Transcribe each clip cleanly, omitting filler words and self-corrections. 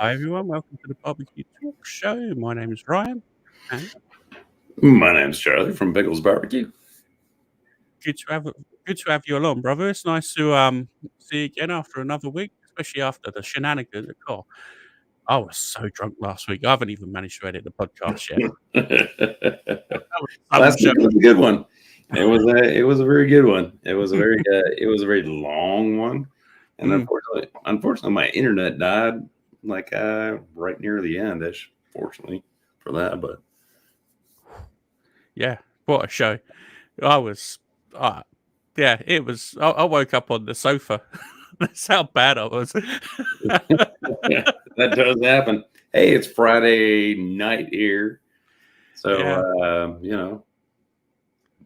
Hi everyone, welcome to the BBQ Talk Show. My name is Ryan, and My name's Charlie from Pickles Barbecue. good to have you along, brother. It's nice to see you again after another week, especially after the shenanigans. Oh, I was so drunk last week. I haven't even managed to edit the podcast yet. Last week was a good one. It was a very good one. It was a very long one, and unfortunately, my internet died right near the end-ish. Fortunately for that, but yeah, what a show! I was, it was. I woke up on the sofa. That's how bad I was. yeah, that does happen. Hey, it's Friday night here, so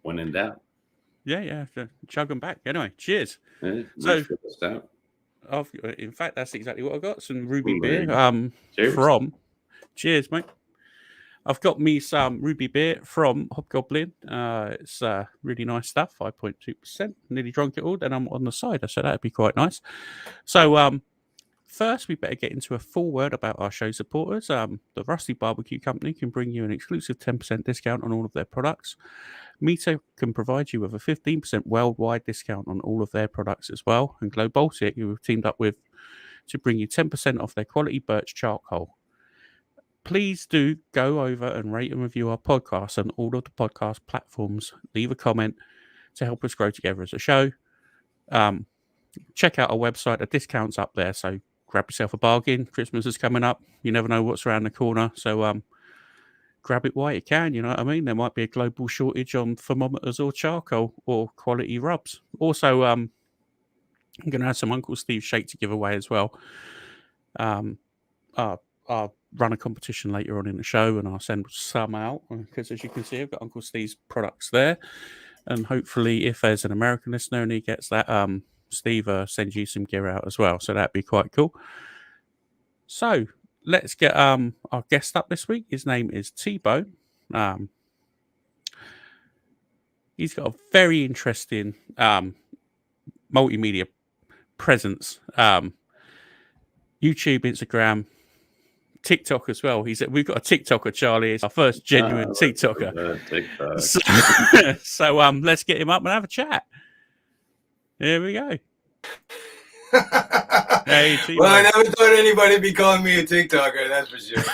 when in doubt. Yeah, chug them back. Anyway, cheers. Yeah, So, in fact, that's exactly what I got. Some ruby beer. Cheers. Cheers, mate. I've got me some ruby beer from Hobgoblin. It's really nice stuff. 5.2%. Nearly drunk it all. Then I'm on the cider, so that'd be quite nice. So, first, we better get into a full word about our show supporters. The Rusty Barbecue Company can bring you an exclusive 10% discount on all of their products. Mito can provide you with a 15% worldwide discount on all of their products as well. And Glow Baltic, who we've teamed up with to bring you 10% off their quality birch charcoal. Please do go over and rate and review our podcast on all of the podcast platforms. Leave a comment to help us grow together as a show. Check out our website. The discount's up there, so grab yourself a bargain. Christmas is coming up. You never know what's around the corner, so grab it while you can. You know what I mean? There might be a global shortage on thermometers or charcoal or quality rubs. Also, I'm going to have some Uncle Steve shake to give away as well. I'll run a competition later on in the show, and I'll send some out because, as you can see, I've got Uncle Steve's products there. And hopefully, if there's an American listener and he gets that, Steve sends you some gear out as well. So that'd be quite cool. So let's get our guest up this week. His name is T-Bone. He's got a very interesting multimedia presence. YouTube, Instagram, TikTok as well. We've got a TikToker, Charlie. It's our first genuine TikToker. So let's get him up and have a chat. Here we go. Hey, well, I never thought anybody would be calling me a TikToker, that's for sure.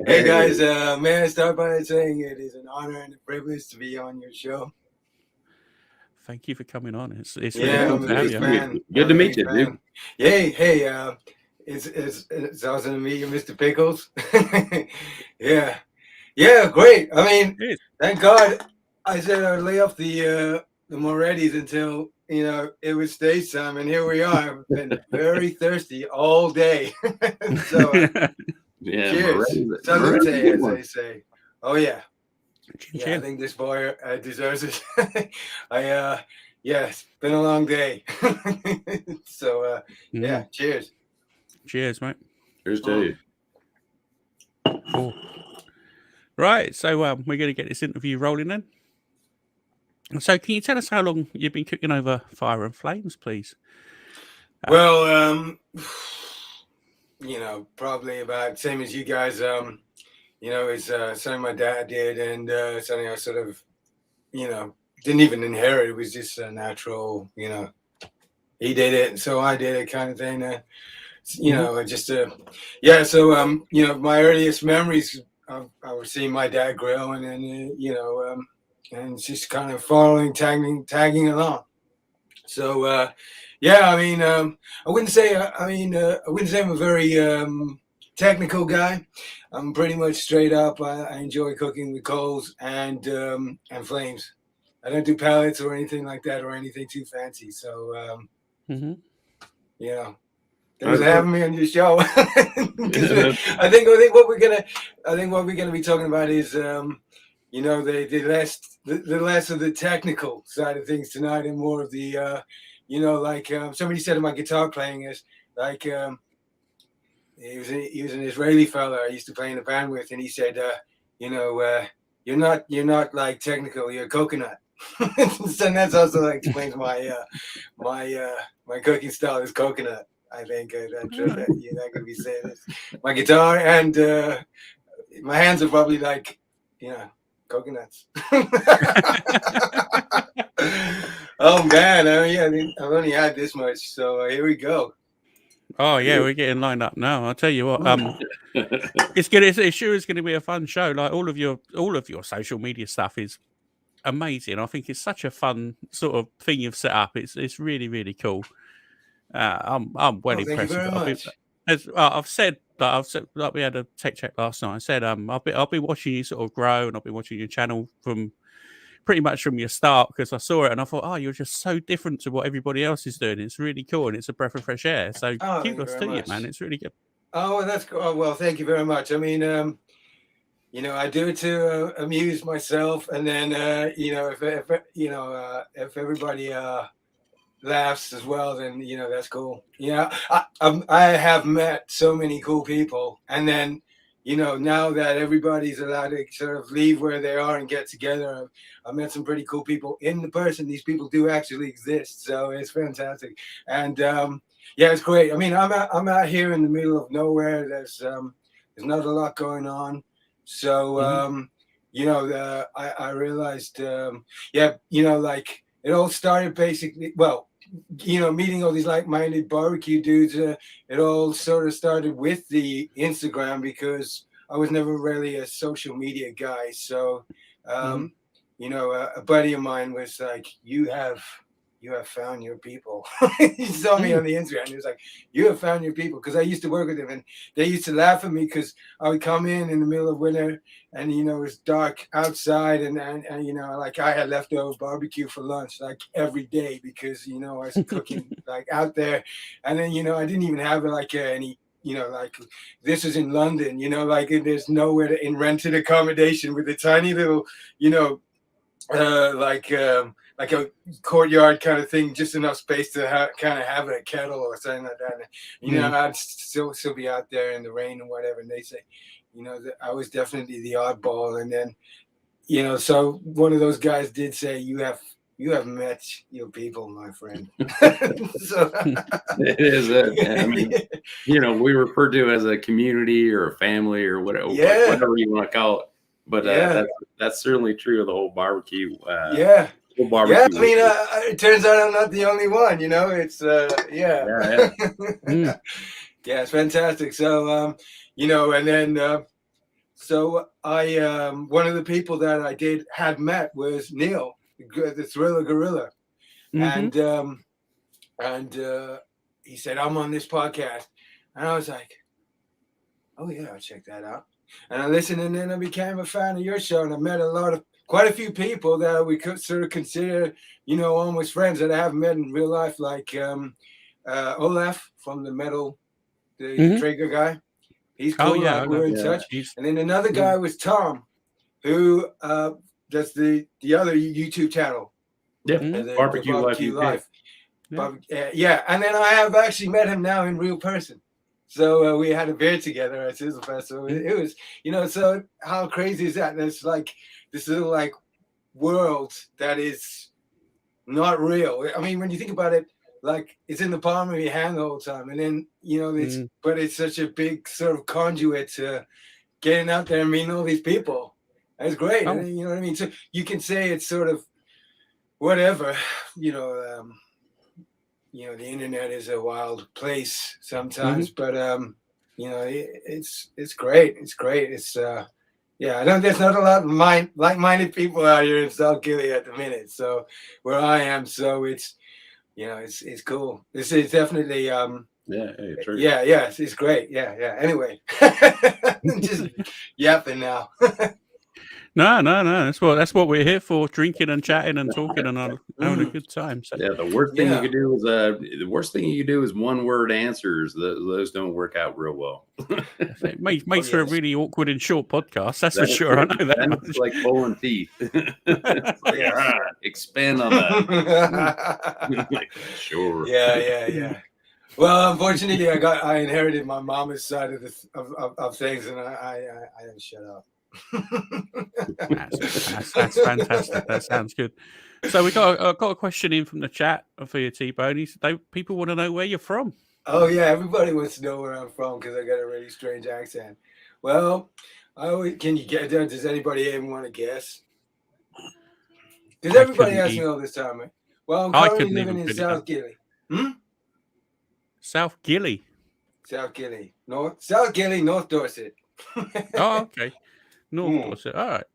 Hey guys, may I start by saying it is an honor and a privilege to be on your show. Thank you for coming on. It's really good to have you. Good to meet you, dude. Hey, it's awesome to meet you, Mr. Pickles. Yeah, great. I mean, thank God I said I'd lay off the Moretti's until it was stage time, and here we are. I've been very thirsty all day. So cheers. Salute, as they say. Oh yeah. Yeah, I think this boy deserves it. It's been a long day. So yeah, cheers. Cheers, mate. Cheers to you. Cool. Right, so we're going to get this interview rolling then. So can you tell us how long you've been cooking over fire and flames, please? Well, probably about same as you guys. It's something my dad did, and something I sort of, didn't even inherit. It was just a natural, he did it, and so I did it kind of thing. So my earliest memories, I was seeing my dad grill, and then, and just kind of following, tagging along. So, I wouldn't say I'm a very technical guy. I'm pretty much straight up. I enjoy cooking with coals and flames. I don't do pellets or anything like that or anything too fancy. So, thanks for having me on your show. I think what we're gonna be talking about is the less of the technical side of things tonight, and more of the somebody said my guitar playing is like he was an Israeli fella I used to play in a band with, and he said you're not like technical, you're coconut. So that's also explains my cooking style is coconut. I think that could be said. My guitar and my hands are probably like, coconuts. Oh man, I've only had this much, so here we go. Oh yeah, we're getting lined up now. I'll tell you what, it sure is going to be a fun show. Like all of your social media stuff is amazing. I think it's such a fun sort of thing you've set up. It's really, really cool. I'm well impressed. Thank you very much. I've said like we had a tech check last night. I said I've been watching you sort of grow, and I've been watching your channel from pretty much from your start, because I saw it and I thought, oh, you're just so different to what everybody else is doing. It's really cool and it's a breath of fresh air. So kudos to you, man. It's really good. Oh, that's cool. Oh, well, thank you very much. I mean, I do it to amuse myself, and then if everybody laughs as well, then that's cool. I have met so many cool people, and then now that everybody's allowed to sort of leave where they are and get together, I've met some pretty cool people in the person. These people do actually exist, so it's fantastic. And it's great. I mean, I'm out here in the middle of nowhere. There's not a lot going on, so I realized like it all started basically meeting all these like-minded barbecue dudes. It all sort of started with the Instagram, because I was never really a social media guy. So, a buddy of mine was like, you have found your people. He saw me on the Instagram. He was like, you have found your people. Because I used to work with them, and they used to laugh at me because I would come in the middle of winter, and it was dark outside, and like I had leftover barbecue for lunch like every day, because I was cooking like out there, and then I didn't even have like any. Like this is in London, like there's nowhere in rented accommodation with a tiny little, like a courtyard kind of thing, just enough space to kind of have a kettle or something like that. I'd still be out there in the rain or whatever. And they say, that I was definitely the oddball. And then, so one of those guys did say, you have met your people, my friend. So, it is. I mean, we refer to it as a community or a family or whatever you want to call it. But that's certainly true of the whole barbecue. Whole barbecue. I mean, it turns out I'm not the only one. It's it's fantastic. So and then so I one of the people that I had met was Neil, the Thriller Gorilla, and he said, I'm on this podcast, and I was like, oh yeah, I'll check that out. And I listened, and then I became a fan of your show, and I met quite a few people that we could sort of consider, almost friends that I haven't met in real life, like Olaf from the metal, the Traeger guy. He's cool. Oh, yeah, we're in touch. And then another guy was Tom, who does the other YouTube channel. Yeah, Barbecue Life. Yeah, and then I have actually met him now in real person. So we had a beer together at Sizzle Festival. It was, so how crazy is that? There's like this little like world that is not real. I mean, when you think about it, like it's in the palm of your hand the whole time, and then but it's such a big sort of conduit to getting out there and meeting all these people. That's great. Oh. And, you know what I mean? So you can say it's sort of whatever, the internet is a wild place sometimes, but it's great. It's great. It's there's not a lot of like-minded people out here in South Gilly at the minute. So where I am, so it's it's cool. This is definitely true. It's great. Anyway, just yapping now. No. That's what we're here for: drinking and chatting and talking and having a good time. So. Yeah, the worst thing you could do is one-word answers. Those don't work out real well. It makes for a really awkward and short podcast. That's for sure. I know that. It's like pulling teeth. Expand on that. Sure. Yeah. Well, unfortunately, I inherited my mama's side of things, and I didn't shut up. That's fantastic. That sounds good. So we got a question in from the chat for your T-Bone. People want to know where you're from. Oh yeah, everybody wants to know where I'm from because I got a really strange accent. Well, can you get there? Does anybody even want to guess? Because I everybody couldn't asks me even. all this time. Right? Well, I'm I currently couldn't living even in put it down. South Gilly. Hmm? South Gilly. South Gilly. South Gilly, North Dorset. Oh, okay. North Hmm. Dorset. All right.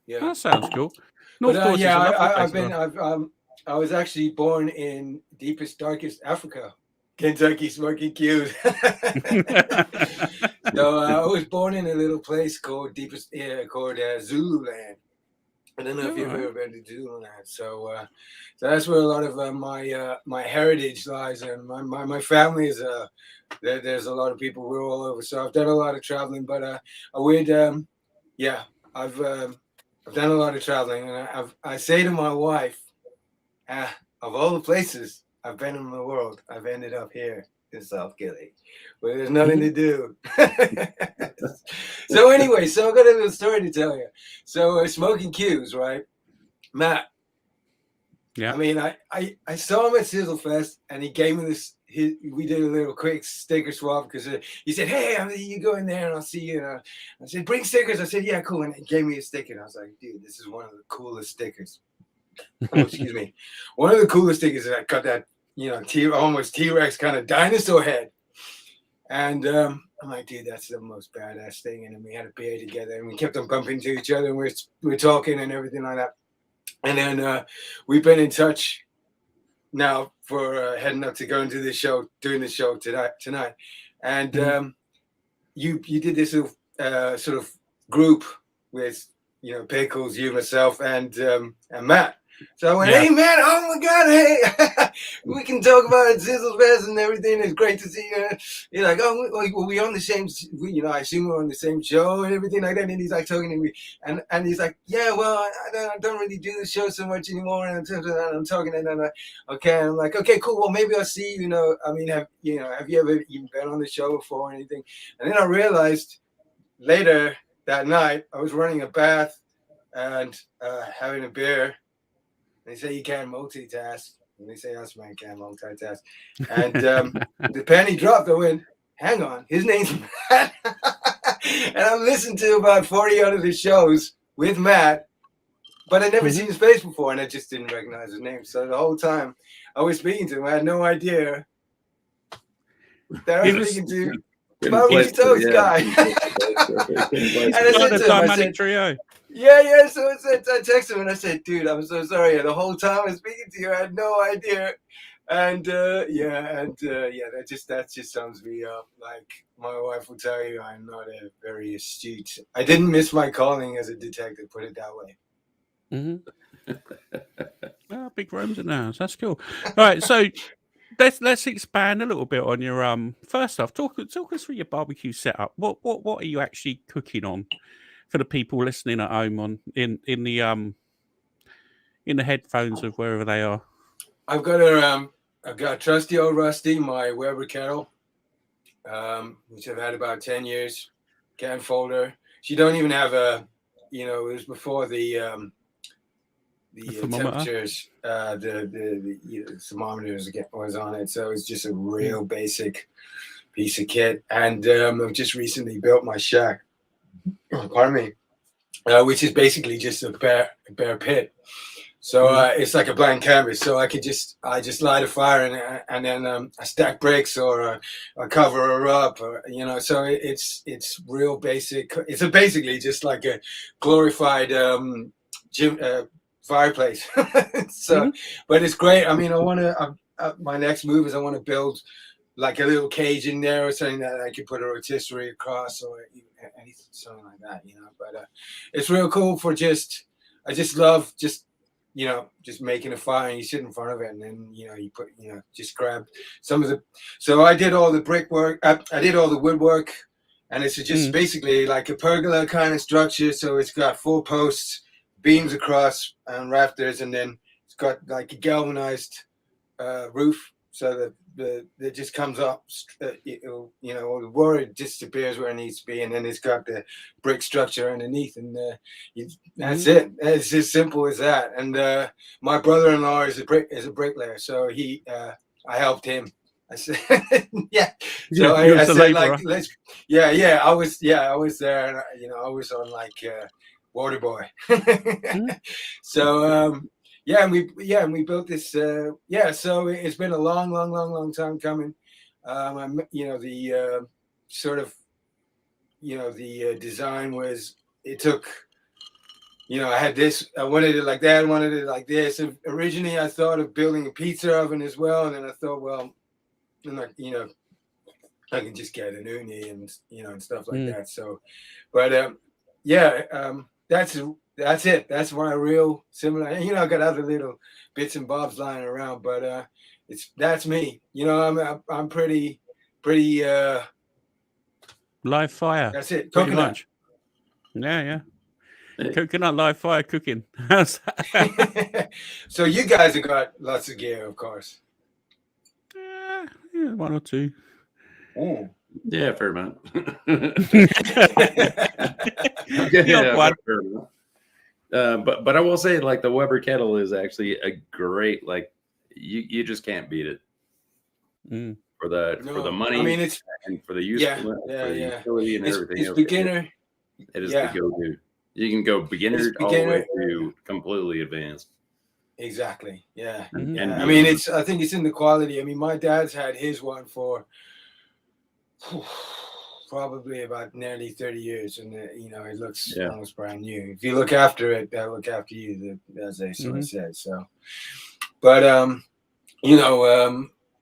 Yeah. That sounds cool. But North Dorset's yeah, a lovely place. I was actually born in deepest, darkest Africa, Kentucky, smoking Q's. So I was born in a little place called Zululand. I don't know if you've ever been to Zululand. So that's where a lot of my heritage lies, and my family is there's a lot of people. We're all over, so I've done a lot of traveling. But I would yeah, I've done a lot of traveling, and I say to my wife, of all the places I've been in the world, I've ended up here in South Gilly, where there's nothing to do. So anyway, so I've got a little story to tell you. So smoking Q's, right? Matt. Yeah. I mean, I saw him at Sizzle Fest, and he gave me this. We did a little quick sticker swap because he said, "Hey, you go in there, and I'll see you." And I said, "Bring stickers." I said, "Yeah, cool." And he gave me a sticker, and I was like, "Dude, this is one of the coolest stickers." Oh, excuse me. One of the coolest stickers is I got that, almost T-Rex kind of dinosaur head. And I'm like, dude, that's the most badass thing. And then we had a beer together, and we kept on bumping into each other, and we were talking and everything like that. And then we've been in touch now for heading up to going to the show, doing the show tonight. And you did this sort of group with Pickles, you, myself, and Matt. So I went, "Hey Matt, oh my God, hey, we can talk about it, Sizzle Fest and everything. It's great to see you." You're like, "Oh, well, we on the same, I assume we're on the same show and everything like that." And he's like talking to me, and he's like, "Yeah, well, I don't really do the show so much anymore." And I'm talking, and I'm like, "Okay," and I'm like, "Okay, cool. Well, maybe I'll see you. I mean, have you ever even been on the show before or anything?" And then I realized later that night I was running a bath and having a beer. They say you can't multitask. And they say us man can't multitask. And the penny dropped. I went, "Hang on, his name's Matt." And I've listened to about 40 out of the shows with Matt, but I'd never seen his face before, and I just didn't recognize his name. So the whole time I was speaking to him, I had no idea that I was speaking to my Toast guy. And I said to him, I said, trio. Yeah. So I texted him and I said, "Dude, I'm so sorry. The whole time I was speaking to you, I had no idea." And that just sums me up. Like my wife will tell you, I'm not a very astute. I didn't miss my calling as a detective. Put it that way. Big rooms in the house. That's cool. All right, so let's expand a little bit on your first off. Talk us through your barbecue setup. What are you actually cooking on for the people listening at home in the headphones of wherever they are? I've got trusty old Rusty, my Weber kettle, which I've had about 10 years. Can folder. She don't even have it was before the temperatures, the thermometers was on it, so it's just a real basic piece of kit. And I've just recently built my shack. Pardon me, which is basically just a bare pit. So it's like a blank canvas. So I just light a fire and then I stack bricks or I cover her up, So it's real basic. It's basically just like a glorified gym fireplace. So, but it's great. I mean, I want to. My next move is I want to build like a little cage in there or something that I could put a rotisserie across or anything, something like that. But it's real cool for I just love just making a fire and you sit in front of it and then, you put, just grab some of so I did all the brickwork. I did all the woodwork, and it's just basically like a pergola kind of structure. So it's got 4 posts, beams across and rafters, and then it's got like a galvanized roof so that it just comes up, the water disappears where it needs to be, and then it's got the brick structure underneath, and that's it. It's as simple as that. And my brother-in-law is a bricklayer, so I helped him I said, yeah. Yeah, So you I was a said, labourer. like, let's, yeah. I was there, and I was on like water boy. Mhm. So and we built this. So it's been a long time coming. The sort of, the design was, it took. I had this, I wanted it like that, I wanted it like this. And originally, I thought of building a pizza oven as well. And then I thought, well, I can just get an uni and, and stuff like that. So, but that's it. That's my real similar. I got other little bits and bobs lying around, but that's me. I'm pretty, Live fire. that's it. Pretty Coconut. much. Yeah. Coconut live fire cooking. So you guys have got lots of gear, of course. Yeah, one or two. Oh. Yeah, fair amount. Yeah, one. fair amount. But I will say, like, the Weber kettle is actually a great, like, you just can't beat it for the money. I mean, it's and for the usefulness, for the utility and everything. It's beginner. It is the go-to. You can go beginner all the way through completely advanced. Exactly. Yeah. Mhm. Yeah. I mean, I think it's in the quality. I mean, my dad's had his one for probably about nearly 30 years, and it looks almost brand new. If you look after it, they'll look after you, as they sort of said. So, but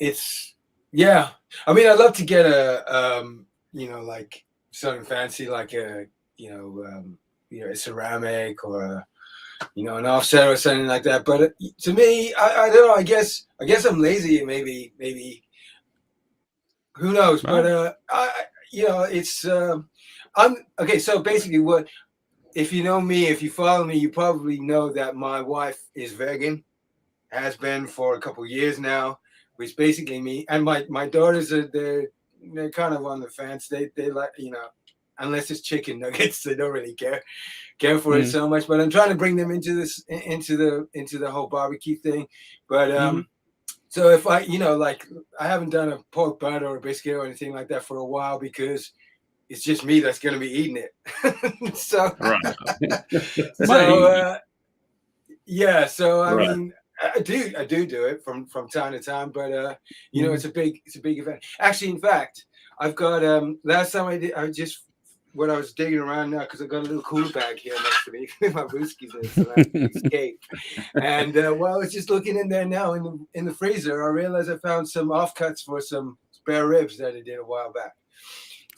it's I mean, I'd love to get a like something fancy, like a a ceramic or an offset or something like that. But to me, I don't know. I guess I'm lazy. Maybe who knows? Right. But it's I'm okay. So basically, if you know me, if you follow me, you probably know that my wife is vegan, has been for a couple of years now, which basically me and my daughters they're kind of on the fence. They like, unless it's chicken nuggets, they don't really care for it so much. But I'm trying to bring them into the whole barbecue thing. But so if I I haven't done a pork butt or a biscuit or anything like that for a while, because it's just me that's going to be eating it. So so I mean, I do it from time to time, but it's a big event. Actually, in fact, I've got last time when I was digging around now, because I got a little cooler bag here next to me with my brewskis in it, so I can escape. And while I was just looking in there now in the freezer, I realized I found some offcuts for some spare ribs that I did a while back.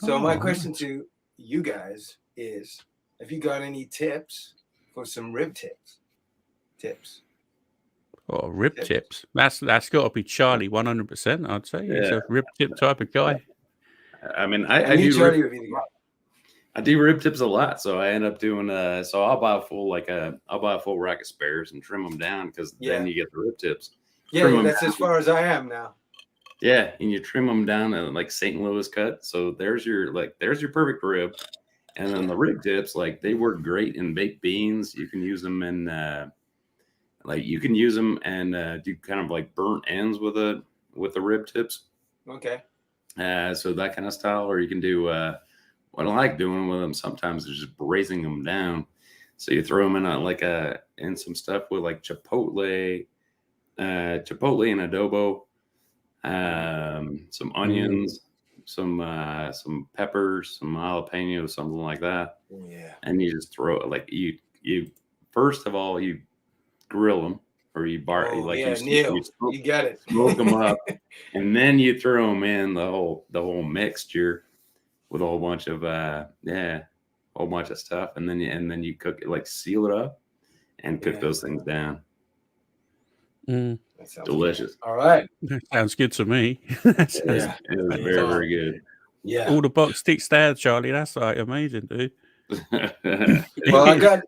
So my question to you guys is, have you got any tips for some rib tips? Oh, rib tips. That's got to be Charlie 100%. I'd say he's a rib tip type of guy. I mean, I do rib tips a lot, so I end up doing so I'll buy a full rack of spares and trim them down, because then you get the rib tips. Yeah, that's as far as I am now. Yeah, and you trim them down at like St. Louis cut. So there's your perfect rib. And then the rib tips, like, they work great in baked beans. You can use them in do kind of like burnt ends with the rib tips. Okay. So that kind of style, or you can do what I like doing with them sometimes is just braising them down. So you throw them in some stuff with like chipotle and adobo, some onions, some peppers, some jalapenos, something like that. Yeah. And you just throw it, like, you first of all, you grill them, or you you got it. Smoke them up, and then you throw them in the whole mixture with a whole bunch of stuff, and then you cook it, like, seal it up and cook those things down. Delicious. All right. Sounds good to me. It was very, very good. Yeah. All the box ticks there, Charlie. That's like amazing, dude. Well, I got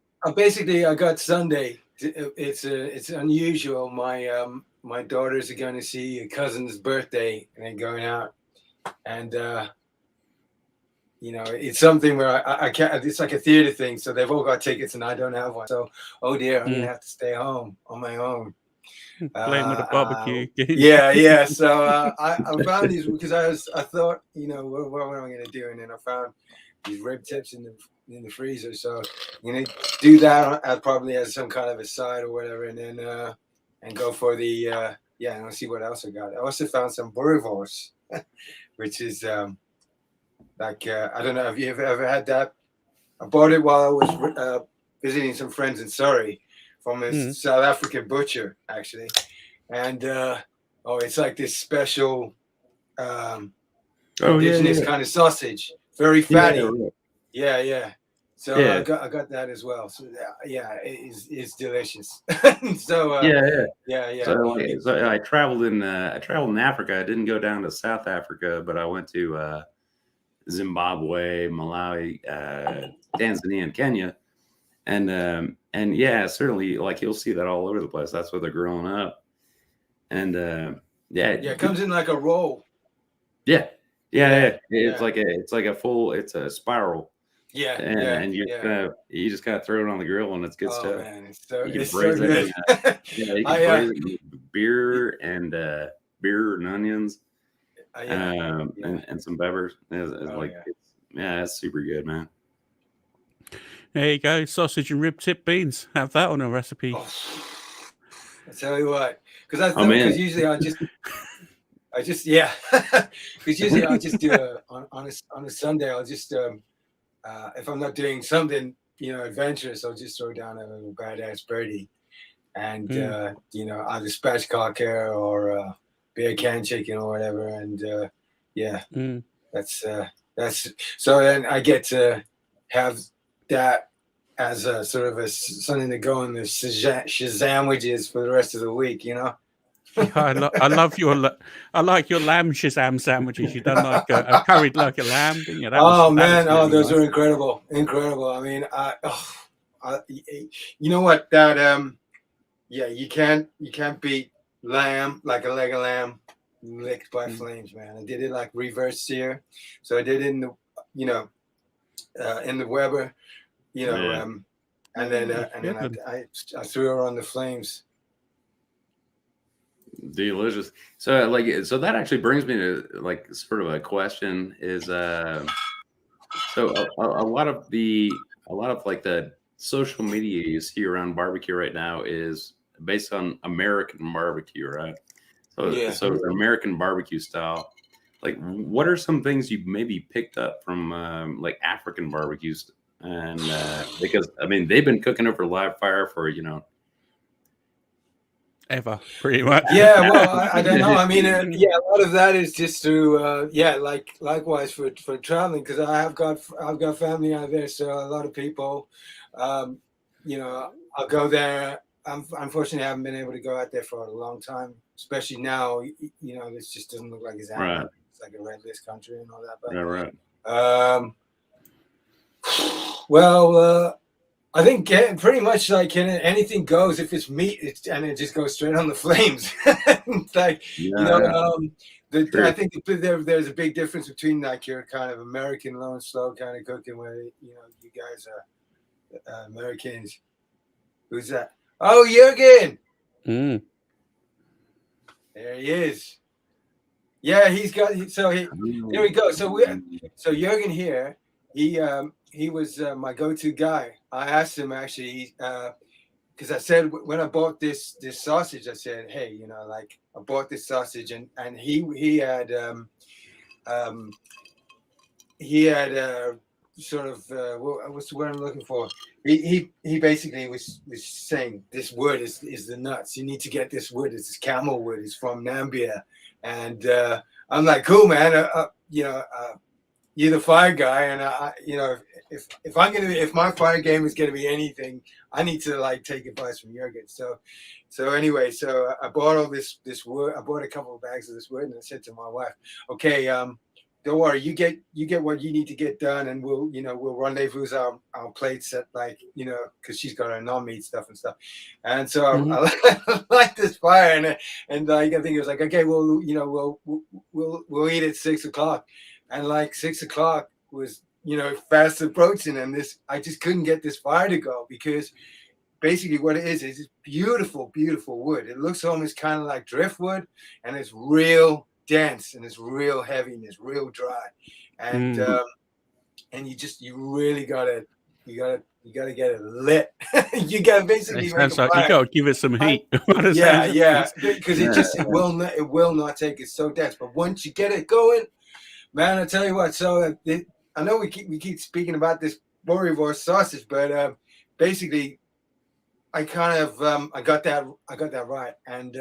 Sunday. It's unusual. My daughters are going to see a cousin's birthday, and they're going out, and it's something where I can't. It's like a theater thing, so they've all got tickets, and I don't have one. So, oh dear, I'm gonna have to stay home on my own. Playing with a barbecue. Yeah. So I found these because I thought, what am I going to do? And then I found these rib tips in the freezer. So I'm going to do that probably as some kind of a side or whatever, and then and go for the and I'll see what else I got. I also found some boerewors, which is like I don't know if you ever had that. I bought it while I was visiting some friends in Surrey from a South African butcher, actually. And it's like this special indigenous kind of sausage, very fatty. Yeah. So I got that as well. So it's delicious. So yeah. So I traveled in Africa. I didn't go down to South Africa, but I went to Zimbabwe, Malawi, Tanzania, and Kenya. And certainly, like, you'll see that all over the place. That's where they're growing up. And it comes in like a roll. Yeah. It's like a spiral. And you just kind of throw it on the grill, and it's good stuff. Man, You can braise it. You can braise it with beer and onions, and some peppers. It's super good, man. There you go, sausage and rib tip beans. Have that on a recipe. I tell you what, because usually I just because usually I just do on a Sunday. I'll just if I'm not doing something adventurous, I'll just throw down a badass birdie, and either spatchcock or beer can chicken or whatever, and that's so then I get to have that as a sort of something to go in the Shazamwages for the rest of the week, I like your lamb Shazam sandwiches. You done like a curried like a lamb, didn't you? Those are incredible. I mean, you know what? That you can't beat lamb, like a leg of lamb licked by flames, man. I did it like reverse sear, so I did it in the in the Weber, and then I threw her on the flames. Delicious. So that actually brings me to like sort of a question is so a lot of like the social media you see around barbecue right now is based on American barbecue, right? So the American barbecue style. Like, what are some things you maybe picked up from like African barbecues? And because I mean they've been cooking over live fire for ever, pretty much. Yeah, well, I don't know. I mean, a lot of that is just through likewise for traveling, because I've got family out there, so a lot of people, I'll go there. Unfortunately, I haven't been able to go out there for a long time, especially now. This just doesn't look like it's happening. Right. It's like a red list country and all that. But, right. I think pretty much like anything goes. If it's meat, and it just goes straight on the flames. It's like I think there's a big difference between like your kind of American low and slow kind of cooking, where you guys are Americans. Who's that? Oh, Jürgen. There he is. Yeah, he's got. Here we go. So Jürgen here. He was my go-to guy. I asked him actually, because I said when I bought this sausage, I said, hey, I bought this sausage, and he had sort of what's the word I'm looking for? He basically was saying this wood is the nuts. You need to get this wood. It's camel wood. It's from Namibia, and I'm like, cool, man. You're the fire guy, and if my fire game is gonna be anything, I need to like take advice from Jürgen. So anyway, I bought all this wood. I bought a couple of bags of this wood, and I said to my wife, okay, don't worry, you get what you need to get done, and we'll rendezvous our plates at because she's got her non-meat stuff and stuff. And so I light this fire, and like I think it was like, okay, we'll eat at 6 o'clock. And like 6 o'clock was, fast approaching, and I just couldn't get this fire to go, because basically what it is it's beautiful, beautiful wood. It looks almost kind of like driftwood, and it's real dense and it's real heavy and it's real dry, and you really gotta get it lit. You gotta basically It make sounds a like you fire. got to give it some heat. Yeah, because it will not take. It's so dense. But once you get it going, man, I tell you what. So I know we keep speaking about this Boerewors sausage, but basically, I kind of I got that right, and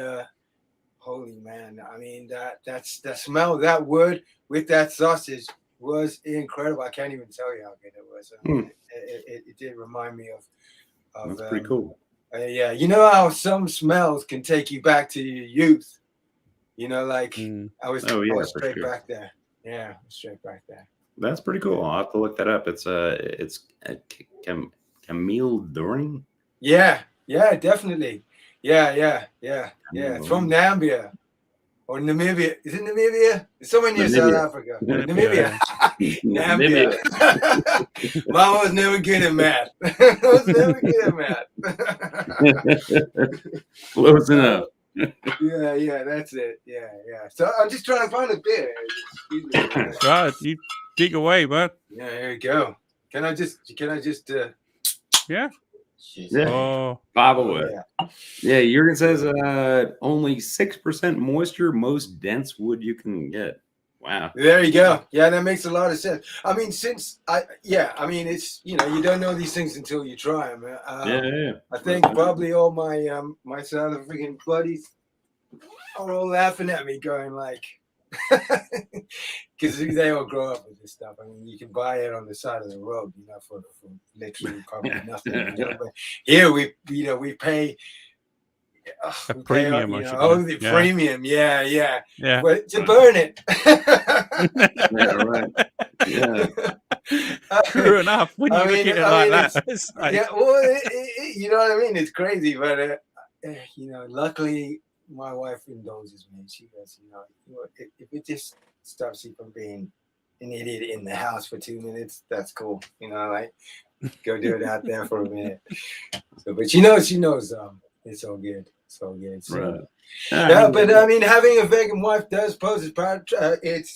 holy man, I mean that smell of that wood with that sausage was incredible. I can't even tell you how good it was. It did remind me of That's pretty cool. Yeah, you know how some smells can take you back to your youth. You know, like I was straight back there. Yeah, straight back there. That's pretty cool. I'll have to look that up. It's Camille Doring. Yeah, definitely. Yeah. It's from Namibia or Namibia. Is it Namibia? It's somewhere near South Africa. Namibia. Namibia. Mom was never good at math. Close enough. Yeah, that's it. Yeah. So I'm just trying to find a beer. Right, you dig away, man. Yeah, here we go. Can I just Yeah. Yeah. Oh, Bob away. Yeah, Jurgen says only 6% moisture, most dense wood you can get. Wow. There you go. Yeah, that makes a lot of sense. I mean, it's you don't know these things until you try them. Yeah. I think probably all my my South African buddies are all laughing at me, going like, because they all grow up with this stuff. I mean, you can buy it on the side of the road, for literally probably nothing. But here we pay. A premium, the premium, yeah. But to burn it. Yeah, right. Yeah. True enough. When you look at it like that, it's like... yeah. Well, you know what I mean. It's crazy, but luckily my wife indulges me. She goes, if it just stops you from being an idiot in the house for 2 minutes, that's cool. Like go do it out there for a minute. So, but she knows. It's all good. So, right. Yeah, but I mean, having a vegan wife does pose its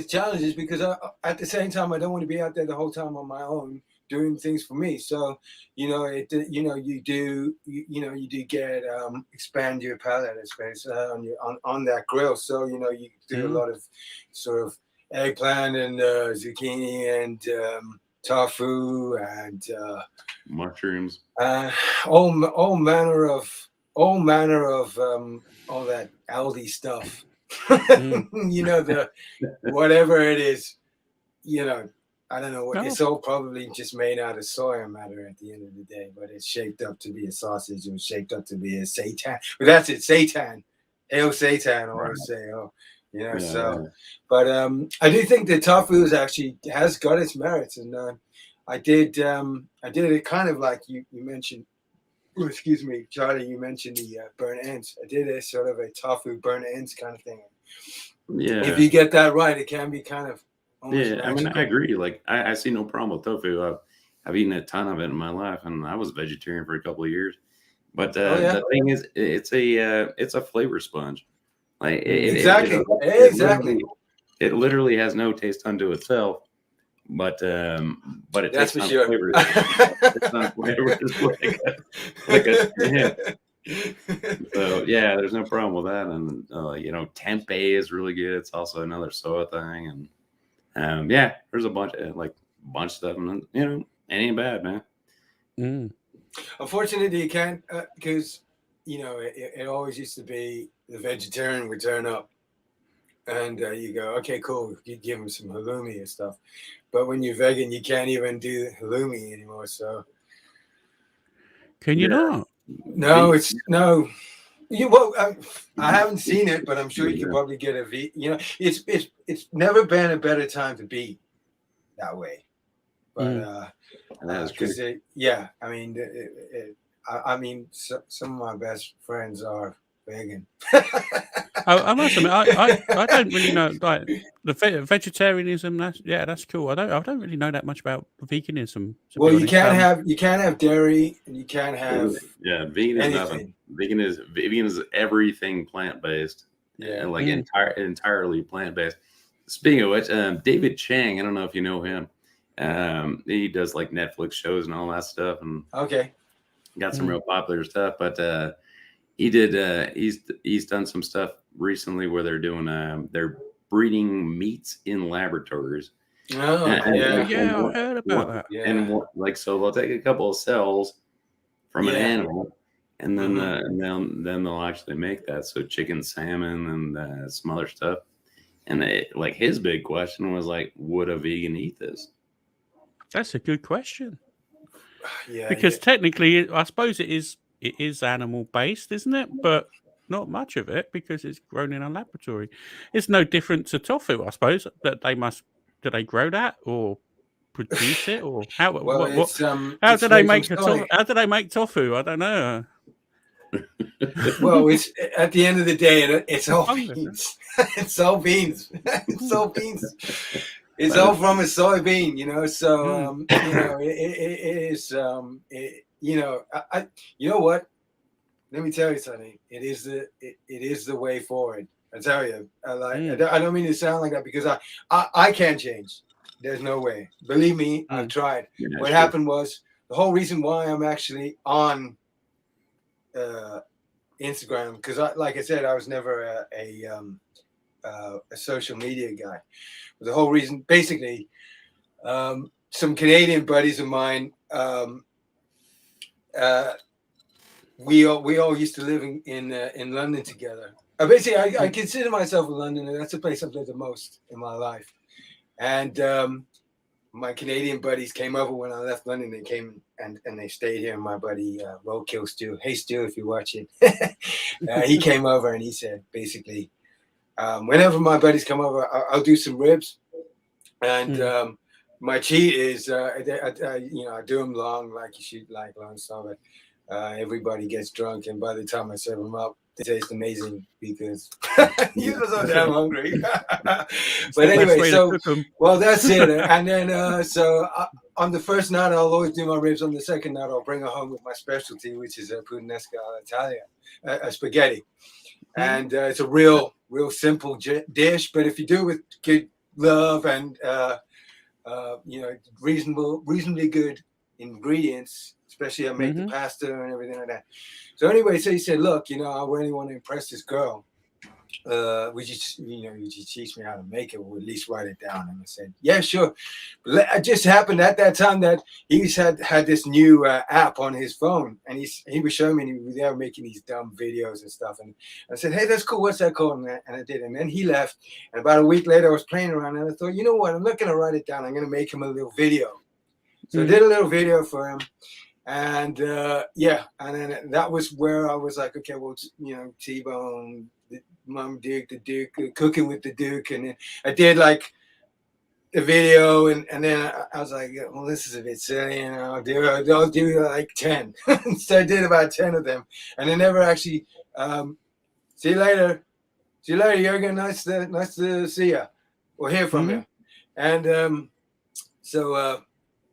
challenges, because at the same time, I don't want to be out there the whole time on my own doing things for me. So, you do get expand your palate space on that grill. So, you do a lot of sort of eggplant and zucchini and tofu and mushrooms, all manner of all that Aldi stuff. The whatever it is, I don't know what it's all probably just made out of soya matter at the end of the day, but it's shaped up to be a sausage and shaped up to be a seitan. But that's it, seitan. Hail Satan, I always say. But I do think the tofu has got its merits, and I did it kind of like you mentioned. Oh, excuse me, Charlie. You mentioned the burnt ends. I did a sort of a tofu burnt ends kind of thing. Yeah. If you get that right, it can be kind of. Yeah, I mean, I agree. Like, I see no problem with tofu. I've eaten a ton of it in my life, and I was vegetarian for a couple of years. But the thing is, it's a flavor sponge. Like exactly. It literally has no taste unto itself. But it that's takes for on sure. flavor. It's on flavor. So yeah, there's no problem with that. And tempeh is really good. It's also another soya thing, and there's a bunch of stuff, and it ain't bad, man. Unfortunately, you can't because it always used to be the vegetarian would turn up, and you go, okay, cool, you give them some halloumi and stuff. But when you're vegan, you can't even do halloumi anymore. So can you not? No, it's no. I haven't seen it, but I'm sure you could probably get a V. It's never been a better time to be that way. But because I mean, some of my best friends are vegan. I must admit, I don't really know like the vegetarianism. That's cool. I don't really know that much about veganism. To Well, be you honest. can't have dairy, and you can't have Yeah, vegan is nothing. anything. Vegan is everything plant based. Yeah. Like entirely plant based. Speaking of which, David Chang, I don't know if you know him. He does like Netflix shows and all that stuff, and Okay. got some real popular stuff. But he's done some stuff recently where they're breeding meats in laboratories. Oh, Yeah, I heard about that. Yeah. And like so, they'll take a couple of cells from an Yeah. animal, and then Mhm. then they'll actually make that. So chicken, salmon, and some other stuff. And like his big question was like, would a vegan eat this? That's a good question. Yeah. Because technically, I suppose it is animal based, isn't it? But not much of it because it's grown in a laboratory. It's no different to tofu, I suppose. That do they grow that or produce it or how? Well, What? How it's do they made from make soy. How do they make tofu? I don't know. Well, it's at the end of the day, it's all Hungry, beans. It's all beans. It's all beans. It's all from a soybean, you know. So you know, it is. You know, you know what? Let me tell you something. It is the way forward. I tell you. I don't mean to sound like that because I can't change. There's no way. Believe me, I've tried. What happened was the whole reason why I'm actually on Instagram, because like I said, I was never a social media guy. The whole reason, basically, some Canadian buddies of mine, we all used to live in London together. Basically, I consider myself a Londoner. That's the place I've lived the most in my life. And my Canadian buddies came over when I left London. They came and they stayed here. My buddy Roadkill Stu, hey Stu, if you're watching, he came over and he said basically, whenever my buddies come over, I'll do some ribs, and my cheat is you know, I do them long, like you shoot like long so that everybody gets drunk, and by the time I serve them up, they taste amazing because you're so damn hungry. But anyway, so well, that's it. And then so on the first night, I'll always do my ribs. On the second night, I'll bring it home with my specialty, which is a puttanesca all'Italia, a spaghetti. And it's a real simple dish. But if you do it with good love and you know, reasonably good ingredients, especially I make the pasta and everything like that. So anyway, so he said, look, you know, I really want to impress this girl. Would you teach me how to make it, or at least write it down? And I said, yeah, sure. But it just happened at that time that he had this new app on his phone, and he was showing me, and they were making these dumb videos and stuff. And I said, hey, that's cool. What's that called? And I did. And then he left. And about a week later, I was playing around, and I thought, you know what? I'm not going to write it down. I'm going to make him a little video. So I did a little video for him. And yeah, and then that was where I was like, okay, well, you know, T-Bone, Mom Duke, the Duke, Cooking with the Duke, and then I did like a video, and then I was like, well, this is a bit silly, and I'll do like 10. So I did about 10 of them, and I never actually. See you later, Jürgen. Nice to see you or hear from you, and so.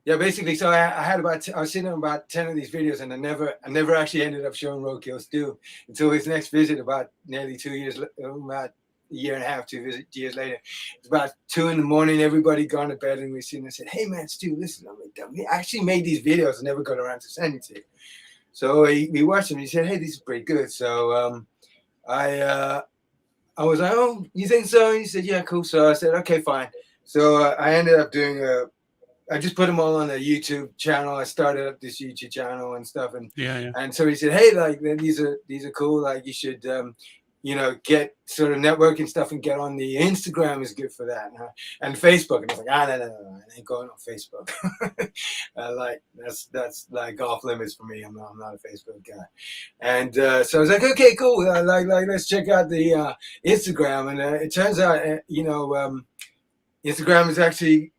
Yeah, basically, so I was sitting on about 10 of these videos, and I never actually ended up showing Roadkill Stu until his next visit about nearly 2 years, about a year and a half, 2 years later. It's about 2 a.m. Everybody gone to bed, and we seen. I said, "Hey man, Stu, listen, we actually made these videos and never got around to sending to you." So we watched them. And he said, "Hey, these are pretty good." So I was like, "Oh, you think so?" And he said, "Yeah, cool." So I said, "Okay, fine." So I ended up doing I just put them all on the YouTube channel. I started up this YouTube channel and stuff, and and so he said, "Hey, like these are cool. Like you should, you know, get sort of networking stuff and get on the Instagram is good for that, and Facebook." And I was like, no, I ain't going on Facebook. Like that's like off limits for me. I'm not a Facebook guy. And so I was like, okay, cool. Like let's check out the Instagram, and it turns out, you know, Instagram is actually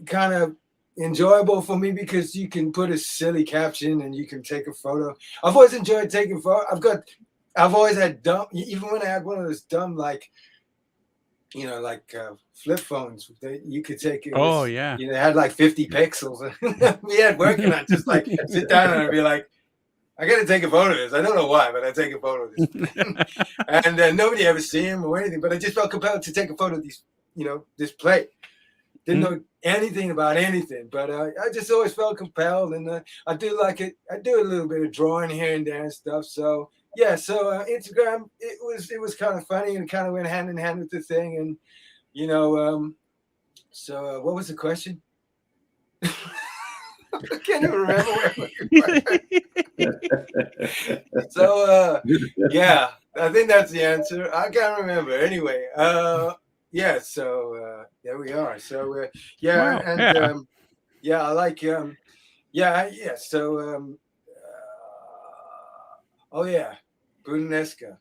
kind of enjoyable for me because you can put a silly caption and you can take a photo. I've always enjoyed taking photos. I've always had dumb, even when I had one of those dumb, like, flip phones that you could take. It Oh, was, yeah. it had like 50 pixels. We had working on just like sit down and I'd be like, I got to take a photo of this. I don't know why, but I take a photo of this. And nobody ever see him or anything, but I just felt compelled to take a photo of these, this plate. Didn't know anything about anything, but I just always felt compelled, and I do like it. I do a little bit of drawing here and there and stuff. So yeah, so Instagram, it was kind of funny and kind of went hand in hand with the thing, and so what was the question? I can't even remember So yeah, I think that's the answer. I can't remember anyway. Yeah, so there we are. So yeah, Wow, and yeah. I like yeah. So oh yeah, Budanesca.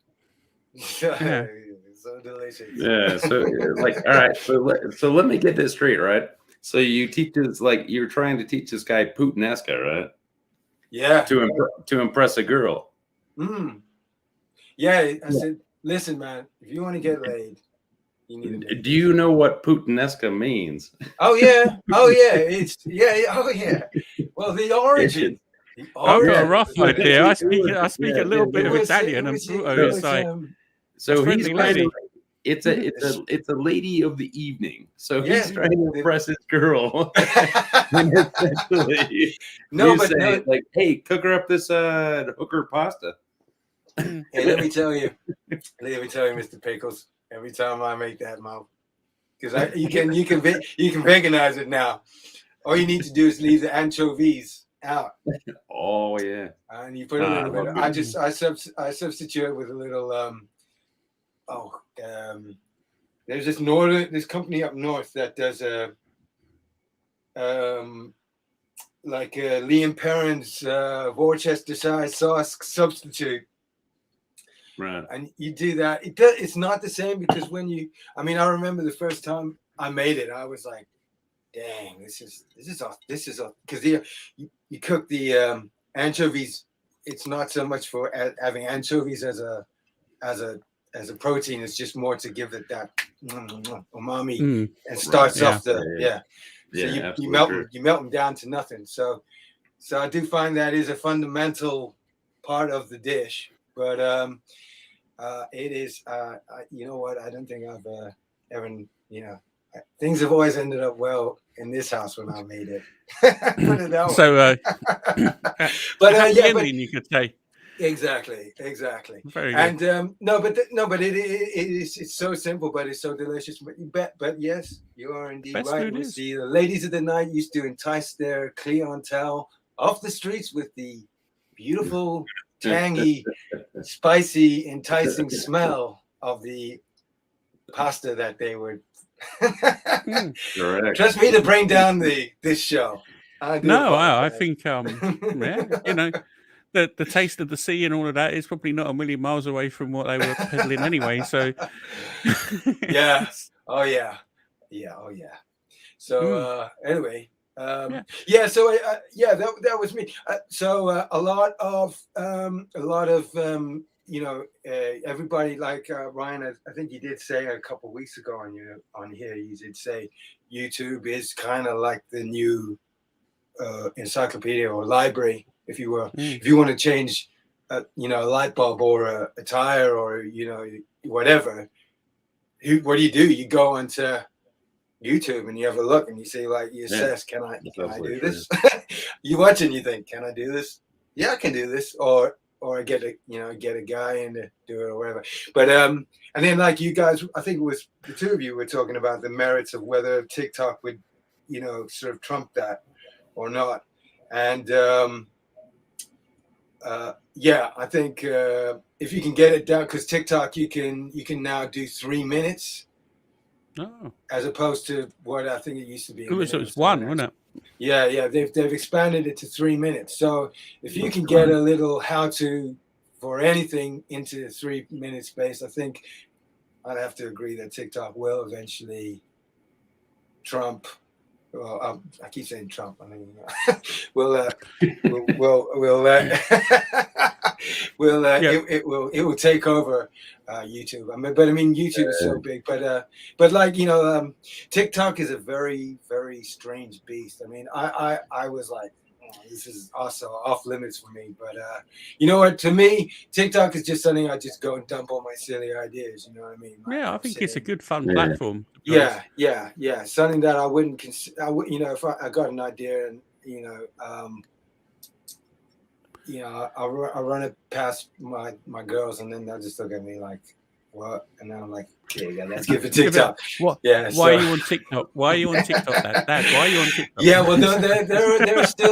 Yeah. So delicious. Yeah. So like, all right. So let me get this straight, right? So you teach this, like, you're trying to teach this guy Puttanesca, right? Yeah. To impress a girl. Yeah, I said, listen, man, if you want to get laid, you need to. Do you know what Puttanesca means? Oh yeah. It's oh yeah. Well, the origin. I've got a rough idea. I speak a little bit of Italian, and Puto is like so friendly lady. It's a lady of the evening. So he's trying to impress his girl. No, like, hey, cook her up this hooker pasta. Hey, let me tell you, Mr. Pickles. Every time I make that mouth, because you can veganize it now. All you need to do is leave the anchovies out. Oh yeah. And you put a little bit. I substitute it with a little. There's this company up north that does Liam Perrin's Worcestershire sauce substitute. Right. And you do that. It's not the same because I remember the first time I made it, I was like, dang, this is because you cook the anchovies. It's not so much for having anchovies as a protein. It's just more to give it that umami and starts off the So you melt them down to nothing. So I do find that is a fundamental part of the dish. But it is you know what? I don't think I've ever things have always ended up well in this house when I made it. Put it that way. So, but you could say. Exactly. Very good. And it's so simple, but it's so delicious. But yes, you are indeed Best right. food We is. see the ladies of the night used to entice their clientele off the streets with the beautiful, tangy, spicy, enticing smell of the pasta that they would. Trust me to bring down this show. I think the taste of the sea and all of that is probably not a million miles away from what they were peddling anyway. So yeah. Oh yeah. So anyway. So that was me. So a lot of everybody, like Ryan, I think you did say a couple of weeks ago on here, you did say YouTube is kind of like the new encyclopedia or library, if you will. If you want to change a light bulb or a tire or whatever, what do? You go onto YouTube and you have a look and you say, like, you assess, can I do this? You watch and you think, can I do this? Yeah, I can do this. Or get a guy in to do it or whatever. But and then, like, you guys, I think it was the two of you were talking about the merits of whether TikTok would sort of trump that or not. And I think if you can get it down, because TikTok you can now do 3 minutes. Oh. As opposed to what I think it used to be. It was one, wasn't it? Yeah. They've expanded it to 3 minutes. So if you can get a little how-to for anything into 3 minute space, I think I'd have to agree that TikTok will eventually trump. Well, I keep saying Trump. I mean, we'll will Yeah. it will take over YouTube. I mean, YouTube is so big, but like TikTok is a very very strange beast. I mean, I was like, oh, this is also off limits for me. But you know what? To me, TikTok is just something I just go and dump all my silly ideas. You know what I mean? Like, Yeah, I I'm think it's a sitting- good fun platform. to be Yeah, honest. yeah. Something that I wouldn't if I got an idea and I'll run it past my girls, and then they'll just look at me like, "What?" And then I'm like, "Yeah, let's give it TikTok." What? Yeah. Why are you on TikTok? Why are you on TikTok, Dad? Dad, why are you on TikTok? Yeah, well,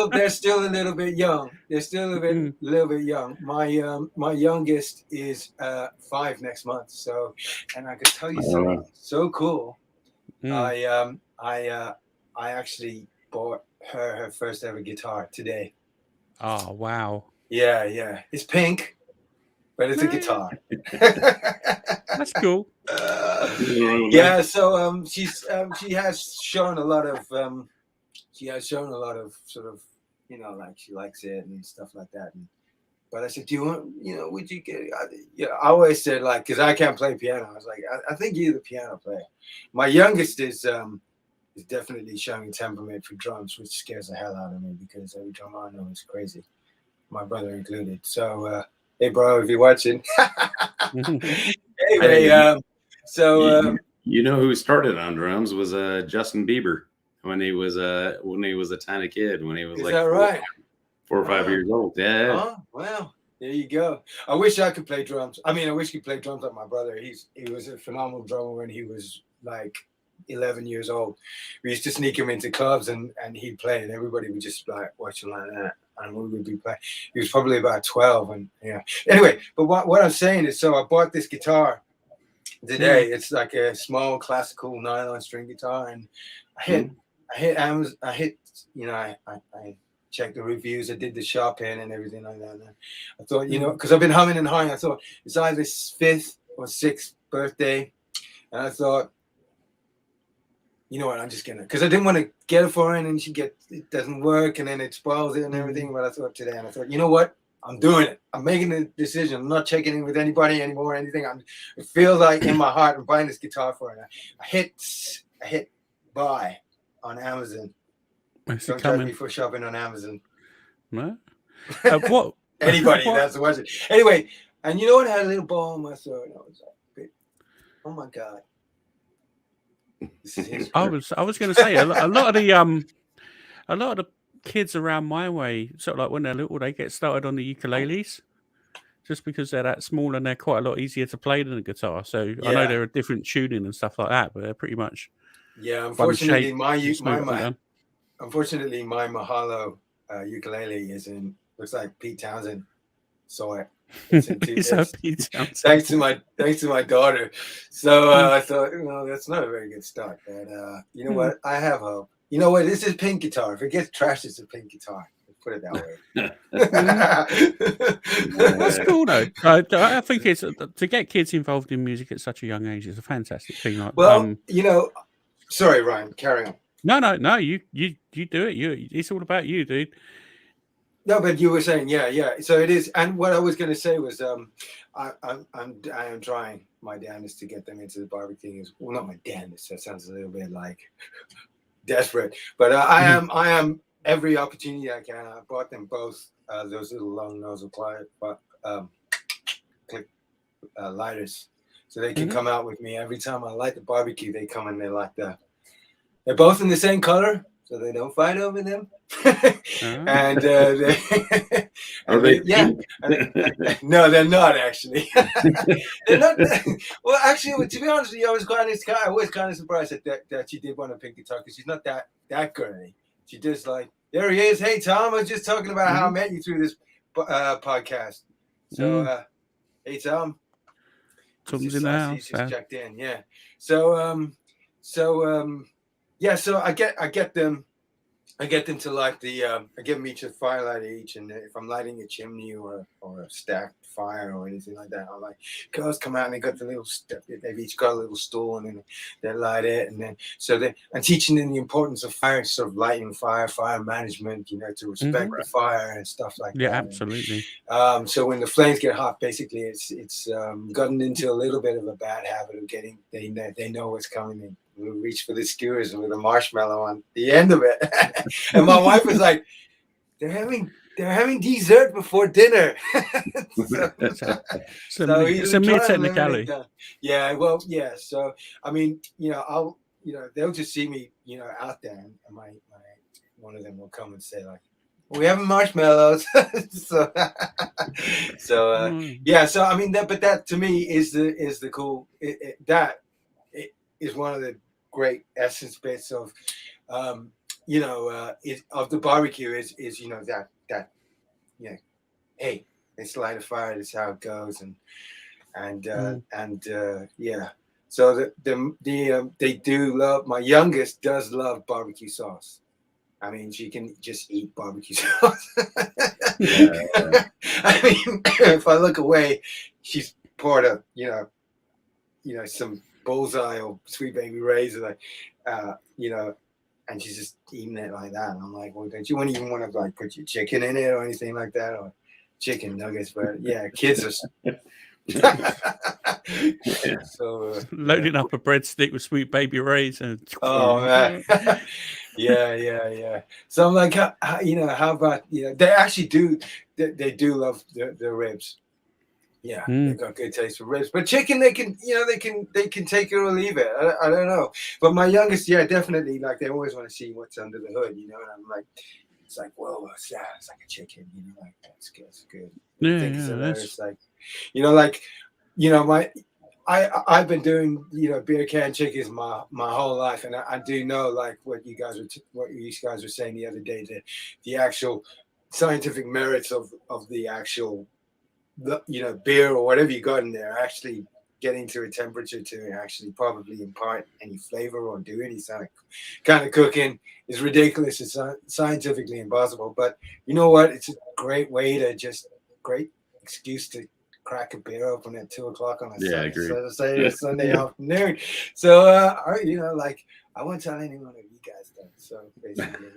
they're still a little bit young. They're still a little bit young. My youngest is 5 next month. So, and I could tell you something so cool. I actually bought her first ever guitar today. Oh wow. Yeah. It's pink, but it's a guitar. That's cool. Yeah. So she has shown a lot of sort of like she likes it and stuff like that. But I said, do you want would you get? I always said like because I can't play piano. I was like, I think you're the piano player. My youngest is definitely showing temperament for drums, which scares the hell out of me because every drum I know is crazy. My brother included. So, hey, bro, if you're watching. Anyway, you know who started on drums was Justin Bieber when he was a tiny kid, when he was is like that right? 4 or 5 years old. Yeah. Oh, well, there you go. I wish I could play drums. I mean, I wish he could play drums like my brother. He was a phenomenal drummer when he was like 11 years old. We used to sneak him into clubs and he'd play, and everybody would just like watch him like that. And we would be playing. He was probably about 12, and yeah. Anyway, but what I'm saying is, so I bought this guitar today. It's like a small classical nylon string guitar, and I hit Amazon. I checked the reviews. I did the shopping and everything like that. And I thought, because I've been humming and hawing. I thought it's either 5th or 6th birthday, and I thought, you know what, I'm just gonna, because I didn't want to get it for her and then it doesn't work and then it spoils it and everything. But I thought today, and I thought, you know what, I'm doing it. I'm making the decision. I'm not checking in with anybody anymore or anything. It feels like in my heart I'm buying this guitar for her. I hit buy on Amazon. Don't judge me for shopping on Amazon. No. What? Anybody that's watching. Anyway, and you know what? I had a little ball in my throat. I was like, oh my God. I was going to say a lot of the kids around my way, sort of like when they're little, they get started on the ukuleles, just because they're that small and they're quite a lot easier to play than a guitar. So I know there are different tuning and stuff like that, but they're pretty much Unfortunately, my Mahalo ukulele looks like Pete Townsend saw it. Thanks to my daughter. So I thought, that's not a very good start. But you know what? I have hope. You know what? This is pink guitar. If it gets trashed, it's a pink guitar. Let's put it that way. That's cool though. I think it's to get kids involved in music at such a young age is a fantastic thing. Like, well, sorry, Ryan, carry on. No, you do it. It's all about you, dude. No, but you were saying, yeah. So it is, and what I was going to say was, I am trying my damnedest to get them into the barbecue. Well, not my damnedest. That sounds a little bit like desperate, but I am every opportunity I can. I bought them both those little long nozzle lighters, so they can come out with me every time I light the barbecue. They come and they're both in the same color, so they don't fight over them. And no, they're not actually. They're not. Well, actually, to be honest with you, I was kind of surprised that she did want a pink guitar, because she's not that girly. She just like, there he is. Hey, Tom, I was just talking about how I met you through this podcast. So, hey, Tom. Tom's in the house. He's just checked in. Yeah. So I get them I get them to light the. I give them each a firelighter each, and if I'm lighting a chimney or a stacked fire or anything like that, I'm like, girls come out and they got the little. They've each got a little stool, and then they light it, and then I'm teaching them the importance of fire, sort of lighting fire management, to respect the fire and stuff like that. Yeah, absolutely. So when the flames get hot, basically it's gotten into a little bit of a bad habit of getting. They know what's coming. We'll reach for the skewers with a marshmallow on the end of it. And my wife was like, they're having dessert before dinner. So it's a mere technicality. Yeah, well, yeah. So I mean, I'll they'll just see me, out there, and my one of them will come and say like, we have marshmallows. so yeah. So I mean that to me is the cool that is one of the great essence bits of of the barbecue is that hey, it's light a fire, that's how it goes, and yeah. So they do love, my youngest does love barbecue sauce. I mean, she can just eat barbecue sauce. I mean, if I look away, she's poured a some bullseye or Sweet Baby Ray's, like and she's just eating it like that. And I'm like, well, don't you even want to like put your chicken in it or anything like that, or chicken nuggets? But yeah, kids are. So loading up a breadstick with Sweet Baby Ray's and oh man. yeah. So I'm like, how about they actually do they do love the ribs. Yeah, they've got good taste for ribs, but chicken they can take it or leave it. I don't know, but my youngest, yeah, definitely, like they always want to see what's under the hood, and I'm like, it's like, whoa, what's that? It's like a chicken, like that's good. It's like, I've been doing beer can chickens my whole life, and I do know like what you guys were saying the other day, the actual scientific merits of the actual beer or whatever you got in there actually getting to a temperature to actually probably impart any flavor or do any kind of cooking is ridiculous. It's scientifically impossible, but you know what? It's a great way to great excuse to crack a beer open at 2:00 on a Sunday afternoon. So I won't tell anyone of you guys that. So basically,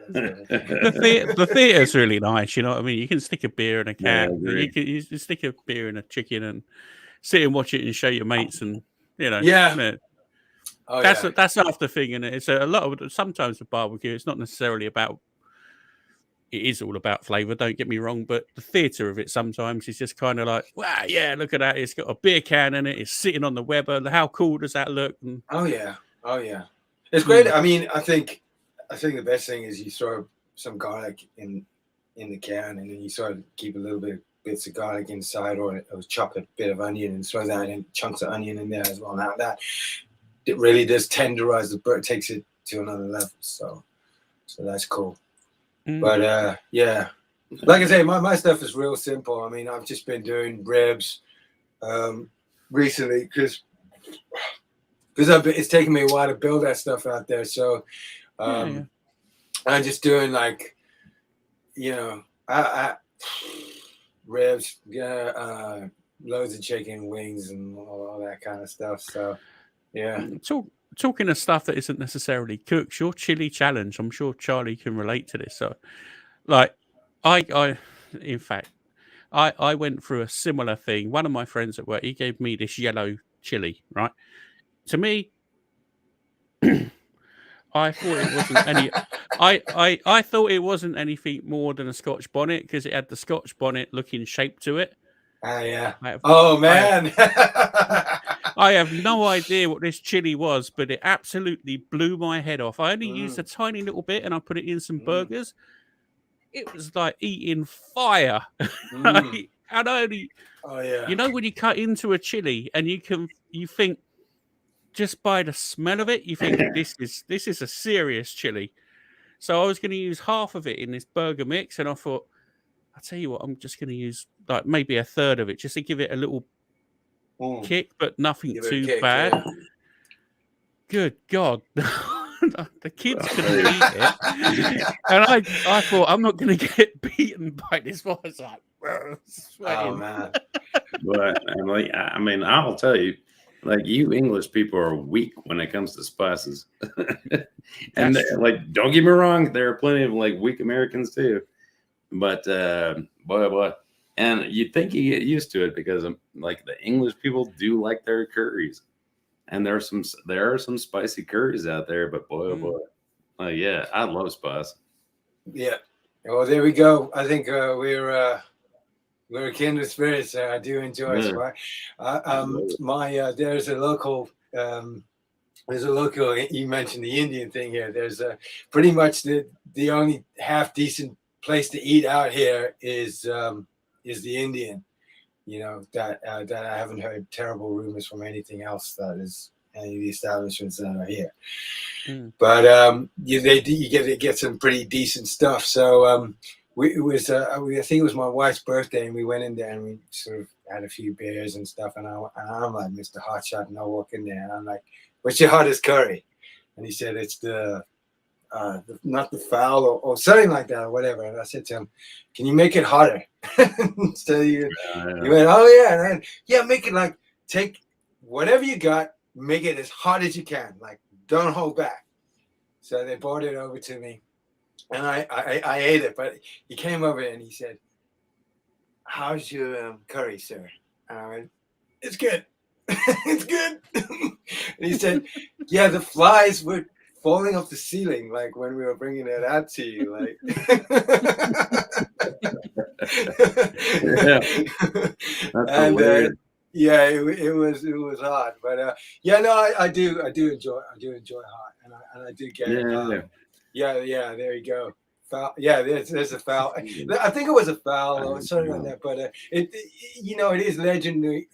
the theater's really nice. You know what I mean? You can stick a beer in a can. You can stick a beer in a chicken and sit and watch it and show your mates, and yeah. Oh, that's half the thing, and it's a lot of sometimes with barbecue. It's not necessarily about. It is all about flavour. Don't get me wrong, but the theatre of it sometimes is just kind of like, wow, yeah, look at that. It's got a beer can in it. It's sitting on the Weber. How cool does that look? And, oh yeah, it's great. I mean, I think the best thing is you throw some garlic in the can, and then you sort of keep a little bits of garlic inside, or chop a bit of onion and throw that in, chunks of onion in there as well. Now that it really does tenderize the bird, takes it to another level. So that's cool. But yeah, like I say, my stuff is real simple. I mean, I've just been doing ribs recently because it's taken me a while to build that stuff out there. So I'm just doing like, ribs, loads of chicken wings and all that kind of stuff. So yeah. Talking of stuff that isn't necessarily cooked, your chili challenge, I'm sure Charlie can relate to this. So, like, I went through a similar thing. One of my friends at work, he gave me this yellow chili, right? To me, I thought it wasn't any. I thought it wasn't anything more than a Scotch bonnet because it had the Scotch bonnet looking shape to it. Oh yeah. Oh man. I have no idea what this chili was, but it absolutely blew my head off. I only used a tiny little bit, and I put it in some burgers. It was like eating fire. And oh yeah. You know when you cut into a chili and you think just by the smell of it, you think this is a serious chili. So I was going to use half of it in this burger mix, and I thought, I'll tell you what, I'm just going to use like maybe a third of it just to give it a little kick, but nothing too bad. Yeah. Good God. the kids couldn't eat it, and I thought I'm not going to get beaten by this. I was like, sweating. Oh man. But I'm like, I mean, I'll tell you, like you English people are weak when it comes to spices. And like, don't get me wrong, there are plenty of like weak Americans too. But boy, and you think you get used to it because like the English people do like their curries, and there are some spicy curries out there. But boy, oh boy, yeah, I love spice. Yeah. Well, there we go. I think we're kindred spirits. I do enjoy spice. There's a local. You mentioned the Indian thing here. There's pretty much the only half decent place to eat out here is the Indian. You know that I haven't heard terrible rumors from anything else that is any of the establishments that are here. But you get some pretty decent stuff. So I think it was my wife's birthday, and we went in there and we sort of had a few beers and stuff. And I'm like Mr. Hotshot, and I walk in there and I'm like, "What's your hottest curry?" And he said, "It's not the fowl or something like that or whatever." And I said to him, "Can you make it hotter?" So he went, "Oh yeah, yeah, make it like take whatever you got, make it as hot as you can, like don't hold back." So they brought it over to me, and I ate it. But he came over and he said, "How's your curry, sir?" And I went, "It's good." It's good. And he said, "Yeah, the flies were falling off the ceiling, like when we were bringing it out to you, like." Yeah, it was hard, but yeah, no, I do enjoy hot, and I do get it. Yeah, there you go. Foul. Yeah, there's a foul. I think it was a foul or something like that. But it is legendary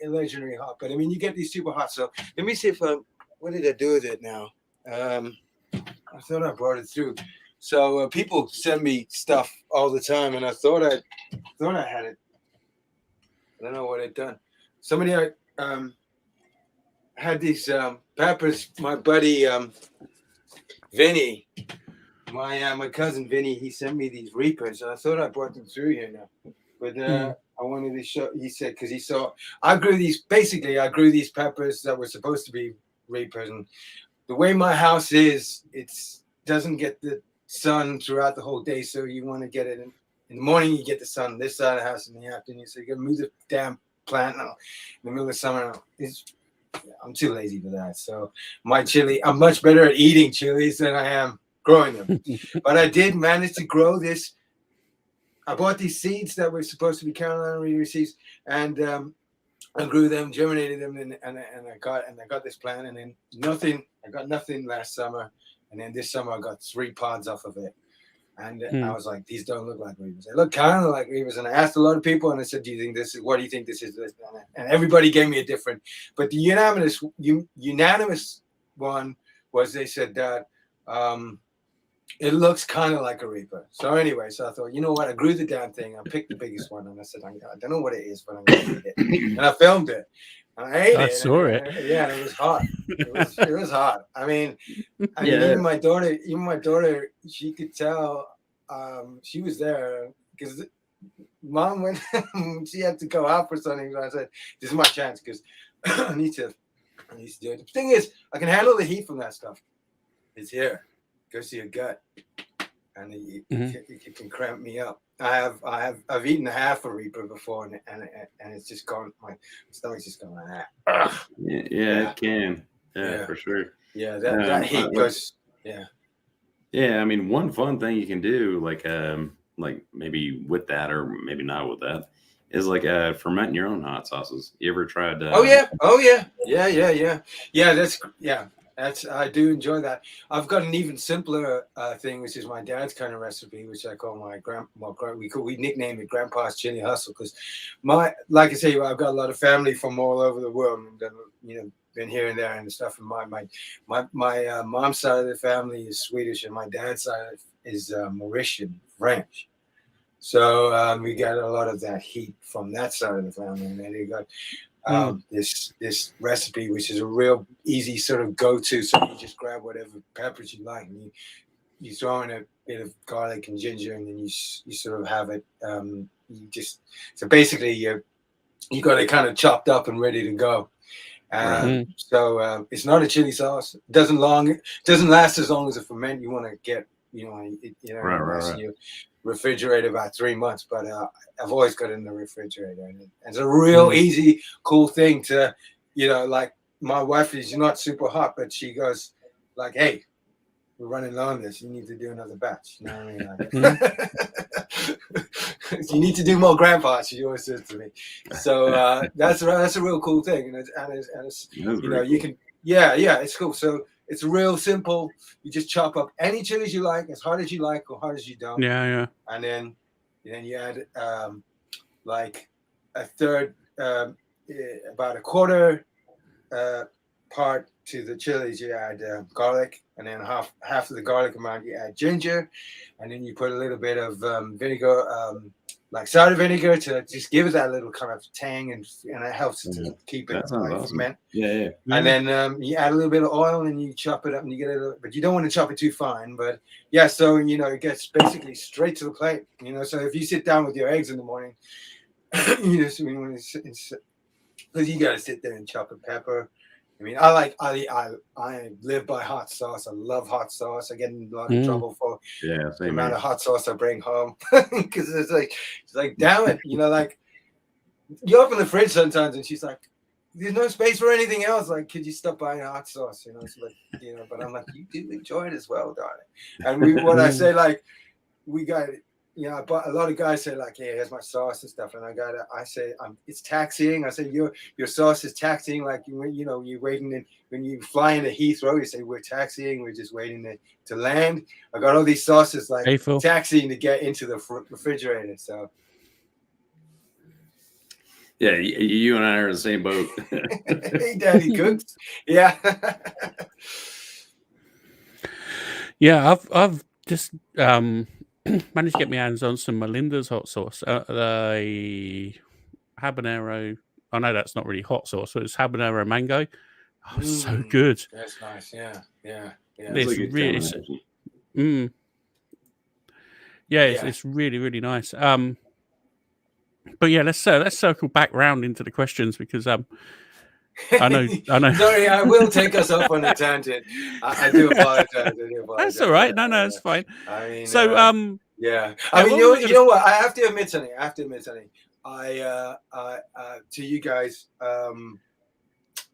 hot. But I mean, you get these super hot. So let me see if what did I do with it now? I thought I brought it through. So people send me stuff all the time, and I thought I had it. I don't know what I'd done. Somebody had these peppers. My buddy Vinny. My cousin Vinny, he sent me these Reapers, and I thought I brought them through here now. But I wanted to show. He said because he saw I grew these peppers that were supposed to be Reapers, and the way my house is, it doesn't get the sun throughout the whole day. So you want to get it in the morning. You get the sun this side of the house in the afternoon. So you got to move the damn plant now in the middle of summer. I'm too lazy for that. So my chili, I'm much better at eating chilies than I am growing them. But I did manage to grow this. I bought these seeds that were supposed to be Carolina Reaper seeds, and I grew them, germinated them, and I got this plant, and then nothing. I got nothing last summer, and then this summer I got 3 pods off of it, and I was like, these don't look like Reapers. They look kind of like Reapers, and I asked a lot of people, and I said, what do you think this is? And everybody gave me a different. But the unanimous one was they said that. It looks kind of like a Reaper. So anyway, so I thought, you know what? I grew the damn thing. I picked the biggest one, and I said, I don't know what it is, but I'm going to eat it. And I filmed it. And I ate it. I saw it. Yeah, it was hot. It was hot. I mean, even my daughter, she could tell she was there because Mom went. She had to go out for something. So I said, "This is my chance because I need to do it." The thing is, I can handle the heat from that stuff. It's here. Goes to your gut, and it can cramp me up. I've eaten half a Reaper before, and it's just gone. My stomach's just going like that. Yeah, it can. Yeah, for sure. Yeah, that heat goes. Yeah. Yeah, I mean, one fun thing you can do, like maybe with that or maybe not with that, is like fermenting your own hot sauces. You ever tried? Oh yeah. I do enjoy that. I've got an even simpler thing, which is my dad's kind of recipe, which I call we nickname it Grandpa's Chili Hustle, because like I say, I've got a lot of family from all over the world, and been here and there and stuff. And my mom's side of the family is Swedish, and my dad's side is Mauritian, French. So we got a lot of that heat from that side of the family, and then you got. this recipe, which is a real easy sort of go-to. So you just grab whatever peppers you like, and you throw in a bit of garlic and ginger, and then you sort of have it. So basically you got it kind of chopped up and ready to go. So it's not a chili sauce. It doesn't last as long as a ferment. You want to get, unless you refrigerate about 3 months. But I've always got it in the refrigerator, and it's a real easy, cool thing to, like my wife is not super hot, but she goes like, "Hey, we're running low on this. You need to do another batch." You know what I mean? Like, you need to do more, Grandpa. She always says to me. So that's a real cool thing, and it's you can it's cool. So it's real simple. You just chop up any chilies you like, as hard as you like or hard as you don't. Yeah. And then you add like a third, about a quarter part to the chilies. You add garlic, and then half of the garlic amount you add ginger, and then you put a little bit of vinegar, like cider vinegar, to just give it that little kind of tang, and it helps to keep it ferment. Yeah. And then you add a little bit of oil, and you chop it up, and you get it. But you don't want to chop it too fine. But so it gets basically straight to the plate. So if you sit down with your eggs in the morning, because you got to sit there and chop a pepper. I mean, I live by hot sauce. I love hot sauce. I get in a lot of trouble for the amount of hot sauce I bring home, because it's like, damn it, like you open the fridge sometimes and she's like, "There's no space for anything else. Like, could you stop buying hot sauce?" It's like, but I'm like, you do enjoy it as well, darling. And what I say, like, we got it. But a lot of guys say like, "Hey, here's my sauce and stuff," and I say, it's taxing. I say your sauce is taxing. Like you're waiting, when you fly into Heathrow, you say we're taxiing. We're just waiting to land. I got all these sauces like taxiing to get into the refrigerator. So yeah, you and I are in the same boat. Hey, Daddy cooks. Yeah. Yeah, I've just managed to get my hands on some Melinda's hot sauce. The habanero. I know that's not really hot sauce, but it's habanero mango. Oh, so good. That's nice. Yeah. It's really, it's really, really nice. But yeah, let's circle back round into the questions, because I know. Sorry, I will take us off on a tangent. I do apologize. That's all right. No, it's fine. I mean, so yeah. I mean, you know what? I have to admit something. To you guys,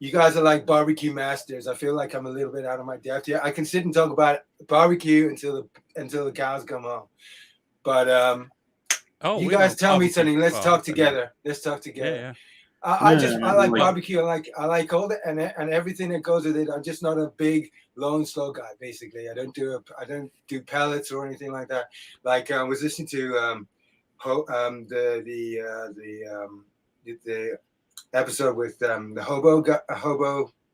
you guys are like barbecue masters. I feel like I'm a little bit out of my depth here. I can sit and talk about barbecue until the cows come home. But you guys tell me something. Let's talk together. Yeah. I like barbecue. I like all that and everything that goes with it. I'm just not a big low and slow guy. Basically, I don't do pellets or anything like that. Like I was listening to the episode with the hobo.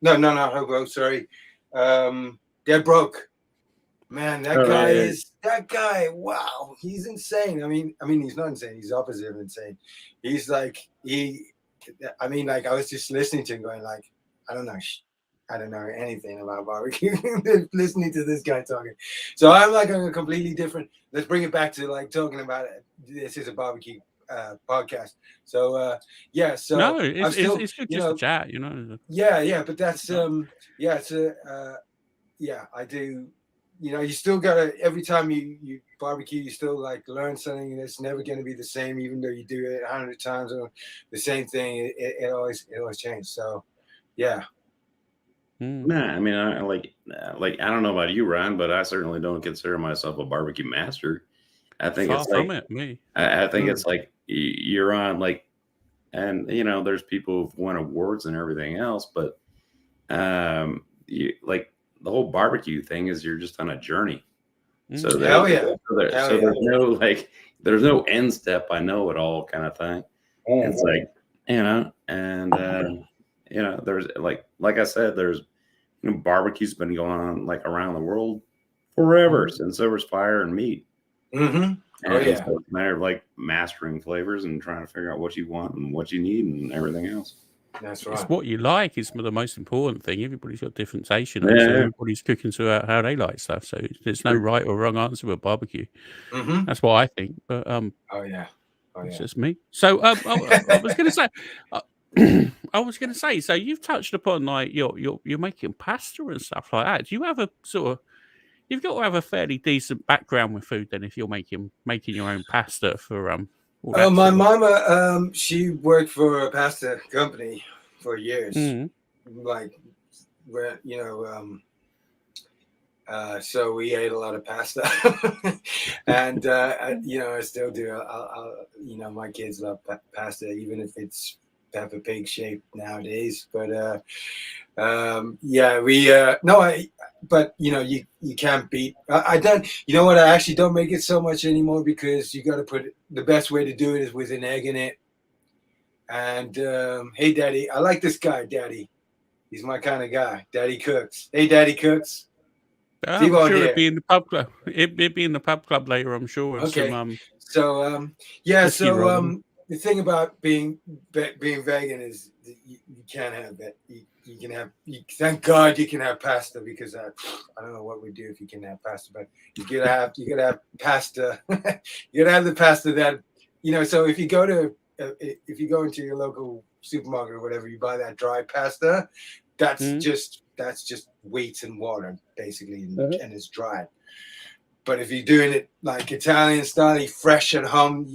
No, not hobo. Sorry, Dead Broke. Man, that guy. Wow, he's insane. I mean, he's not insane. He's opposite of insane. He's like I was just listening to him, going like, I don't know anything about barbecue. Listening to this guy talking, so I'm like on a completely different. Let's bring it back to like talking about it. This is a barbecue podcast. So So no, it's good just to chat. Yeah, but that's I do. You still gotta, every time you barbecue, you still like learn something, and it's never going to be the same, even though you do it 100 times or the same thing. It always changes. So yeah. Nah, I mean, I don't know about you, Ryan, but I certainly don't consider myself a barbecue master. I think Far it's from like it, me. I think it's like you're on like, and there's people who've won awards and everything else, but you like. The whole barbecue thing is you're just on a journey. So there's no end step. I know it all kind of thing. It's like, there's like I said, there's barbecue's been going on like around the world forever since there was fire and meat. Mm-hmm. So it's a matter of like mastering flavors and trying to figure out what you want and what you need and everything else. That's It's right. what you like is the most important thing. Everybody's got different tastes, so everybody's cooking to how they like stuff. So there's no right or wrong answer with barbecue. Mm-hmm. That's what I think. But Oh yeah. it's just me. So I was going to say, I was going to say. So you've touched upon like you're making pasta and stuff like that. Do you have a sort of you've got to have a fairly decent background with food then if you're making your own pasta for all that My sort of. mama, she worked for a pasta company for years, Mm. like where so we ate a lot of pasta, and I still do. My kids love pasta, even if it's Peppa Pig shaped nowadays. But but you can't beat. I don't. You know what? I actually don't make it so much anymore because you got to put the best way to do it is with an egg in it. And hey, Daddy, I like this guy, Daddy. He's my kind of guy. Daddy cooks. Hey, Daddy cooks. I'm T-Bone sure here. it'd be in the pub club. It'd be in the pub club later, I'm sure. With Okay. some, So whiskey rolling. the thing about being vegan is that you can't have that. You can have. Thank God you can have pasta because I don't know what we do if you can have pasta, but you gotta have pasta. You gotta have the pasta that So if you go into your local supermarket or whatever, you buy that dry pasta. That's just weights and water basically, and it's dried. But if you're doing it like Italian style, fresh at home,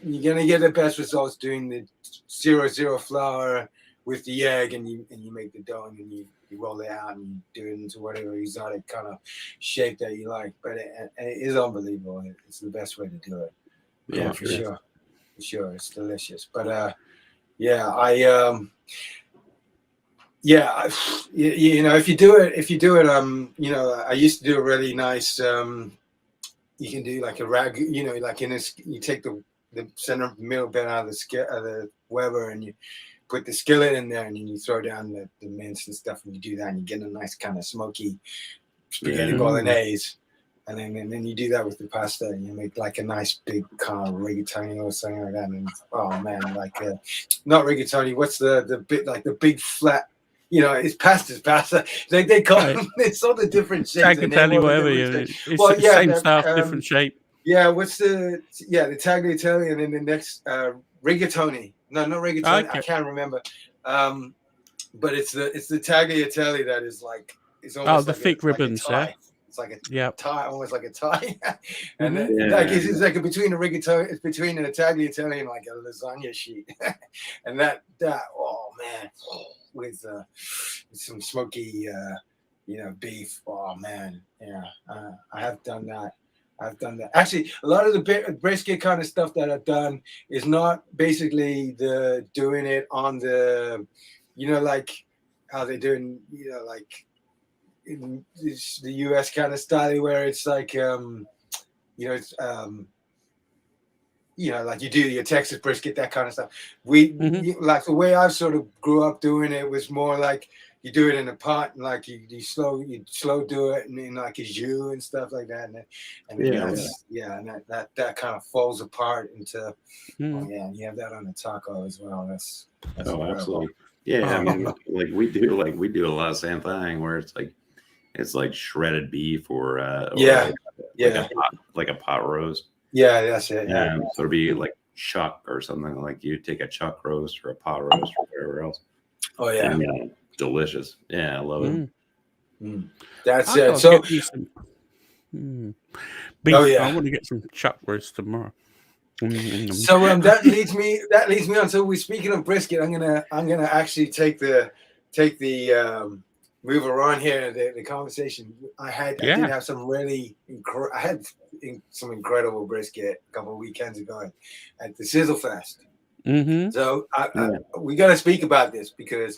you're gonna get the best results doing the 0-0 flour with the egg, and you make the dough, and then you roll it out and you do it into whatever exotic kind of shape that you like. But it is unbelievable. It's the best way to do it. Yeah, for sure. For sure, it's delicious. But if you do it, I used to do a really nice. You can do like a ragu, like you take the center middle bit out of the Weber, and you put the skillet in there, and then you throw down the mince and stuff, and you do that, and you get a nice kind of smoky spaghetti bolognese, and then you do that with the pasta, and you make like a nice big kind of rigatoni or something like that. And oh man, like not rigatoni. What's the bit like the big flat? It's pasta. They call them. It's all the different shapes. Tagliatelle, whatever. It's same stuff, different shape. Yeah, what's the tagliatelle, and then the next rigatoni. No, not rigatoni. Okay. I can't remember. But it's the tagliatelle that is like it's almost the thick ribbons. Like it's like a tie, almost like a tie. And it's like between a rigatoni, it's between a tagliatelle and like a lasagna sheet. And that oh man. With some smoky, beef. Oh man, yeah. I have done that. Actually, a lot of the brisket kind of stuff that I've done is not basically the doing it on the, like how they're doing, like in the US kind of style where it's like, it's like you do your Texas brisket, that kind of stuff. Like the way I sort of grew up doing it was more like you do it in a pot, and like you slow do it, and then like a jus and stuff like that, and that kind of falls apart into and you have that on the taco as well. That's absolutely. Yeah, I mean, like we do a lot of the same thing where it's like shredded beef or like a pot roast. Yeah, that's it. Yeah. So it'd be like chuck or something, like you take a chuck roast or a pot roast or whatever else. Oh yeah, and, delicious. Yeah, I love it. That's it. So beef. I want to get some chuck roast tomorrow. So that leads me on. So speaking of brisket, I'm gonna actually take the move around here the conversation. I did have some really some incredible brisket a couple of weekends ago at the Sizzle Fest. So we got to speak about this because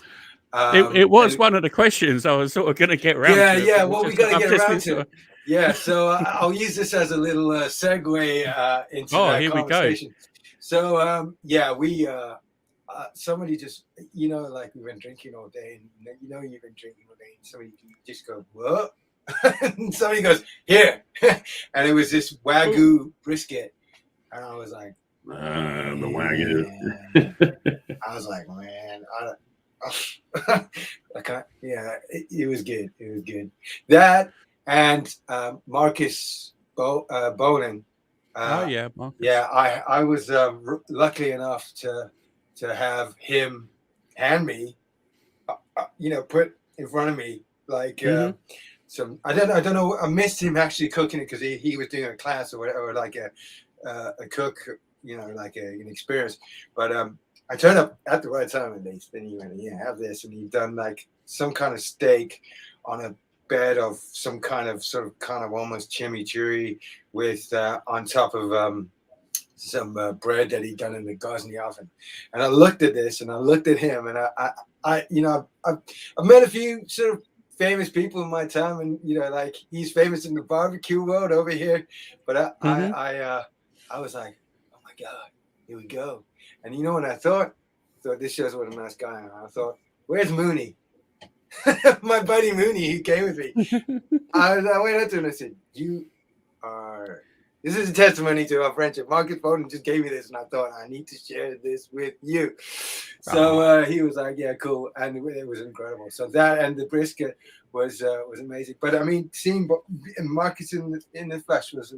it was one of the questions I was sort of going to get around to. Yeah. Well, we got to get around to it. Yeah. So I'll use this as a little segue into that conversation. We go. So we somebody just like we've been drinking all day, and you've been drinking all day, and somebody just go what? And somebody goes here, and it was this Wagyu brisket, and I was like, the Wagyu. I was like, man, it was good. It was good. That and Marcus Bowling. Oh yeah, Marcus. Yeah, I was lucky enough to have him hand me, put in front of me like some. I don't know. I missed him actually cooking it because he was doing a class or whatever, or like a cook, like an experience. But I turned up at the right time, and then he went, yeah, have this, and he'd done like some kind of steak on a bed of some kind of almost chimichurri with on top of some bread that he'd done in the oven. And I looked at this, and I looked at him, and I've met a few sort of famous people in my time, and like he's famous in the barbecue world over here, but I was like, oh my God, here we go. And what I thought this shows what a nice guy I am. I thought, where's Mooney? My buddy Mooney, who came with me. I went up to him and I said, this is a testimony to our friendship. Marcus Bowden just gave me this, and I thought, I need to share this with you. So he was like, yeah, cool. And it was incredible. So that and the brisket was amazing. But I mean, seeing Marcus in the flesh was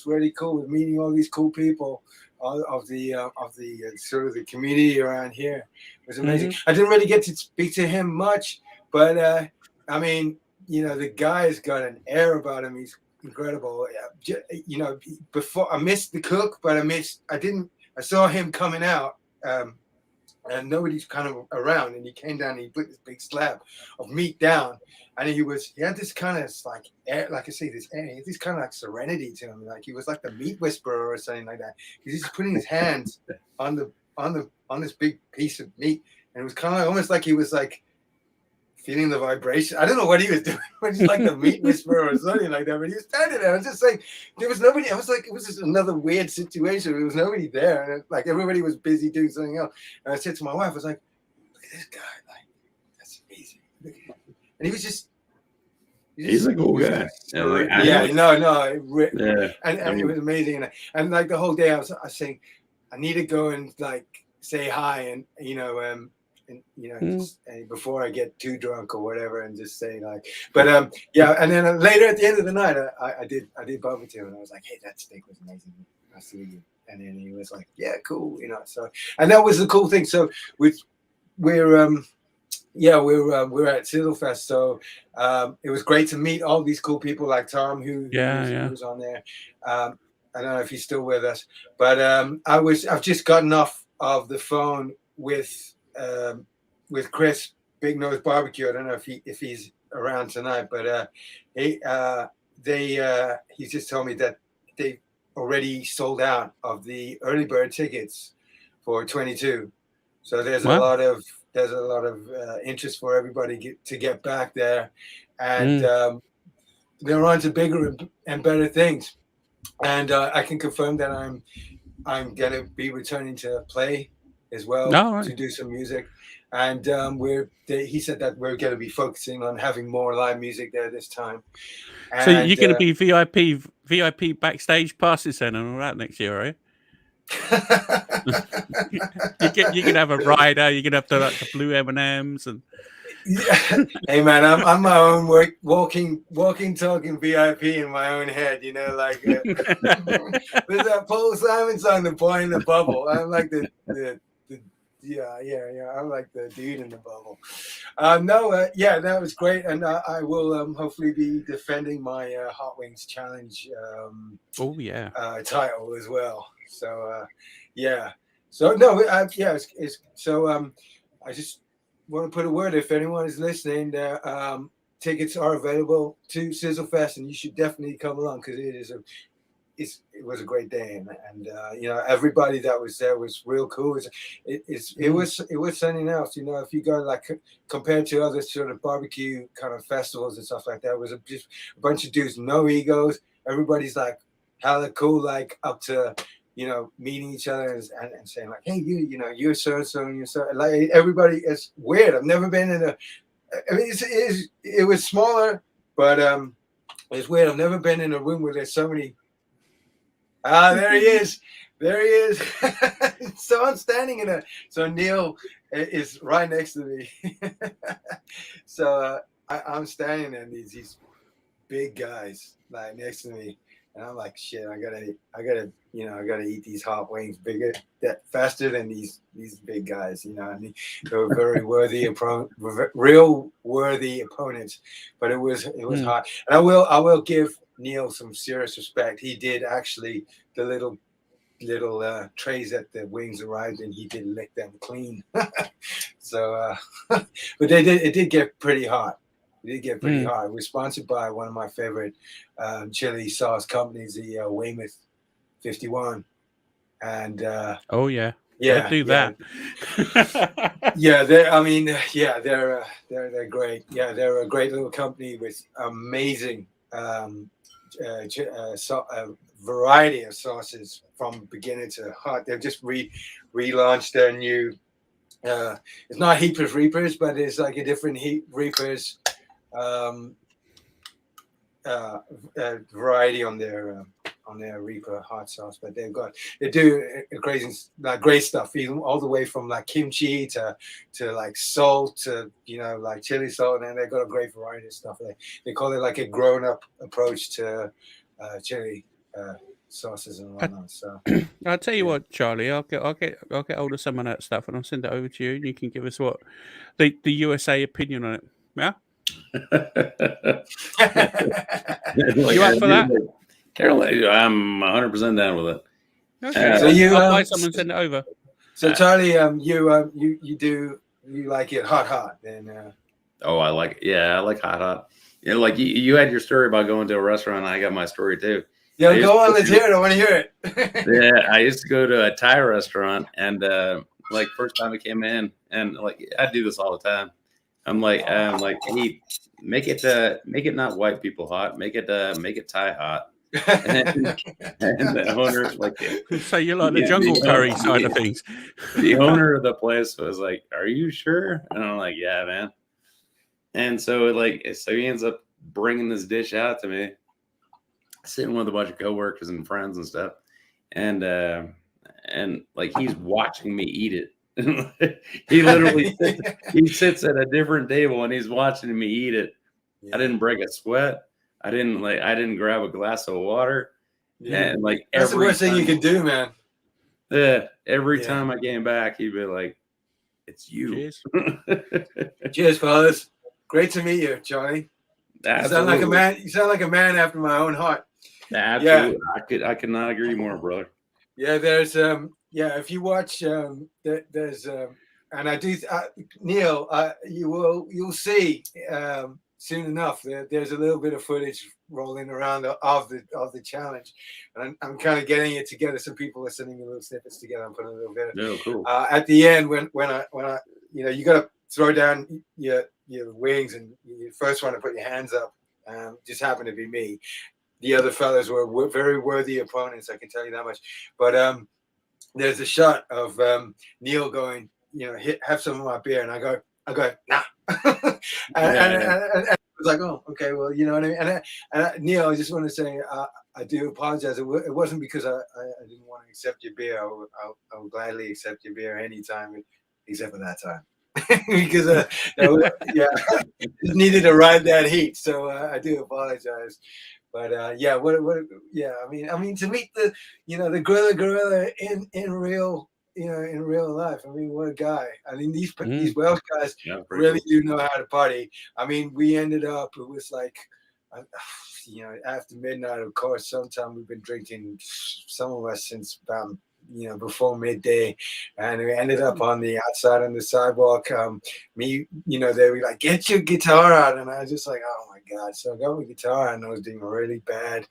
really cool. With meeting all these cool people of the sort of the community around here. It was amazing. I didn't really get to speak to him much, but I mean, the guy's got an air about him. He's incredible. Before I missed the cook, but I saw him coming out, and nobody's kind of around, and he came down and he put this big slab of meat down, and he had this kind of like air, like I say, this kind of like serenity to him, like he was like the meat whisperer or something like that. He's just putting his hands on this big piece of meat, and it was kind of almost like he was like feeling the vibration. I don't know what he was doing, but he's like the meat whisperer or something like that. But he was standing there. I was just saying, there was nobody. I was like, it was just another weird situation. There was nobody there, and like everybody was busy doing something else. And I said to my wife, I was like, look at this guy, like that's amazing. And he was just. He's a cool guy. And it was amazing. And like the whole day, I was saying, I need to go and like say hi, and just, before I get too drunk or whatever, and just say like, but and then later at the end of the night, I did barbecue, and I was like, hey, that steak was amazing. I see you. And then he was like, yeah, cool, so, and that was the cool thing. So we're at Sizzlefest, so it was great to meet all these cool people like Tom, who was on there. I don't know if he's still with us, but I've just gotten off of the phone with Chris Big Nose Barbecue. I don't know if he's around tonight, but he just told me that they already sold out of the early bird tickets for 22. So there's a lot of interest for everybody to get back there, and they're on to bigger and better things. And I can confirm that I'm gonna be returning to play as well, to do some music, and he said that we're going to be focusing on having more live music there this time. And, so you're going to be VIP backstage passes then and all that next year, right? you can have a rider. You can have the blue M&Ms and. Yeah. Hey man, I'm my own walking, talking VIP in my own head. Like there's that Paul Simon song, "The Boy in the Bubble." I'm like the I'm like the dude in the bubble. That was great, and I will hopefully be defending my Hot Wings Challenge. Title as well. So I just want to put a word. If anyone is listening, tickets are available to Sizzlefest, and you should definitely come along because it was a great day, and everybody that was there was real cool. It was something else. If you go like compared to other sort of barbecue kind of festivals and stuff like that, it was just a bunch of dudes, no egos. Everybody's like hella cool, like up to meeting each other and saying like, hey, you're so and so, and you're so, like everybody. It's weird. I've never been in it was smaller, but it's weird. I've never been in a room where there's so many. There he is. So I'm standing so Neil is right next to me. So I'm standing there, and these big guys like next to me, and I'm like, shit, I gotta eat these hot wings faster than these big guys, you know. I mean, they were very real worthy opponents, but it was hot. And I will give Neil some serious respect. He did actually the little trays that the wings arrived in. He did lick them clean. So, but it did get pretty hot. It did get pretty hot. We're sponsored by one of my favorite chili sauce companies, the Weymouth 51. And oh yeah, yeah, do that. Yeah, they're great. Yeah, they're a great little company with amazing variety of sauces from beginning to hot. They've just relaunched their new. It's not Heapers Reapers, but it's like a different Reapers variety on their Reaper hot sauce. But they do great stuff, even all the way from like kimchi to like salt to like chili salt, and they've got a great variety of stuff. They call it like a grown-up approach to chili sauces and whatnot. So I'll tell you what, Charlie, I'll get hold of some of that stuff and I'll send it over to you, and you can give us what the USA opinion on it. Yeah. You up for that? Carol, I'm 100% down with it. Okay. So I'll buy some and send it over. So Charlie, you like it hot, then? Oh, I like it. Yeah, I like hot. Yeah, like you had your story about going to a restaurant. I got my story too. Yeah, go on, let's hear it. I want to hear it. Yeah, I used to go to a Thai restaurant, and like first time I came in, and like I do this all the time. I'm like, hey, make it not white people hot, make it Thai hot. And the owner, like, so you like the jungle curry side of things. The owner of the place was like, "Are you sure?" And I'm like, "Yeah, man." And so he ends up bringing this dish out to me, sitting with a bunch of coworkers and friends and stuff, and like he's watching me eat it. He literally sits at a different table and he's watching me eat it. Yeah. I didn't break a sweat. I didn't grab a glass of water. Yeah. And like that's the worst thing you can do, man. Yeah. Every time I came back, he'd be like, "It's you." Cheers. Cheers, fellas. Great to meet you, Charlie. You sound like a man. You sound like a man after my own heart. Absolutely. Yeah. I could not agree more, brother. Yeah, there's if you watch there's and I do Neil, you'll see soon enough there's a little bit of footage rolling around of the challenge, and I'm kind of getting it together. Some people are sending me little snippets together. I'm putting a little bit of cool. At the end when I you got to throw down your wings, and you first want to put your hands up. Just happened to be me. The other fellas were very worthy opponents, I can tell you that much. But there's a shot of Neil going, have some of my beer, and I go, nah. and I was like, oh, okay, well, you know what I mean. And Neil, I just want to say, I do apologize. It wasn't because I didn't want to accept your beer. I would gladly accept your beer anytime, except for that time. Because just needed to ride that heat. So I do apologize. But I mean, to meet the gorilla in real life. I mean, what a guy. I mean, these Welsh guys really do know how to party. I mean, we ended up, it was like, after midnight, of course. Sometime we've been drinking, some of us since about before midday, and we ended up on the outside on the sidewalk. They were like, "Get your guitar out," and I was just like, "Oh my god!" So I got my guitar, and I was doing really bad.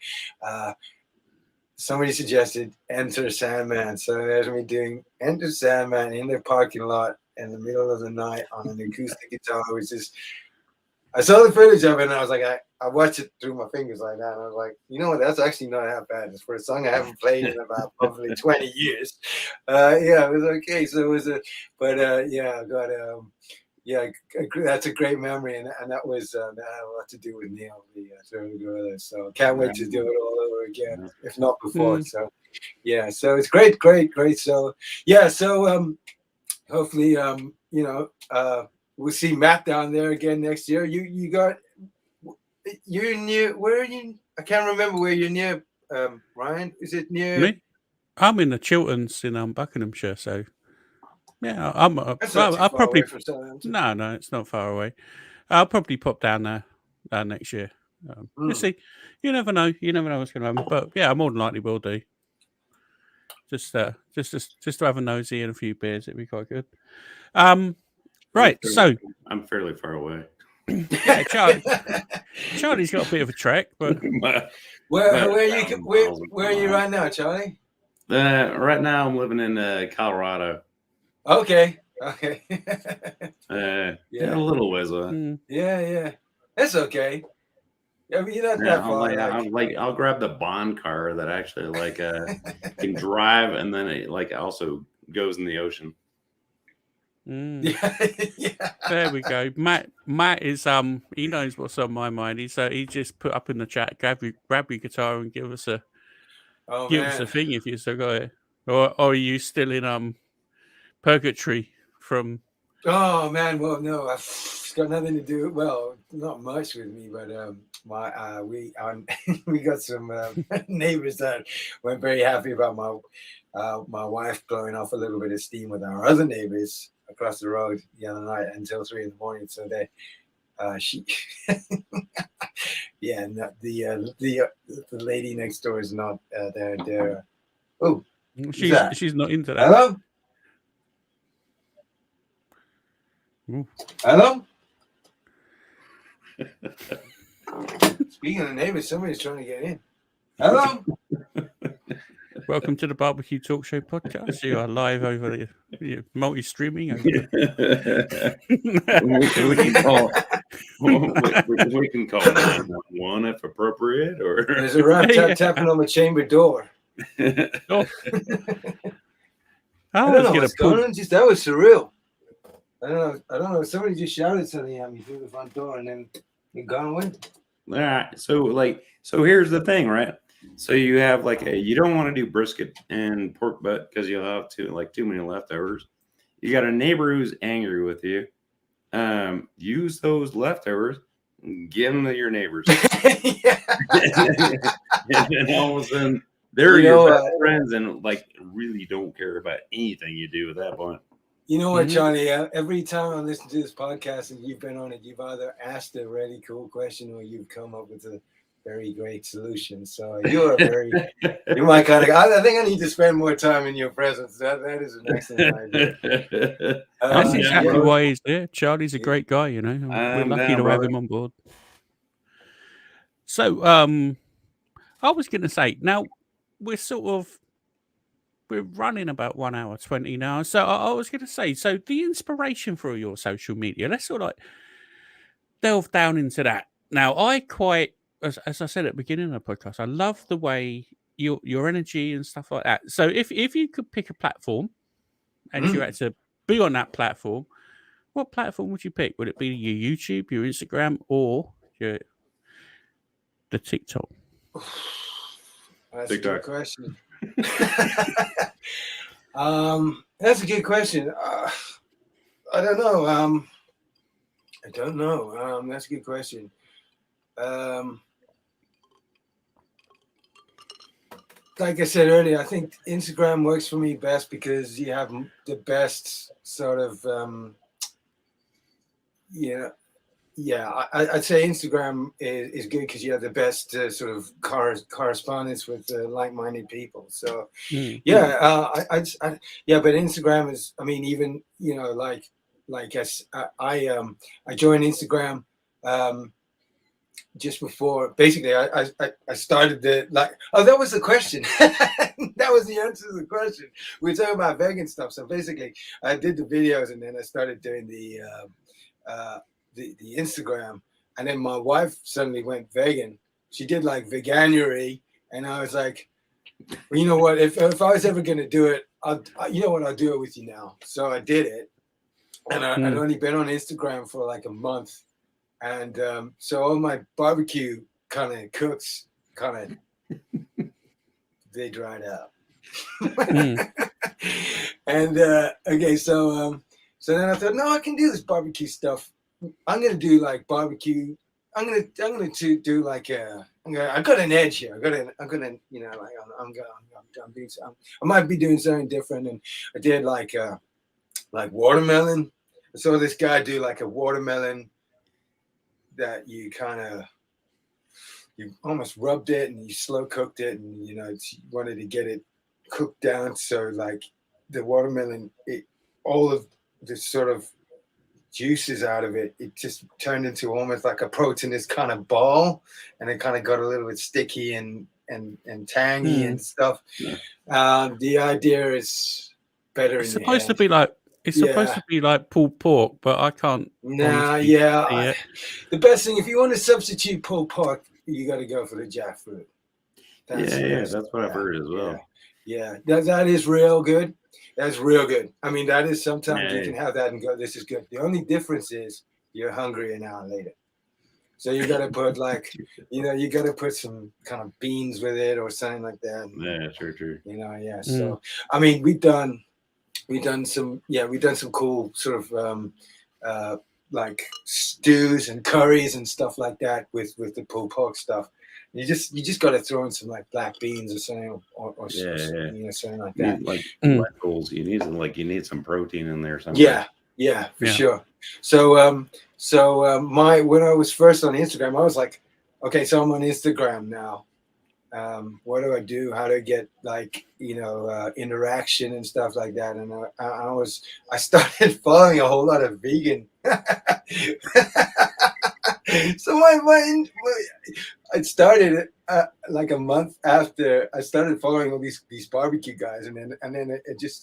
Somebody suggested Enter Sandman, so there's me doing Enter Sandman in the parking lot in the middle of the night on an acoustic guitar. It was just, I saw the footage of it, and I was like, I watched it through my fingers like that, and I was like, you know what, that's actually not that bad. It's for a song I haven't played in about probably 20 years. It was okay. So it was that's a great memory, and that was that had a lot to do with Neil, the gorilla. So can't wait to do it all over again, if not before. So so it's great. So hopefully we'll see Matt down there again next year. You're near, where are you? I can't remember where you're near, Ryan. Is it near? Me? I'm in the Chilterns in Buckinghamshire, so yeah, That's not too I'll far probably away from Southampton. no, it's not far away. I'll probably pop down there next year. You see, you never know. You never know what's going to happen. But yeah, I more than likely will do. Just to have a nosy and a few beers, it'd be quite good. Right. So I'm fairly far away. yeah, Charlie's got a bit of a trek, but where are you right now, Charlie? Right now, I'm living in Colorado. Okay. Yeah, a little ways away. Yeah. That's okay. I mean, you're not that far. I'll grab the bond car that actually can drive, and then it also goes in the ocean. Yeah. There we go. Matt is he knows what's on my mind. He just put up in the chat, grab your guitar and give us a thing if you still got it, or are you still in purgatory from? Oh man, well no, it's got nothing to do. Well, not much with me, but we got some neighbors that weren't very happy about my wife blowing off a little bit of steam with our other neighbors across the road the other night until 3 a.m. So they the lady next door is not they're she's not into that. Hello. Ooh. Hello. Speaking of neighbors, somebody's trying to get in. Hello. Welcome to the Barbecue Talk Show podcast. You are live over the multi-streaming. we can call 911 if appropriate, or there's a rat tapping on the chamber door. Oh. I don't know what's going on. That was surreal. I don't know. Somebody just shouted something at me through the front door, and then it gone away. All right. So here's the thing, right? So you have you don't want to do brisket and pork butt because you'll have too many leftovers. You got a neighbor who's angry with you. Use those leftovers, give them to your neighbors. And then all of a sudden they're your best friends and really don't care about anything you do at that point. You know what, Johnny? Every time I listen to this podcast and you've been on it, you've either asked a really cool question or you've come up with a very great solution. So you're my kind of guy. I think I need to spend more time in your presence. That is an excellent idea. That's exactly why he's there. Charlie's a great guy, you know. We're lucky to have him on board. So, I was going to say, now we're running about 1 hour 20 now. So I was going to say, so the inspiration for your social media, let's sort of delve down into that. Now, as I said at the beginning of the podcast, I love the way your energy and stuff like that. So if you could pick a platform and you had to be on that platform, what platform would you pick? Would it be your YouTube, your Instagram, or the TikTok? That's a good question. That's a good question. I don't know. That's a good question. Like I said earlier, I think Instagram works for me best because you have the best sort of, I'd say Instagram is good because you have the best sort of correspondence with like-minded people. So, but Instagram is, I mean, even, I joined Instagram just before, basically, I started that was the question. That was the answer to the question. We were talking about vegan stuff. So basically, I did the videos and then I started doing the Instagram. And then my wife suddenly went vegan. She did veganuary. And I was like, well, you know what? If I was ever going to do it, I'll do it with you now. So I did it. And I'd only been on Instagram for a month. And so all my barbecue kind of cooks they dried up. And okay, so So then I thought, no, I can do this barbecue stuff. I'm gonna do like barbecue. I'm gonna do like I got an edge here. I'm gonna you know like I'm doing something. I might be doing something different. And I did like watermelon. I saw this guy do like a watermelon that you almost rubbed it and you slow cooked it, and you wanted to get it cooked down so like the watermelon, all of the sort of juices out of it, it just turned into almost like a proteinous kind of ball, and it kind of got a little bit sticky and tangy and stuff. The idea is better. It's supposed to be like supposed to be like pulled pork, but I can't. Nah, the best thing if you want to substitute pulled pork, you got to go for the jackfruit. That's what I've heard as well. Yeah, that is real good. That's real good. I mean, that is sometimes you can have that and go, this is good. The only difference is you're hungry an hour later. So you got to put like, you got to put some kind of beans with it or something like that. Yeah, true. So, I mean, we've done some cool sort of like stews and curries and stuff like that with the pulled pork stuff. You just got to throw in some like black beans or something, or something like that. Like lentils, you need some protein in there. Something. Yeah, for sure. So when I was first on Instagram, I was like, okay, so I'm on Instagram now. What do I do? How do I get like interaction and stuff like that? And I started following a whole lot of vegan. So I started like a month after I started following all these barbecue guys, and then